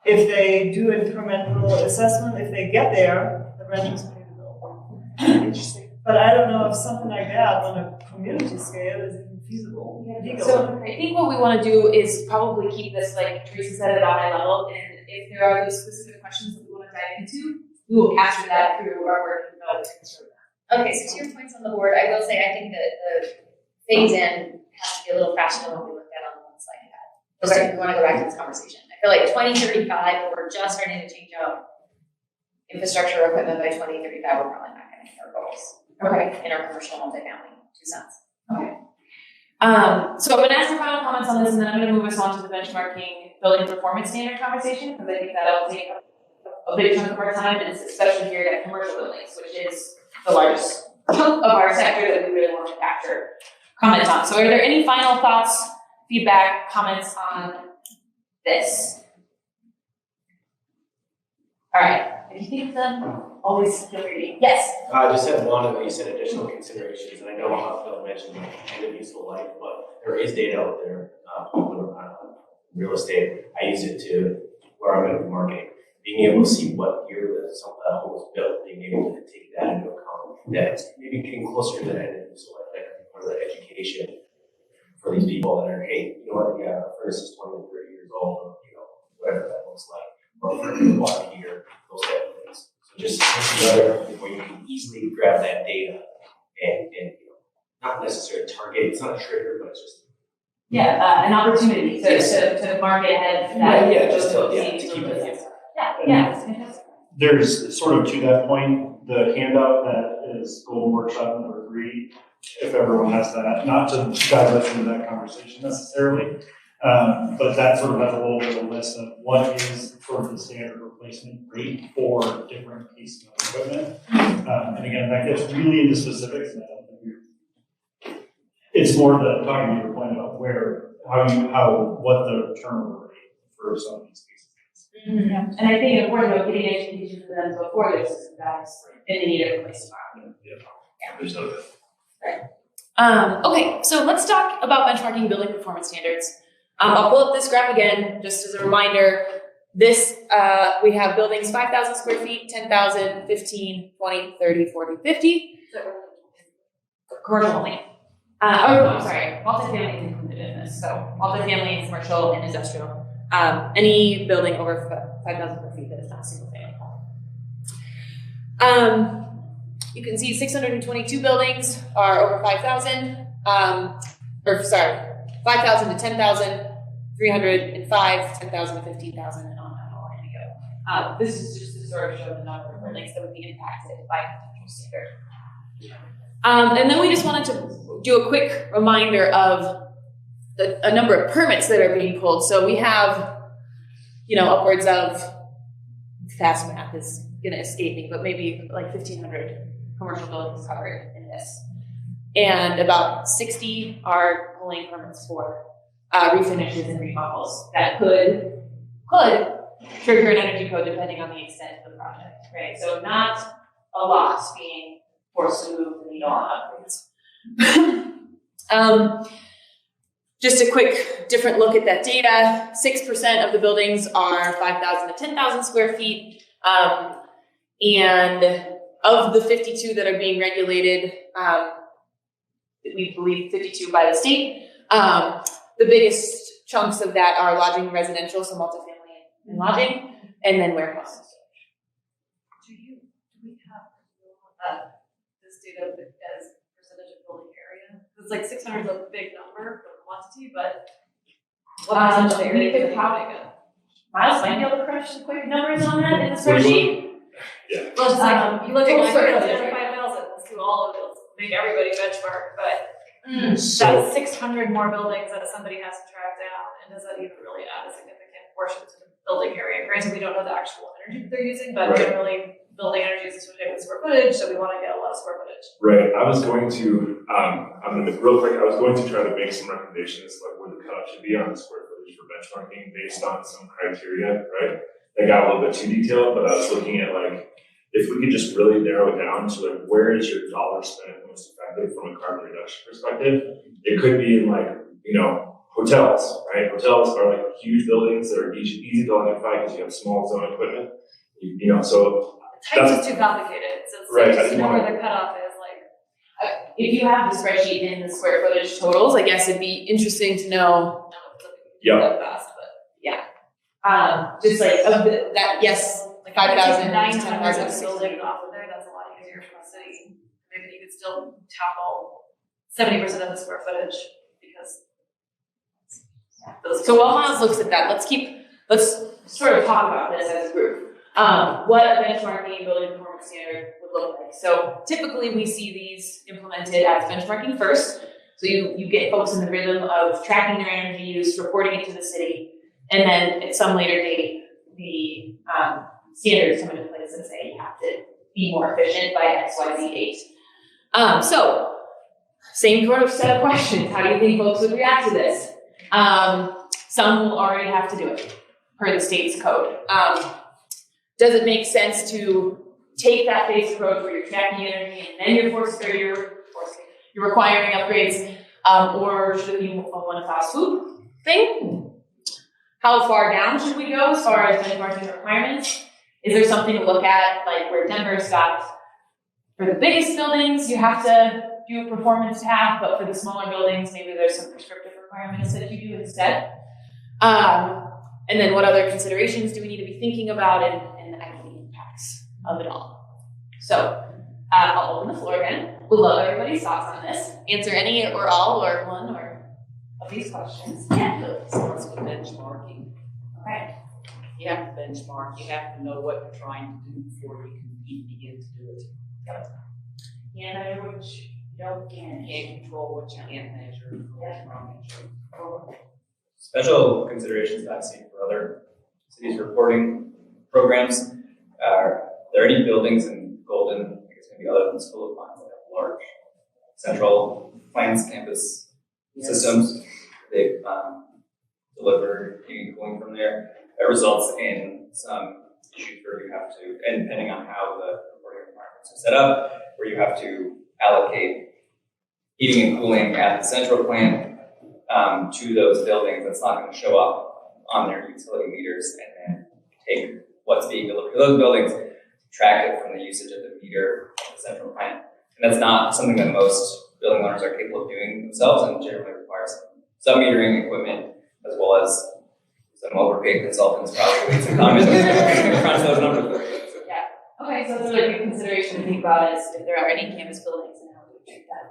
If they do incremental assessment, if they get there, the renters pay the bill. Interesting. But I don't know if something like that on a community scale is even feasible. So I think what we want to do is probably keep this, like Teresa said, at a high level, and if there are those specific questions that we want to dive into, we will capture that through our work and Okay, so to your points on the board, I will say I think that the phase in has to be a little faster than what we looked at on the one slide you had. Just if we want to go back to this conversation. I feel like 2035, we're just starting to change out infrastructure equipment by 2035, we're probably not going to hit our goals. Okay. In our commercial multifamily, 2 cents. Okay. So I'm going to ask for final comments on this, and then I'm going to move us on to the benchmarking building performance standard conversation, because I think that'll take a big chunk of our time, and especially here at commercial buildings, which is the largest chunk of our sector that we really want to capture comments on. So are there any final thoughts, feedback, comments on this? All right. If you think of them, always feel free to. Yes? I just had one of you said additional considerations, and I know Phil mentioned end of useful life, but there is data out there on real estate. I use it to where I'm in marketing, being able to see what year some of that home was built, being able to take that into account. That's maybe getting closer to that end of useful life, like for the education for these people that are, hey, you know what, yeah, our furnace is 20 to 30 years old, or whatever that looks like, or for the water heater, those type of things. So just another, where you can easily grab that data and not necessarily target, it's not a trigger, but it's just. Yeah, an opportunity to market ahead for that. Yeah, just to keep it. Yeah, it's fantastic. There's sort of to that point, the handout that is Golden Workshop number 3, if everyone has that, not to dive us into that conversation necessarily, but that sort of has a little bit of a list of what is sort of the standard replacement rate for different pieces of equipment. And again, that gets really into specifics, and I don't think it's more the talking to your point about what the turnover rate for some of these pieces is. Mm-hmm. Yeah. And I think important about getting education for them before their system dies and they need to replace tomorrow. There's no good. Right. Okay, so let's talk about benchmarking building performance standards. I'll pull up this graph again, just as a reminder. This, we have buildings 5,000 square feet, 10,000, 15, 20, 30, 40, 50. Commercial only. I'm sorry, multifamily is included in this. So multifamily, commercial, and industrial. Any building over 5,000 square feet that is not single family. You can see 622 buildings are over 5,000, 5,000 to 10,000, 305, 10,000 to 15,000, and on and on we go. This is just to sort of show the number of buildings that would be impacted by a potential standard. And then we just wanted to do a quick reminder of a number of permits that are being pulled. So we have, upwards of, fast math is going to escape me, but maybe like 1,500 commercial buildings covered in this. And about 60 are pulling permits for refinishes and remodels that could trigger an energy code depending on the extent of the project, right? So not a lot being forced to move the needle on upgrades. Just a quick different look at that data. 6% of the buildings are 5,000 to 10,000 square feet. And of the 52 that are being regulated, we believe 52 by the state, the biggest chunks of that are lodging and residential, so multifamily and lodging, and then warehouse and storage. Do we have this data as percentage of building area? It's like 600 is a big number for quantity, but what percentage of the area we could have Miles might be able to crunch some quick numbers on that in the spreadsheet. Yeah. Well, it's like, you look at my square footage, footage, 5,000, let's do all of those, make everybody benchmark, but So- that's 600 more buildings that somebody has to track down, and does that even really add a significant portion to the building area? Granted, we don't know the actual energy that they're using, but Right. generally, building energy is associated with square footage, so we want to get a lot of square footage. Right, I was going to, real quick, I was going to try to make some recommendations, like where the cutoff should be on the square footage for benchmarking based on some criteria, right? They got a little bit too detailed, but I was looking at if we could just really narrow it down to where is your dollar spent most effective from a carbon reduction perspective? It could be in hotels, right? Hotels are huge buildings that are easy to electrify because you have small zone equipment. So Types is too complicated, so it's Right, I just to didn't know wanna- where the cutoff is, If you have the spreadsheet in the square footage totals, I guess it'd be interesting to know. Yeah. That fast, but yeah. Just yes, 5,000, 900 10,000. buildings off of there, that's a lot easier for the city. Maybe you could still tackle 70% of the square footage, because So while Miles looks at that, let's sort of talk about this as a group. What a benchmarking building performance standard would look like. So typically we see these implemented as benchmarking first. So you get folks in the rhythm of tracking their energy use, reporting it to the city, and then at some later date, the standards come into place and say you have to be more efficient by XYZ date. So same sort of set of questions. How do you think folks would react to this? Some will already have to do it per the state's code. Does it make sense to take that phased approach where you're tracking energy and then you're requiring upgrades, or should it be a one-fast swoop thing? How far down should we go as far as benchmarking requirements? Is there something to look at, like where Denver's got, for the biggest buildings, you have to do a performance path, but for the smaller buildings, maybe there's some prescriptive requirements that you do instead. And then what other considerations do we need to be thinking about and the equity impacts? of it all. So, I'll open the floor again. Would love everybody's thoughts on this. Answer any or all or one or of these questions. Yeah. Starts with benchmarking. Okay. You have to benchmark, you have to know what you're trying to do before you can even begin to do it. Yeah, measure which you don't can. You can't control what you can't measure, what you can't measure. Special considerations that I've seen for other cities reporting programs. Are there any buildings in Golden, I guess maybe other than School of Mines, that have large central plants, campus systems? They've delivered heating and cooling from there. That results in some issues where you have to, and depending on how the reporting requirements are set up, where you have to allocate heating and cooling at the central plant to those buildings. That's not going to show up on their utility meters, and then take what's being delivered to those buildings, subtract it from the usage of the meter at the central plant. And that's not something that most building owners are capable of doing themselves, and generally requires some metering equipment, as well as some overpaid consultants probably to come and crunch those numbers. Yeah. Okay, so that's a good consideration to think about is if there are any campus buildings and how we treat that.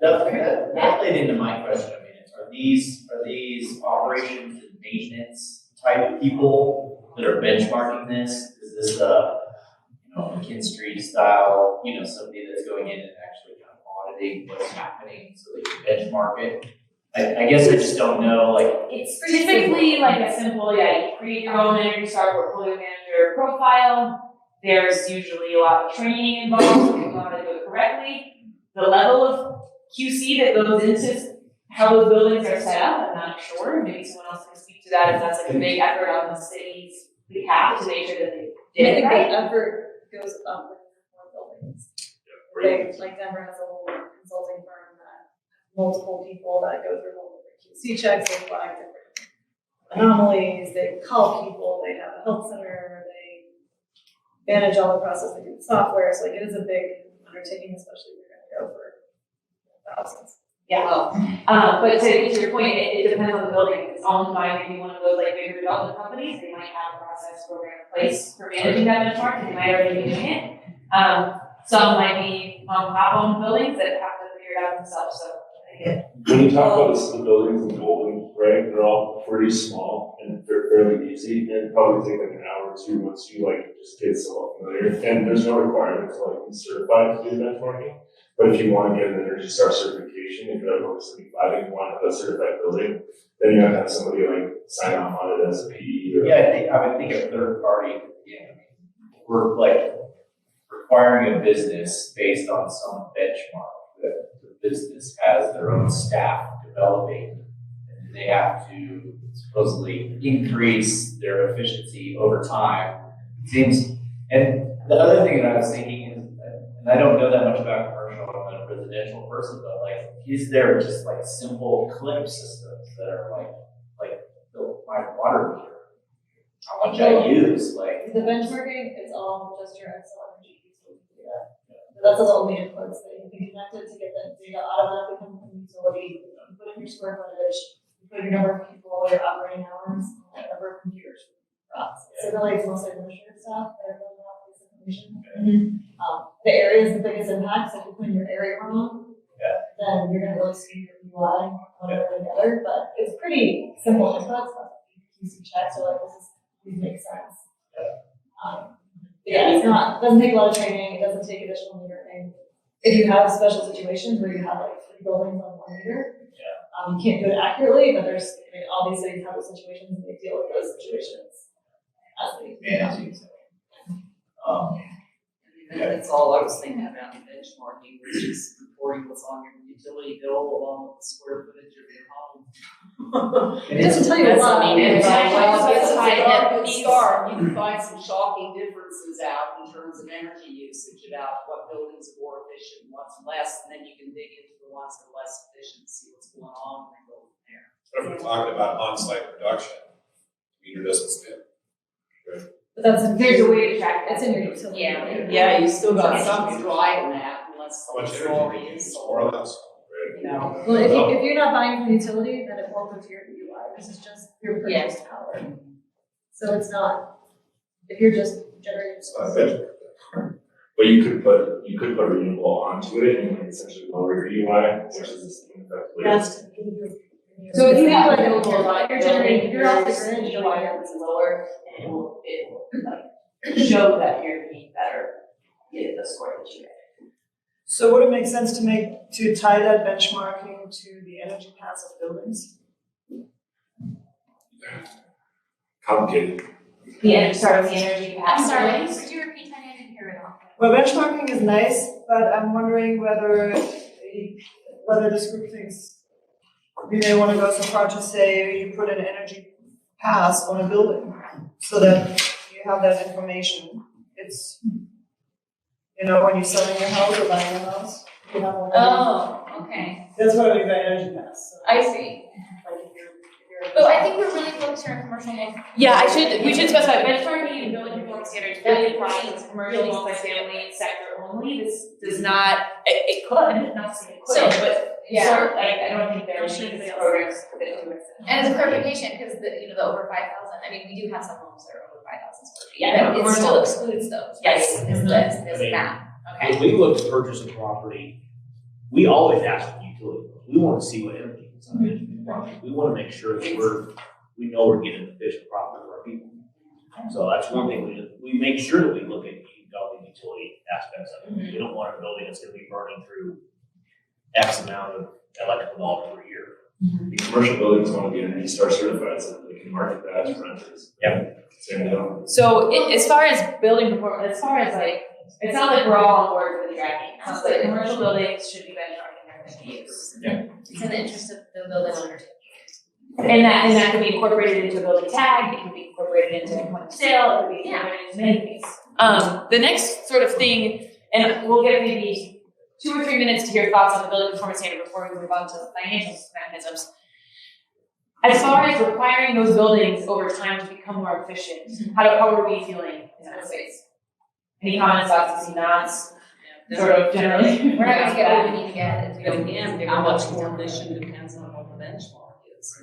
That played into my question. I mean, are these operations and maintenance type of people that are benchmarking this? Is this McKinstry style, somebody that's going in and actually kind of auditing what's happening so they can benchmark it? I guess I just don't know, It's typically like a simple, you create your own Energy Star portfolio manager profile. There's usually a lot of training involved so people know how to do it correctly. The level of QC that goes into how those buildings are set up, I'm not sure. Maybe someone else can speak to that if that's like a big effort on the city's behalf to make sure that they did it right. I think the effort goes up with more buildings. Like Denver has a whole consulting firm that multiple people that go through multiple QC checks, they flag different anomalies, they call people, they have a health center, they manage all the process, they do the software, so it is a big undertaking, especially if you're gonna go for thousands. Yeah, but to your point, it depends on the building. If it's owned by maybe one of those bigger development companies, they might have a process program in place for managing that benchmark, and they might already be doing it. Some might be mom and pop owned buildings that have to figure it out themselves, so I get it. When you talk about the buildings in Golden, right, they're all pretty small and they're fairly easy, and probably take an hour or two once you just get somewhat familiar. And there's no requirement to be certified to do benchmarking. But if you want to get an Energy Star certification, if you're over 75 and you want a certified building, then you have to have somebody sign off on it as a PE. I would think a third party, we're requiring a business based on some benchmark that the business has their own staff developing, and they have to supposedly increase their efficiency over time. And the other thing that I was thinking is, and I don't know that much about commercial, I'm not a residential person, but is there just simple clip systems that are like my water meter? How much I use, The benchmarking is all just your Excel energy data. That's the only inputs that you can connect it to get that data automatically come from the utility. You put in your square footage, you put your number of people, your operating hours, and the number of computers. So it's mostly administrative staff that are filling out this information. The area is the biggest impact, so if you put in your area wrong, then you're going to really see your UI one way or the other. But it's pretty simple inputs. QC checks are these make sense. It doesn't take a lot of training, it doesn't take additional metering. If you have special situations where you have 3 buildings on 1 meter, you can't do it accurately, but all these cities have those situations and they deal with those situations as they manage. That's all I was thinking about benchmarking, which is reporting what's on your utility bill along with the square footage of your home. It doesn't tell you a lot. You can find some shocking differences out in terms of energy usage about what buildings are more efficient and what's less, and then you can dig into the ones that are less efficient and see what's going on and go from there. But if we're talking about on-site production, meter doesn't fit. Right? But there's a way to track that. It's in your utility. Yeah, you still got something driving that unless someone's already installed. More or less. Right? Well, if you're not buying from utility, then it won't go to your UI. This is just your purchased power. So it's not, if you're just generating. But you could put renewable onto it and essentially lower your UI, which is effectively. So if you have like a lot, you're generating, you're off the grid, your wire is lower, and it will like show that you're being better, get the score that you get. So would it make sense to tie that benchmarking to the energy pass of buildings? Complicated. The energy pass. I'm sorry, could you repeat that? I didn't hear it all. Well, benchmarking is nice, but I'm wondering whether this group thinks we may want to go so far to say you put an energy pass on a building so that you have that information. It's, you know, when you're selling your house or buying a house, you have one. Oh, okay. That's what I mean by energy pass. So, I see. like if you're But I think we're really focused on commercial. Yeah, we should specify benchmarking and building performance standards really applies to commercial multifamily sector only. This does not, it could, not saying it couldn't, but Yeah. I don't think there are any programs that do it. And as a clarification, because the over 5,000, I mean, we do have some homes that are over 5,000 square feet. Yeah, But it still excludes those, right? Yes. Is that, When we look to purchase a property, we always ask for utility bills. We want to see what energy consumption is in the property. We want to make sure that we know we're getting efficient profit for our people. So that's one thing we make sure that we look at all the utility aspects of it. We don't want a building that's going to be burning through X amount of electrical dollars per year. The commercial buildings want to be Energy Star certified so that they can market that as renters. Yep. Same deal. So as far as building performance, as far as like, it's not like we're all on board for the tracking. It sounds like commercial buildings should be benchmarking their energy use. Yeah. it's in the interest of the building owner. And that could be incorporated into a building tag, it can be incorporated into a point of sale, it could be incorporated into many things. The next sort of thing, and we'll get maybe 2 or 3 minutes to hear thoughts on the building performance standard before we move on to the financial mechanisms. As far as requiring those buildings over time to become more efficient, how are we feeling in that space? Any comments, thoughts, nods? Sort of generally. We're not gonna get what we need to get. But again, how much more efficient depends on what the benchmark is.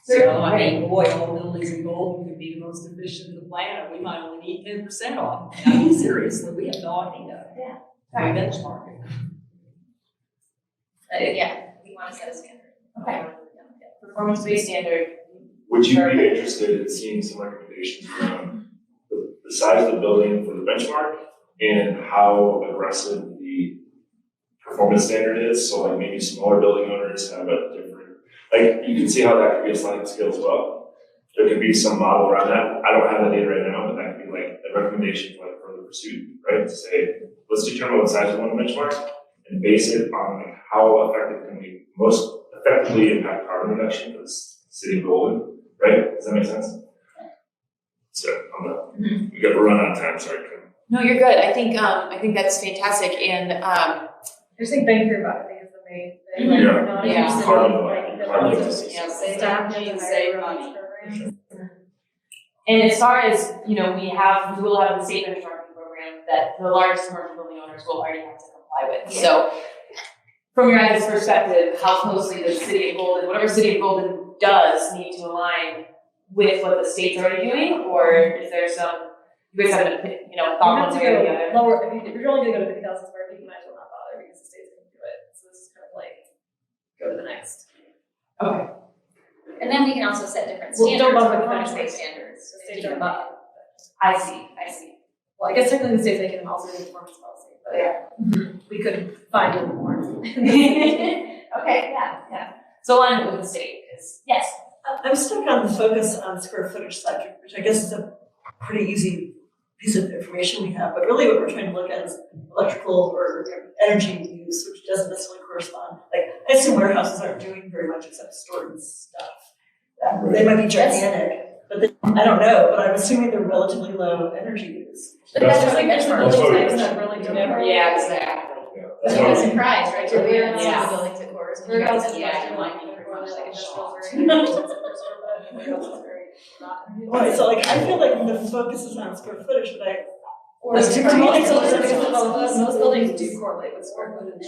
Certainly, So, I mean, boy, all buildings in Golden could be the most efficient in the planet, we might only need 10% off. I mean, seriously, we have no idea. Yeah. Right. Benchmarking. Yeah, we want to set a standard. Okay. Performance-based standard. Would you be interested in seeing some recommendations around the size of the building for the benchmark and how aggressive the performance standard is? So like maybe smaller building owners have a different, like you can see how that could be a sliding scale as well. There could be some model around that. I don't have that data right now, but that could be like a recommendation for like further pursuit, right? To say, let's determine what size we want to benchmark and base it on like how effective can we most effectively impact carbon reduction for the city of Golden, right? Does that make sense? So I'm done. We got to run out of time, sorry. No, you're good. I think that's fantastic. And I just think bang for your buck, I think is the main thing. Like, we're not interested in like the staff being save money. And as far as, we will have the state benchmarking program that the largest commercial building owners will already have to comply with. Yeah. So from your guys' perspective, how closely does City of Golden, whatever City of Golden does, need to align with what the state's already doing? Or is there some, you guys have thought one way or the other? Lower, if you're only gonna go to 50,000 square feet, you might as well not bother because the state's gonna do it. So this is kind of like, go to the next. Okay. And then we can also set different Well, standards, don't bump the performance-based benchmark. standards. So states are above. I see. Well, I guess technically the states they can also do performance policy, but yeah, we could find it more. Okay, yeah. So align with the state, because, yes. I'm stuck on the focus on square footage side, which I guess is a pretty easy piece of information we have, but really what we're trying to look at is electrical or energy use, which doesn't necessarily correspond. Like, I assume warehouses aren't doing very much except storing stuff. They might be gigantic, but I don't know, but I'm assuming they're relatively low energy use. But that's just like benchmark. Those that really do never. Yeah, exactly. It's a surprise, right? So we're in Yeah. the building to course. We're Yeah. also Right, so like, I feel like the focus is on square footage, but most buildings do correlate with square footage.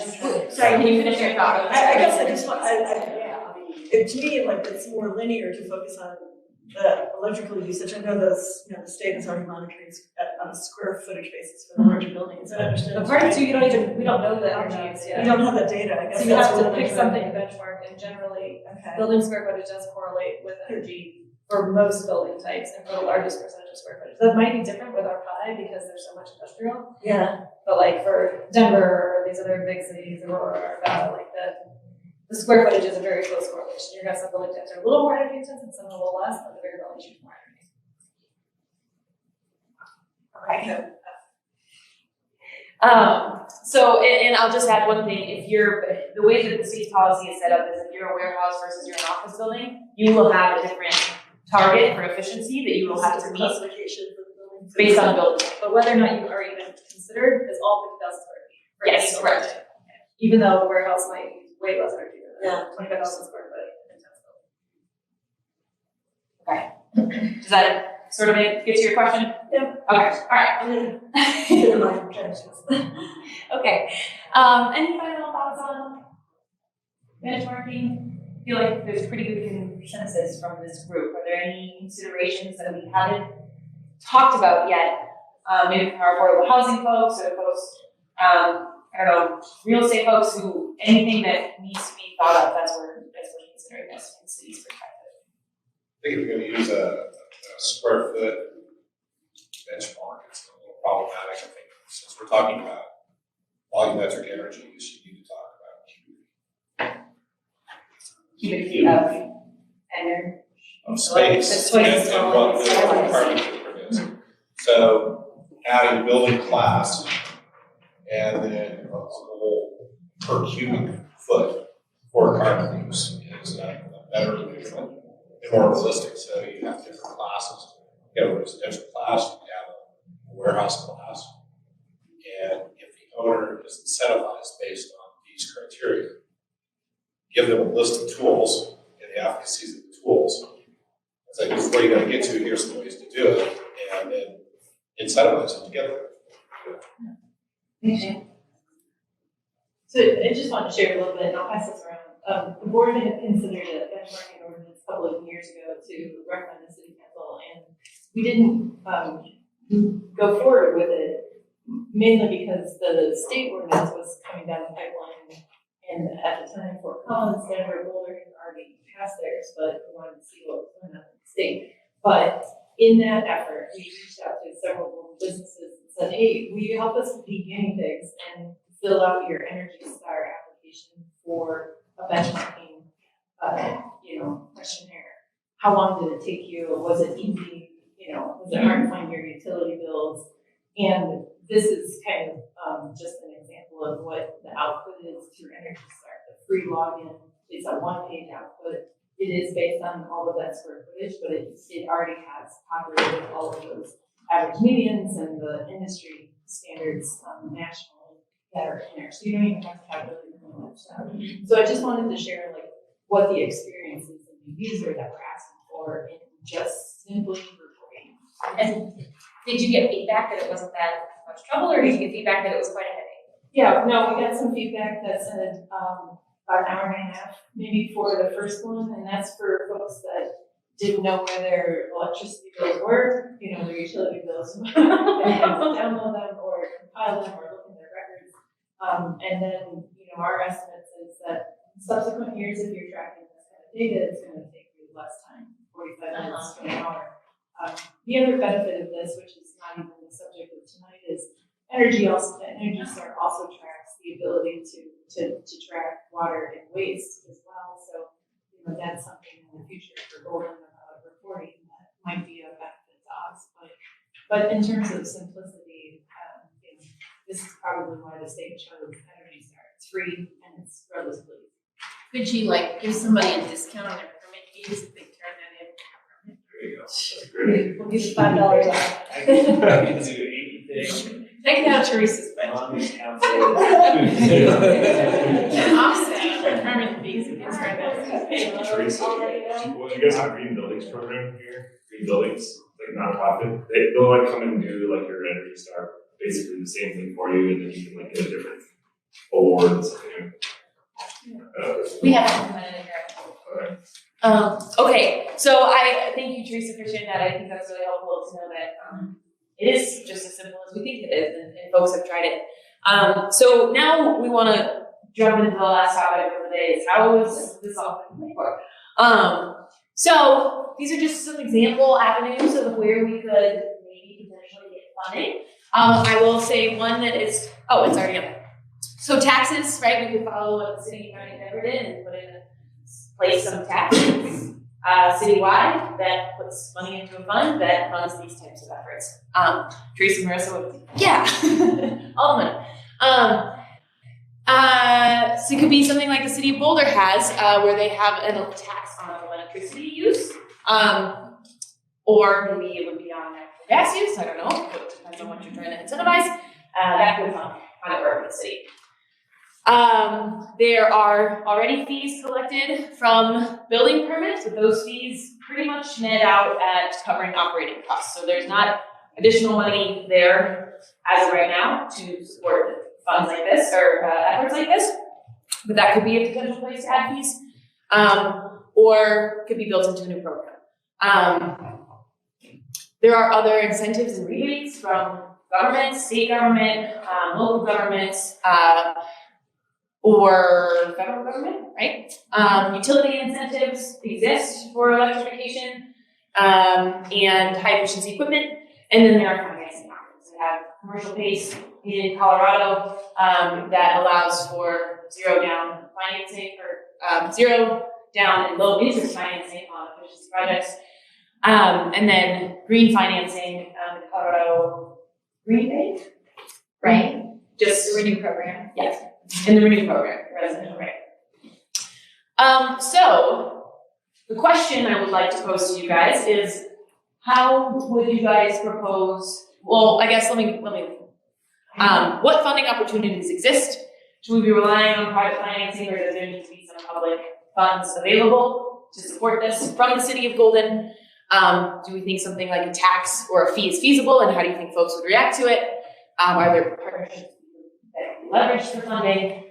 Sorry, can you finish your thought? I guess I just want, to me, like, it's more linear to focus on the electrical usage, I know those, the state is already monitoring on a square footage basis for the larger buildings, I understand. The part two, we don't know the energy use yet. You don't have that data, I guess. So you have that's to what pick I'm something to trying benchmark, and generally, Okay. building square footage does correlate with energy for most building types and for the largest percentage of square footage. That might be different with our pie because there's so much industrial. Yeah. But like for Denver or these other big cities, Aurora, like the square footage is a very close correlation. You're gonna have some building types that are a little more energy intensive, some a little less, but the bigger buildings use more energy. Okay. And I'll just add one thing, the way that the city's policy is set up is if you're a warehouse versus you're an office building, you will have a different target for efficiency that you will have to meet Classification for the building. Based on building, but whether or not you are even considered is all 50,000 square feet. for Yes, any building. correct. Even though the warehouse might use way less energy than Yeah. 25,000 square foot intense building. Okay. Does that sort of get to your question? Yeah. Okay, all right. Keep in mind projections. Okay. Any final thoughts on benchmarking? I feel like there's pretty good consensus from this group. Are there any considerations that we haven't talked about yet? Maybe from our affordable housing folks or folks, I don't know, real estate folks who, anything that needs to be thought of as we're considering this from the city's perspective. I think if you're gonna use a square foot benchmark, it's a little problematic. I think since we're talking about volumetric energy use, you need to talk about Cubic feet of energy. of space and what the requirement footprint is. So adding building class and then a whole per cubic foot for carbon use is better and more realistic. So you have different classes. You have a residential class, you have a warehouse class, and if the owner is incentivized based on these criteria, give them a list of tools and the efficacies of the tools. It's like, this is where you gotta get to, here's some ways to do it, and then incentivize them together. So I just want to share a little bit, and I'll pass this around. The board had considered a benchmarking ordinance a couple of years ago to recommend the city council, and we didn't go forward with it, mainly because the state ordinance was coming down the pipeline, and at the time Fort Collins, Denver, Boulder had already passed theirs, but we wanted to see what was going on in the state. But in that effort, we reached out to several local businesses and said, hey, will you help us be guinea pigs and fill out your Energy Star application for a benchmarking, questionnaire? How long did it take you? Was it easy? Was it hard to find your utility bills? And this is kind of just an example of what the output is through Energy Star. The free login is a one-page output. It is based on all of that square footage, but it already has populated all of those average medians and the industry standards nationally that are in there. So you don't even have to calculate all that stuff. So I just wanted to share what the experience is of the user that we're asking for in just simply reporting. And did you get feedback that it wasn't that much trouble, or did you get feedback that it was quite a headache? Yeah, no, we got some feedback that said about an hour and a half, maybe for the first one, and that's for folks that didn't know where their electricity bills were, their utility bills. They had to download them or compile them or look in their records. And then, our estimates is that subsequent years, if you're tracking this kind of data, it's going to take you less time, 45 minutes to an hour. The other benefit of this, which is not even the subject of tonight, is Energy Star also tracks the ability to track water and waste as well. So, that's something in the future for Golden reporting that might be a benefit to us. But in terms of simplicity, this is probably why the state chose Energy Star. It's free and it's relatively. Could you give somebody a discount on their permit fees if they turn that in? There you go. That's great. We'll give you $5 off. I can do anything. Take down Teresa's budget. On this council. Offset for permit fees against our business. Teresa, well, you guys have Green Buildings program here? Green Buildings, nonprofit. They'll come and do your Energy Star, basically the same thing for you, and then you can get a different award and something. We haven't implemented it here. Okay, so I thank you, Teresa, for sharing that. I think that's really helpful to know that it is just as simple as we think it is, and folks have tried it. So now we want to jump into the last topic of the day: is how is this all going to work? So these are just some example avenues of where we could maybe potentially get funding. I will say one that is it's already up. So taxes, right? We could follow what the city of County Denver did and put in place some taxes citywide that puts money into a fund that funds these types of efforts. Teresa, Marissa would, yeah, all the money. So it could be something like the city of Boulder has, where they have a tax on electricity use, or maybe it would be on natural gas use. I don't know. It depends on what you're trying to incentivize. That would fund private work in the city. There are already fees collected from building permits, but those fees pretty much net out at covering operating costs. So there's not additional money there as of right now to support funds like this or efforts like this, but that could be a potential place to add fees, or could be built into a new program. There are other incentives and rebates from government, state government, local governments, or federal government, right? Utility incentives exist for electrification and high efficiency equipment, and then there are financing options. We have commercial PACE in Colorado that allows for zero down financing or zero down and low interest financing on efficiency projects, and then green financing in Colorado, Green Bank, right? Just the Renew program. Yes. In the Renew program, residential rate. So the question I would like to pose to you guys is, how would you guys propose? Well, I guess let me. What funding opportunities exist? Should we be relying on private financing, or does there need to be some public funds available to support this from the city of Golden? Do we think something like a tax or a fee is feasible, and how do you think folks would react to it? Are there partnerships leverage for funding?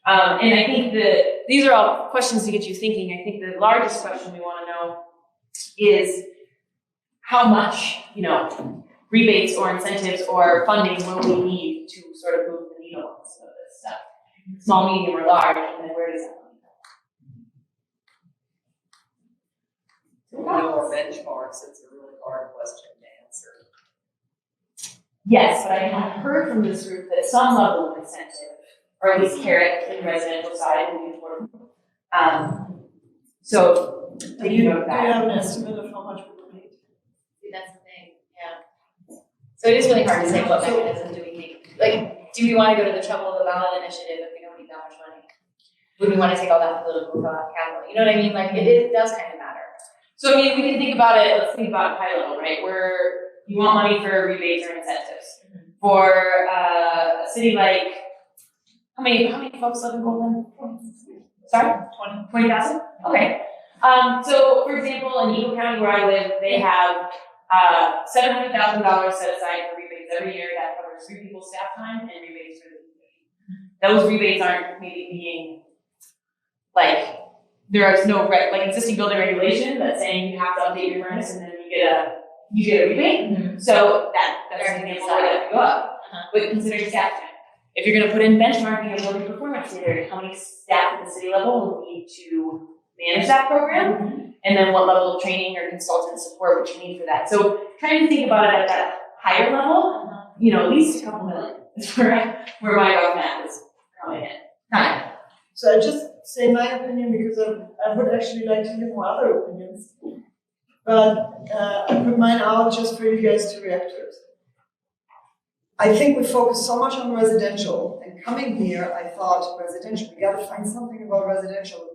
And I think that these are all questions to get you thinking. I think the largest question we want to know is how much, rebates or incentives or funding will we need to sort of move the needle on some of this stuff? Small, medium, or large, and then where does that money go? No benchmarks, it's a really hard question to answer. Yes, but I have heard from this group that some level of incentive, or at least carrot in the residential side, would be important. So, do you have an estimate of how much we will need? That's the thing, yeah. So it is really hard to say what mechanism do we think. Like, do we want to go to the trouble of a ballot initiative if we don't need that much money? Would we want to take all that political capital? You know what I mean? Like, it does kind of matter. So, I mean, we can think about it, let's think about it high level, right? Where you want money for rebates or incentives. For a city like, how many folks live in Golden? Sorry? 20,000? Okay. So, for example, in Eagle County where I live, they have $700,000 set aside for rebates every year. That covers 3 people's staff time and rebates for the community. Those rebates aren't maybe being, there is no existing building regulation that's saying you have to update your furnace and then you get a rebate. Mm-hmm. So that's an example where that could go up. But consider staff time. If you're going to put in benchmarking of building performance standard, how many staff at the city level will need to manage that program? And then what level of training or consultant support would you need for that? So trying to think about it at that higher level, at least a couple million is where my rough math is coming in. Time. So I just say my opinion because I would actually like to hear more other opinions. But I put mine out just for you guys to react to it. I think we focus so much on residential, and coming here, I thought residential, we gotta find something about residential.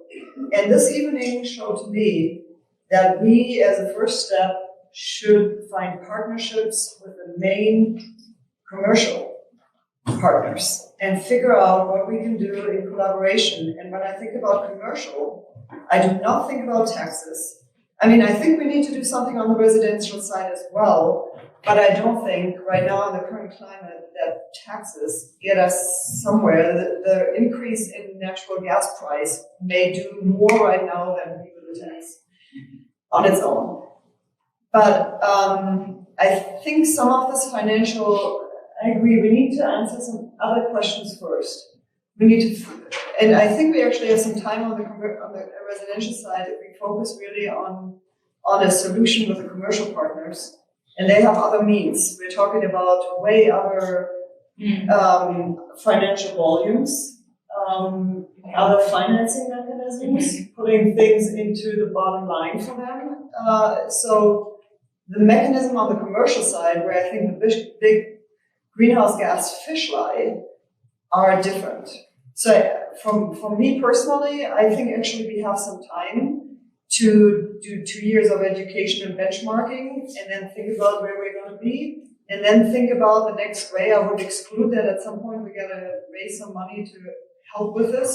And this evening showed to me that we, as a first step, should find partnerships with the main commercial partners and figure out what we can do in collaboration. And when I think about commercial, I do not think about taxes. I mean, I think we need to do something on the residential side as well, but I don't think right now in the current climate that taxes get us somewhere. The increase in natural gas price may do more right now than people do tax. on its own. But I think some of this financial, I agree, we need to answer some other questions first. We need to, and I think we actually have some time on the residential side if we focus really on a solution with the commercial partners, and they have other means. We're talking about way other financial volumes, other financing mechanisms, putting things into the bottom line for them. So the mechanism on the commercial side, where I think the big greenhouse gas fish lie, are different. So for me personally, I think actually we have some time to do 2 years of education and benchmarking, and then think about where we're going to be, and then think about the next way. I would exclude that at some point we got to raise some money to help with this,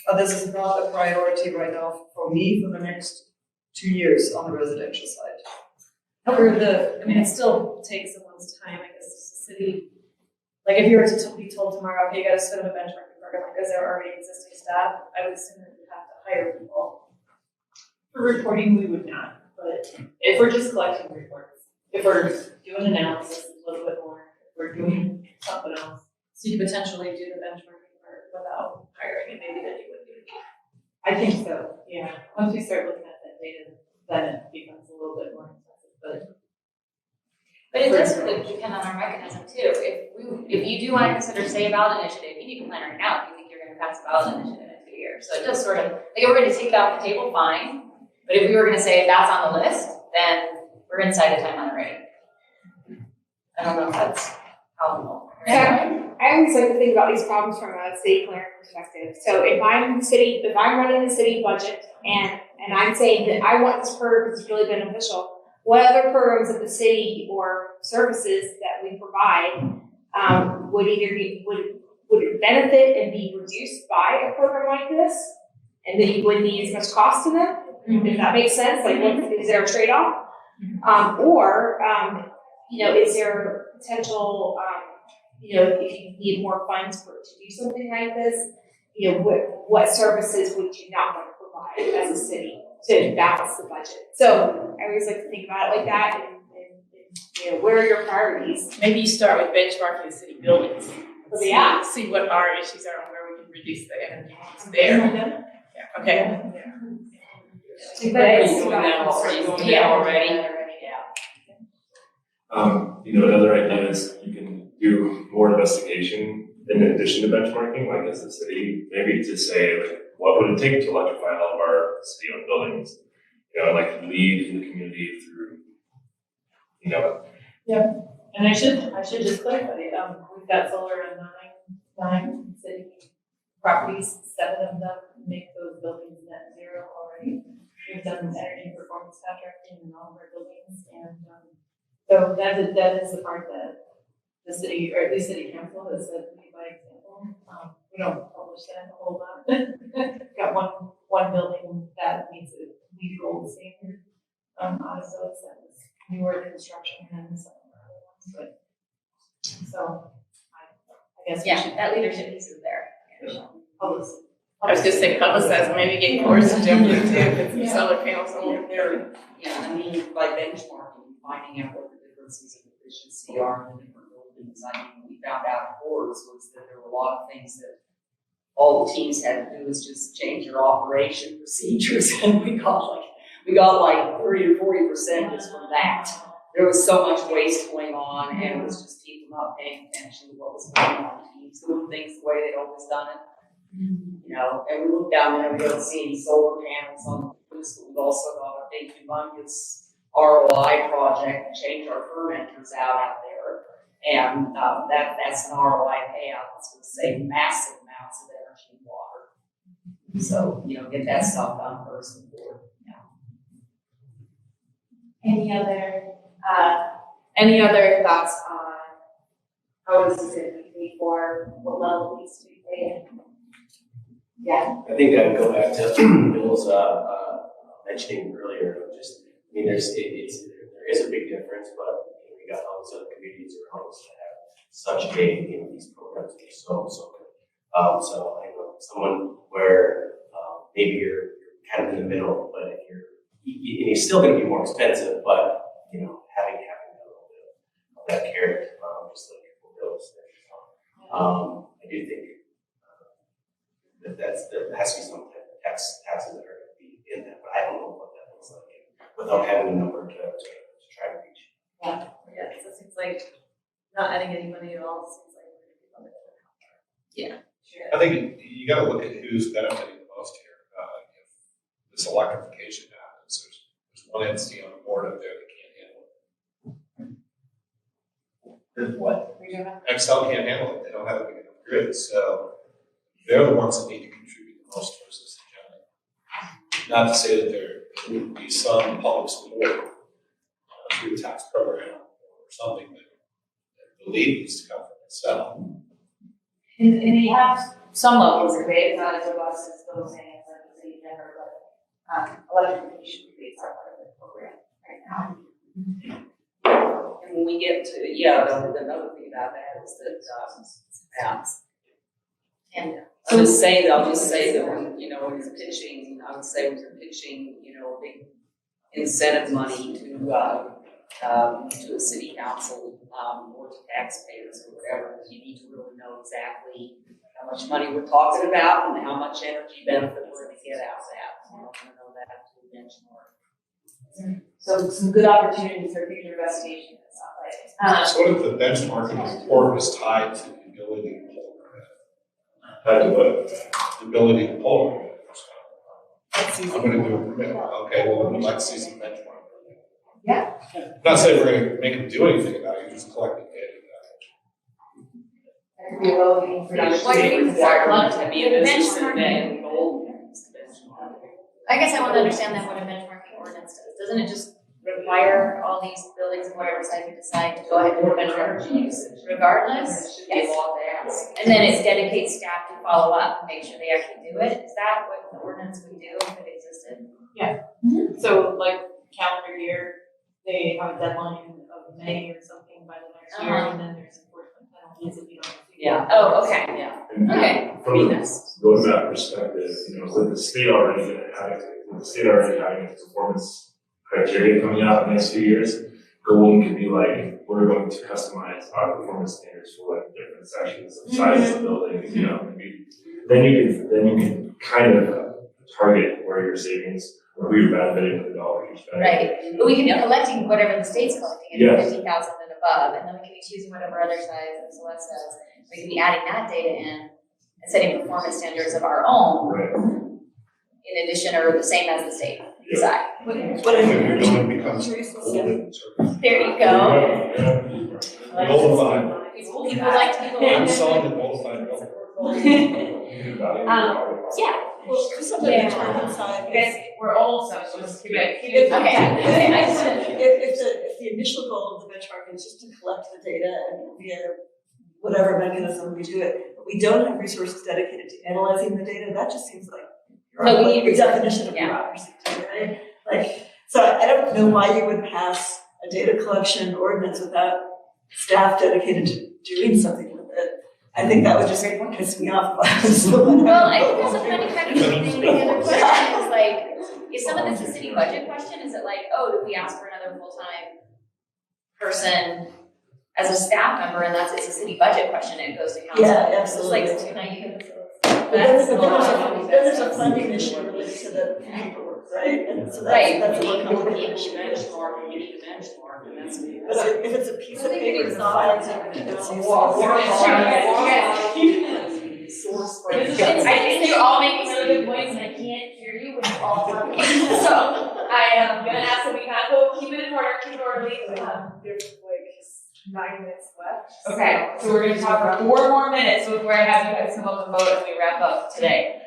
but this is not a priority right now for me for the next 2 years on the residential side. It still takes someone's time, I guess, as a city. Like if you were to be told tomorrow, okay, you gotta set up a benchmarking program, like, is there already existing staff? I would assume that you'd have to hire people. For reporting, we would not, but if we're just collecting reports, if we're doing analysis a little bit more, if we're doing something else. So you could potentially do the benchmarking part without hiring, and maybe then you would do it. I think so, yeah. Once we start looking at that data, then it becomes a little bit more expensive, But it does really depend on our mechanism too. If you do want to consider, say, a ballot initiative, you need to plan right now if you think you're going to pass a ballot initiative in 2 years. So it does sort of, like if we're going to take it off the table, fine. But if we were going to say that's on the list, then we're inside of time already. I don't know if that's helpful. I always like to think about these problems from a city planner perspective. So if I'm running the city budget and I'm saying that I want this program because it's really beneficial, what other programs of the city or services that we provide would it benefit and be reduced by a program like this, and that you wouldn't need as much cost to them? If that makes sense, like is there a trade-off? Is there potential? If you need more funds to do something like this, what services would you not want to provide as a city to balance the budget? So I always like to think about it like that, and where are your priorities? Maybe you start with benchmarking the city buildings. Yeah. See what our issues are and where we can reduce the energy use there. Yeah. Okay. Are you doing that already? Another idea is you can do more investigation in addition to benchmarking, like as a city, maybe to say, like, what would it take to electrify all of our city-owned buildings? Like lead the community through, Yeah, and I should just clarify, we've got solar on nine city properties, 7 of them make those buildings net zero already. We've done energy performance contracting in all of our buildings, and so that is the part that the city, or at least city council has said to me by example. We don't publish that a whole lot. Got one building that meets a LEED Gold standard. So it's that was newer construction and some other ones, but so I guess that leadership piece is there. I was just saying, publicize, maybe get courses to jump into if it's solar panels on there. Yeah, by benchmarking, finding out what the differences in efficiency are in the different buildings. We found out afterwards was that there were a lot of things that all the teams had to do was just change their operation procedures, and we got like 30 to 40% just from that. There was so much waste going on, and it was just people not paying attention to what was going on. Teams doing things the way they'd always done it. And we looked down there and we don't see any solar panels on the roofs, but we've also got a big humongous ROI project to change our fermenters out there. And that's an ROI payout that's going to save massive amounts of energy and water. So, get that stuff done first and forth. Any other thoughts on how this is going to be paid for, what level it needs to be paid? Yeah. I think I would go back to Bill's mentioning earlier. There is a big difference, but we got all these other communities around us that have such a these programs that are so good. So I know someone where maybe you're kind of in the middle, but if you're it's still gonna be more expensive, but, you know, having a little bit of that carrot, just like people bills. I do think that there has to be some type of taxes that are gonna be in that, but I don't know what that looks like without having a number to try to reach. Yeah, so it seems like not adding any money at all seems like we're gonna be on the Yeah. I think you gotta look at who's benefiting the most here. If this electrification happens, there's one entity on the board up there that can't handle it. What? Excel can't handle it, they don't have a big enough grid, so they're the ones that need to contribute the most towards this agenda. Not to say that there wouldn't be some public support through the tax program or something, but the lead needs to come from itself. And they have some levels of debate, not as robust as those saying it's like the city never, but electrification debates are part of the program right now. And when we get to, another thing about that is that, and I'll just say that when, you know, when you're pitching, I would say when you're pitching, you know, big incentive money to a city council, or to taxpayers or whatever, you need to really know exactly how much money we're talking about and how much energy benefit we're gonna get out of that. We're not gonna know that to benchmark. So some good opportunities for future investigation, it sounds like. So what if the benchmarking report was tied to the ability to pull a permit? Tied to what? The ability to pull a permit. I'm gonna do a permit, okay, well, we'd like to see some benchmarking. Yeah. Not saying we're gonna make them do anything about it, you're just collecting data. That could be a low-hanging fruit. Why do you require to be a business and goal? I guess I want to understand then what a benchmarking ordinance does. Doesn't it just require all these buildings and whatever site you decide to go ahead and benchmark regardless? Yes. And then it dedicates staff to follow up and make sure they actually do it? Is that what the ordinance would do if it existed? So like calendar year, they have a deadline of May or something by the next year, and then there's enforcement penalties if you don't. Yeah. Oh, okay. Yeah. Okay. From that perspective, you know, with the state already having its performance criteria coming out in the next few years, Golden could be like, we're going to customize our performance standards for like different sections and sizes of building, you know, then you can kind of target where your savings, where you're benefiting with the dollar each better. Right. But we can be collecting whatever the state's collecting at Yes. 50,000 and above, and then we can be choosing whatever other size and Celeste says. We can be adding that data in and setting performance standards of our own. Right. In addition or the same as the state side. What Your building becomes golden. There you go. Goldified. People like to be the I'm ones. selling the goldified building. Yeah. Well, just on the benchmarking side, Guys, we're all so just keep it. If Okay. the initial goal of the benchmarking is just to collect the data and via whatever mechanism we do it, but we don't have resources dedicated to analyzing the data, that just seems like the definition of bureaucracy, right? Like, so I don't know why you would pass a data collection ordinance without staff dedicated to doing something with it. I think that would just piss me off. Well, I think that's a funny kind of thing. The other question is like, is some of this a city budget question? Is it like, oh, do we ask for another full-time person as a staff member, and it's a city budget question, and it goes to council? Yeah, absolutely. It's like 290. But then there's a funding issue related to the paperwork, right? And so that's a more complicated issue. We need to benchmark, and that's. But if it's a piece of paper, it's not file cabinet, it's I think you're all making really good points, and I can't hear you when you're all talking. So I am gonna ask that we kind of keep it in order, keep it orderly. There's like 9 minutes left. Okay, so we're gonna talk for 4 more minutes before I have you guys come up and vote and we wrap up today.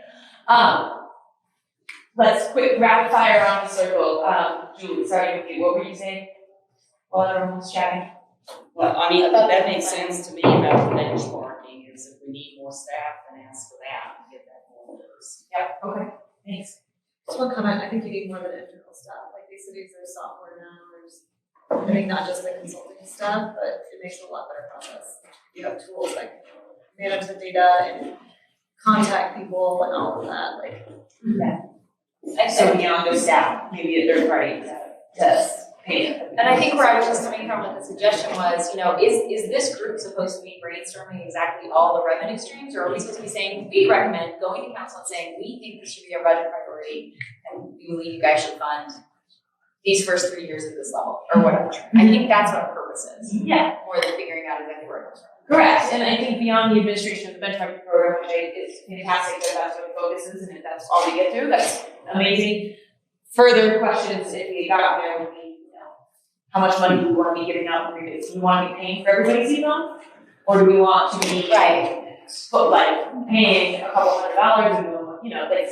Let's quick rapid fire around the circle. Julie, starting with you, what were you saying while everyone was chatting? Well, I mean, that makes sense to me about benchmarking, is if we need more staff, then ask for that and get that more numbers. Yep, okay, thanks. Just one comment, I think you need more than internal staff, like these cities, there's software now, there's, I think not just the consulting stuff, but it makes it a lot better process. You have tools like manage the data and contact people and all of that, like. Yeah. And so beyond just staff, maybe a third party does pay it. And I think where I was just coming from with the suggestion was, is this group supposed to be brainstorming exactly all the revenue streams, or are we supposed to be saying, we recommend going to council and saying, we think this should be a budget priority, and we believe you guys should fund these first 3 years at this level, or whatever. I think that's what our purpose is. Yeah. More than figuring out exactly where it comes from. Correct, and I think beyond the administration of the benchmarking program, which is fantastic that that's what the focus is, and if that's all we get through, that's amazing. Further questions, if we got there, would be, how much money do we want to be giving out in rebates? Do we want to be paying for everybody's email? Or do we want to be, put paying a couple $100, and we want,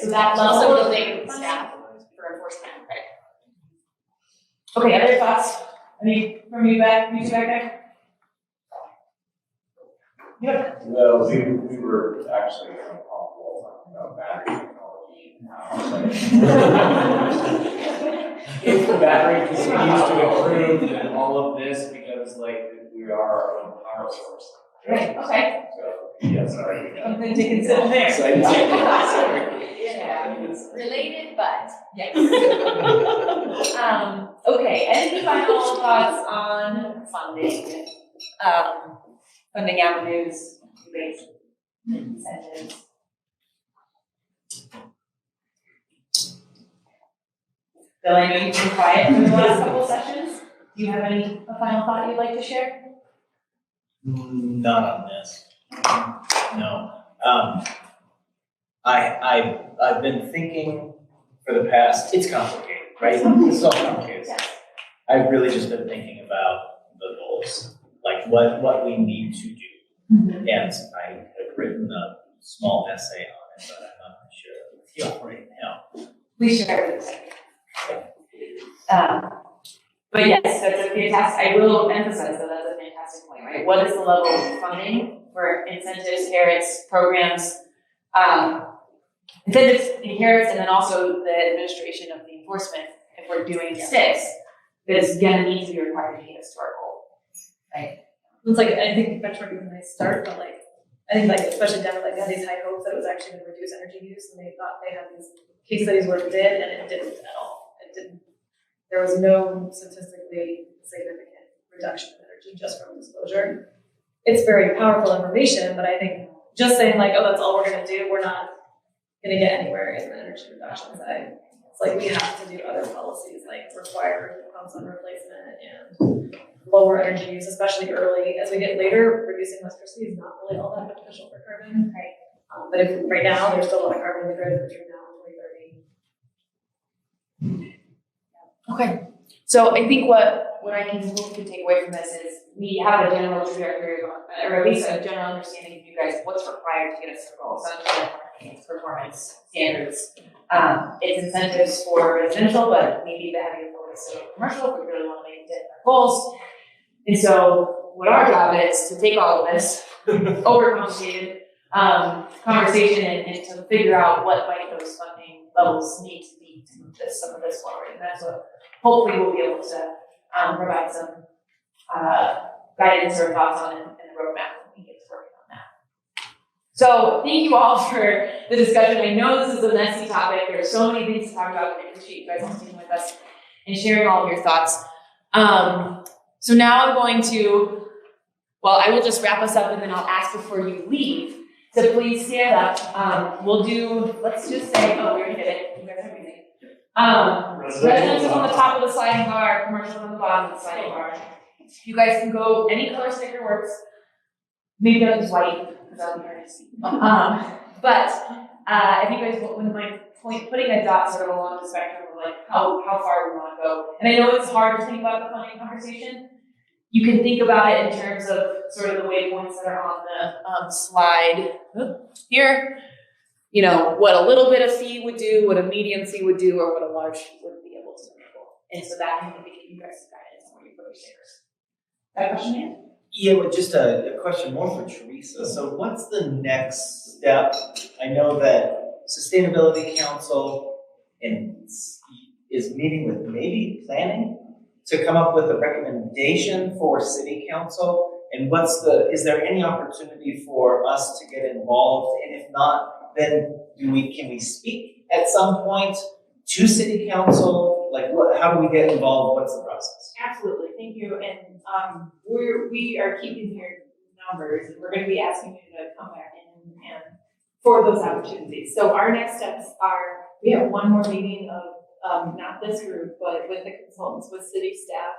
so that level. Also building staff for enforcement, right? Okay, other thoughts? Any from you back there? Yep. Well, we were actually uncomfortable talking about battery technology. If the battery continues to improve and all of this becomes we are our own power source. Right, okay. So, yeah, sorry. Something to consider there. Sorry. Yeah. Related, but. Yes. Okay, any final thoughts on funding? Funding avenues, rebates, incentives. Bill, I know you've been quiet for the last couple of sessions. Do you have a final thought you'd like to share? Not on this. No. I've been thinking for the past, it's complicated, right? It's all complicated. Yes. I've really just been thinking about the goals, like what we need to do. Mm-hmm. And I have written a small essay on it, but I'm not going to share it with you right now. We share it. But yes, that's a fantastic, I will emphasize that that's a fantastic point, right? What is the level of funding for incentives, carrots, programs, incentives, and carrots, and then also the administration of the enforcement, if we're doing sticks, that's gonna need to be required to get us to our goal, right? It's I think benchmarking is a nice start, but I think especially Denver, they had these high hopes that it was actually gonna reduce energy use, and they thought they had these case studies where it did, and it didn't at all. It didn't. There was no statistically significant reduction in energy just from disclosure. It's very powerful information, but I think just saying oh, that's all we're gonna do, we're not gonna get anywhere in the energy reduction side. It's we have to do other policies require pumps on replacement and lower energy use, especially early. As we get later, reducing electricity is not really all that beneficial for carbon. Right. But if right now there's still a lot of carbon in the grid between now and 2030. Okay, so I think what we can take away from this is we have a general trajectory, or at least a general understanding of you guys, what's required to get us to goals. It's performance standards. It's incentives for residential, but maybe the heavier focus on commercial if we really want to make it hit our goals. And so what our job is to take all of this overcomplicated conversation and to figure out what might those funding levels need to be to move some of this forward. And that's what hopefully we'll be able to provide some guidance or thoughts on in the roadmap when we get to working on that. So thank you all for the discussion. I know this is a messy topic. There's so many things to talk about, but I appreciate you guys all sticking with us and sharing all of your thoughts. So now I'm going to, I will just wrap us up and then I'll ask before you leave to please stand up. We'll do, let's just say, we already did it. You guys are amazing. Residential on the top of the sliding bar, commercial on the bottom of the sliding bar. You guys can go, any color sticker works. Maybe don't use white, because that'll be hard to see. But if you guys wouldn't mind putting a dot sort of along the spectrum of how far we want to go. And I know it's hard to think about the funding conversation. You can think about it in terms of sort of the waypoints that are on the slide here. You know, what a little bit of fee would do, what a medium fee would do, or what a large fee would be able to enable. And so that can give you guys some guidance on where you put your stickers. Got a question, Ian? Yeah, well, just a question more for Teresa. So what's the next step? I know that Sustainability Council is meeting with maybe planning to come up with a recommendation for City Council. And is there any opportunity for us to get involved? And if not, then can we speak at some point to city council? Like, how do we get involved? What's the process? Absolutely, thank you, and we are keeping your numbers, and we're gonna be asking you to come back in and for those opportunities. So our next steps are, we have one more meeting of, not this group, but with the consultants, with city staff,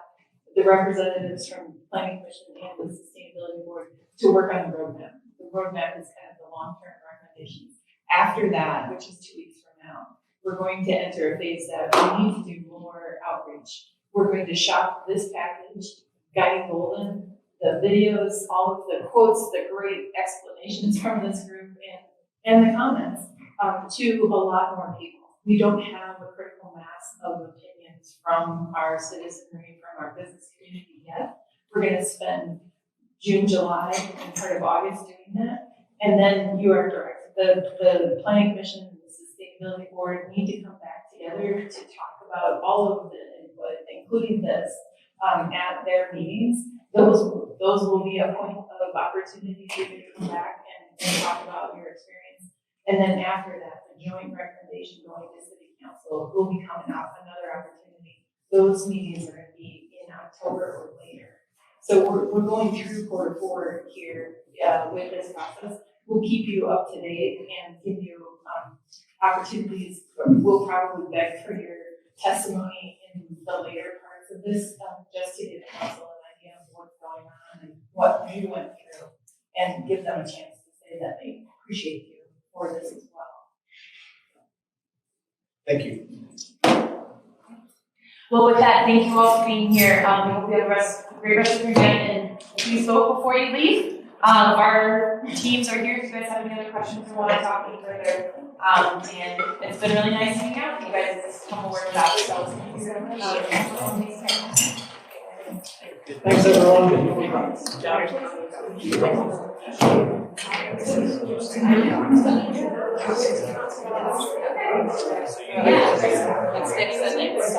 the representatives from planning commission and the sustainability board to work on the roadmap. The roadmap is kind of the long-term recommendations. After that, which is 2 weeks from now, we're going to enter a phase that we need to do more outreach. We're going to shop this package, Guiding Golden, the videos, all of the quotes, the great explanations from this group, and the comments to a lot more people. We don't have a critical mass of opinions from our citizenry, from our business community yet. We're going to spend June, July, and part of August doing that. And then you are correct. The planning commission and the sustainability board need to come back together to talk about all of the input, including this, at their meetings. Those will be a point of opportunity for you to come back and talk about your experience. And then after that, the joint recommendation going to city council will be coming out, another opportunity. Those meetings are going to be in October or later. So we're going through quarter 4 here with this process. We'll keep you up to date and give you opportunities. We'll probably beg for your testimony in the later parts of this, just to give council an idea of what's going on and what you went through, and give them a chance to say that they appreciate you for this as well. Thank you. Well, with that, thank you all for being here. We hope you have a great rest of your night, and please vote before you leave. Our teams are here if you guys have any other questions or want to talk any further. And it's been really nice hanging out with you guys. This is a couple words about yourselves. Thank you very much. Thanks, everyone. Let's take the next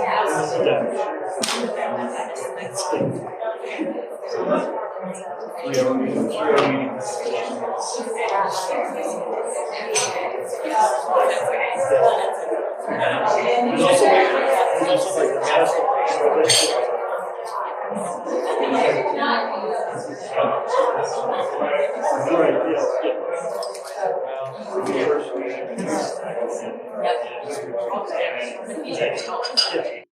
There's also like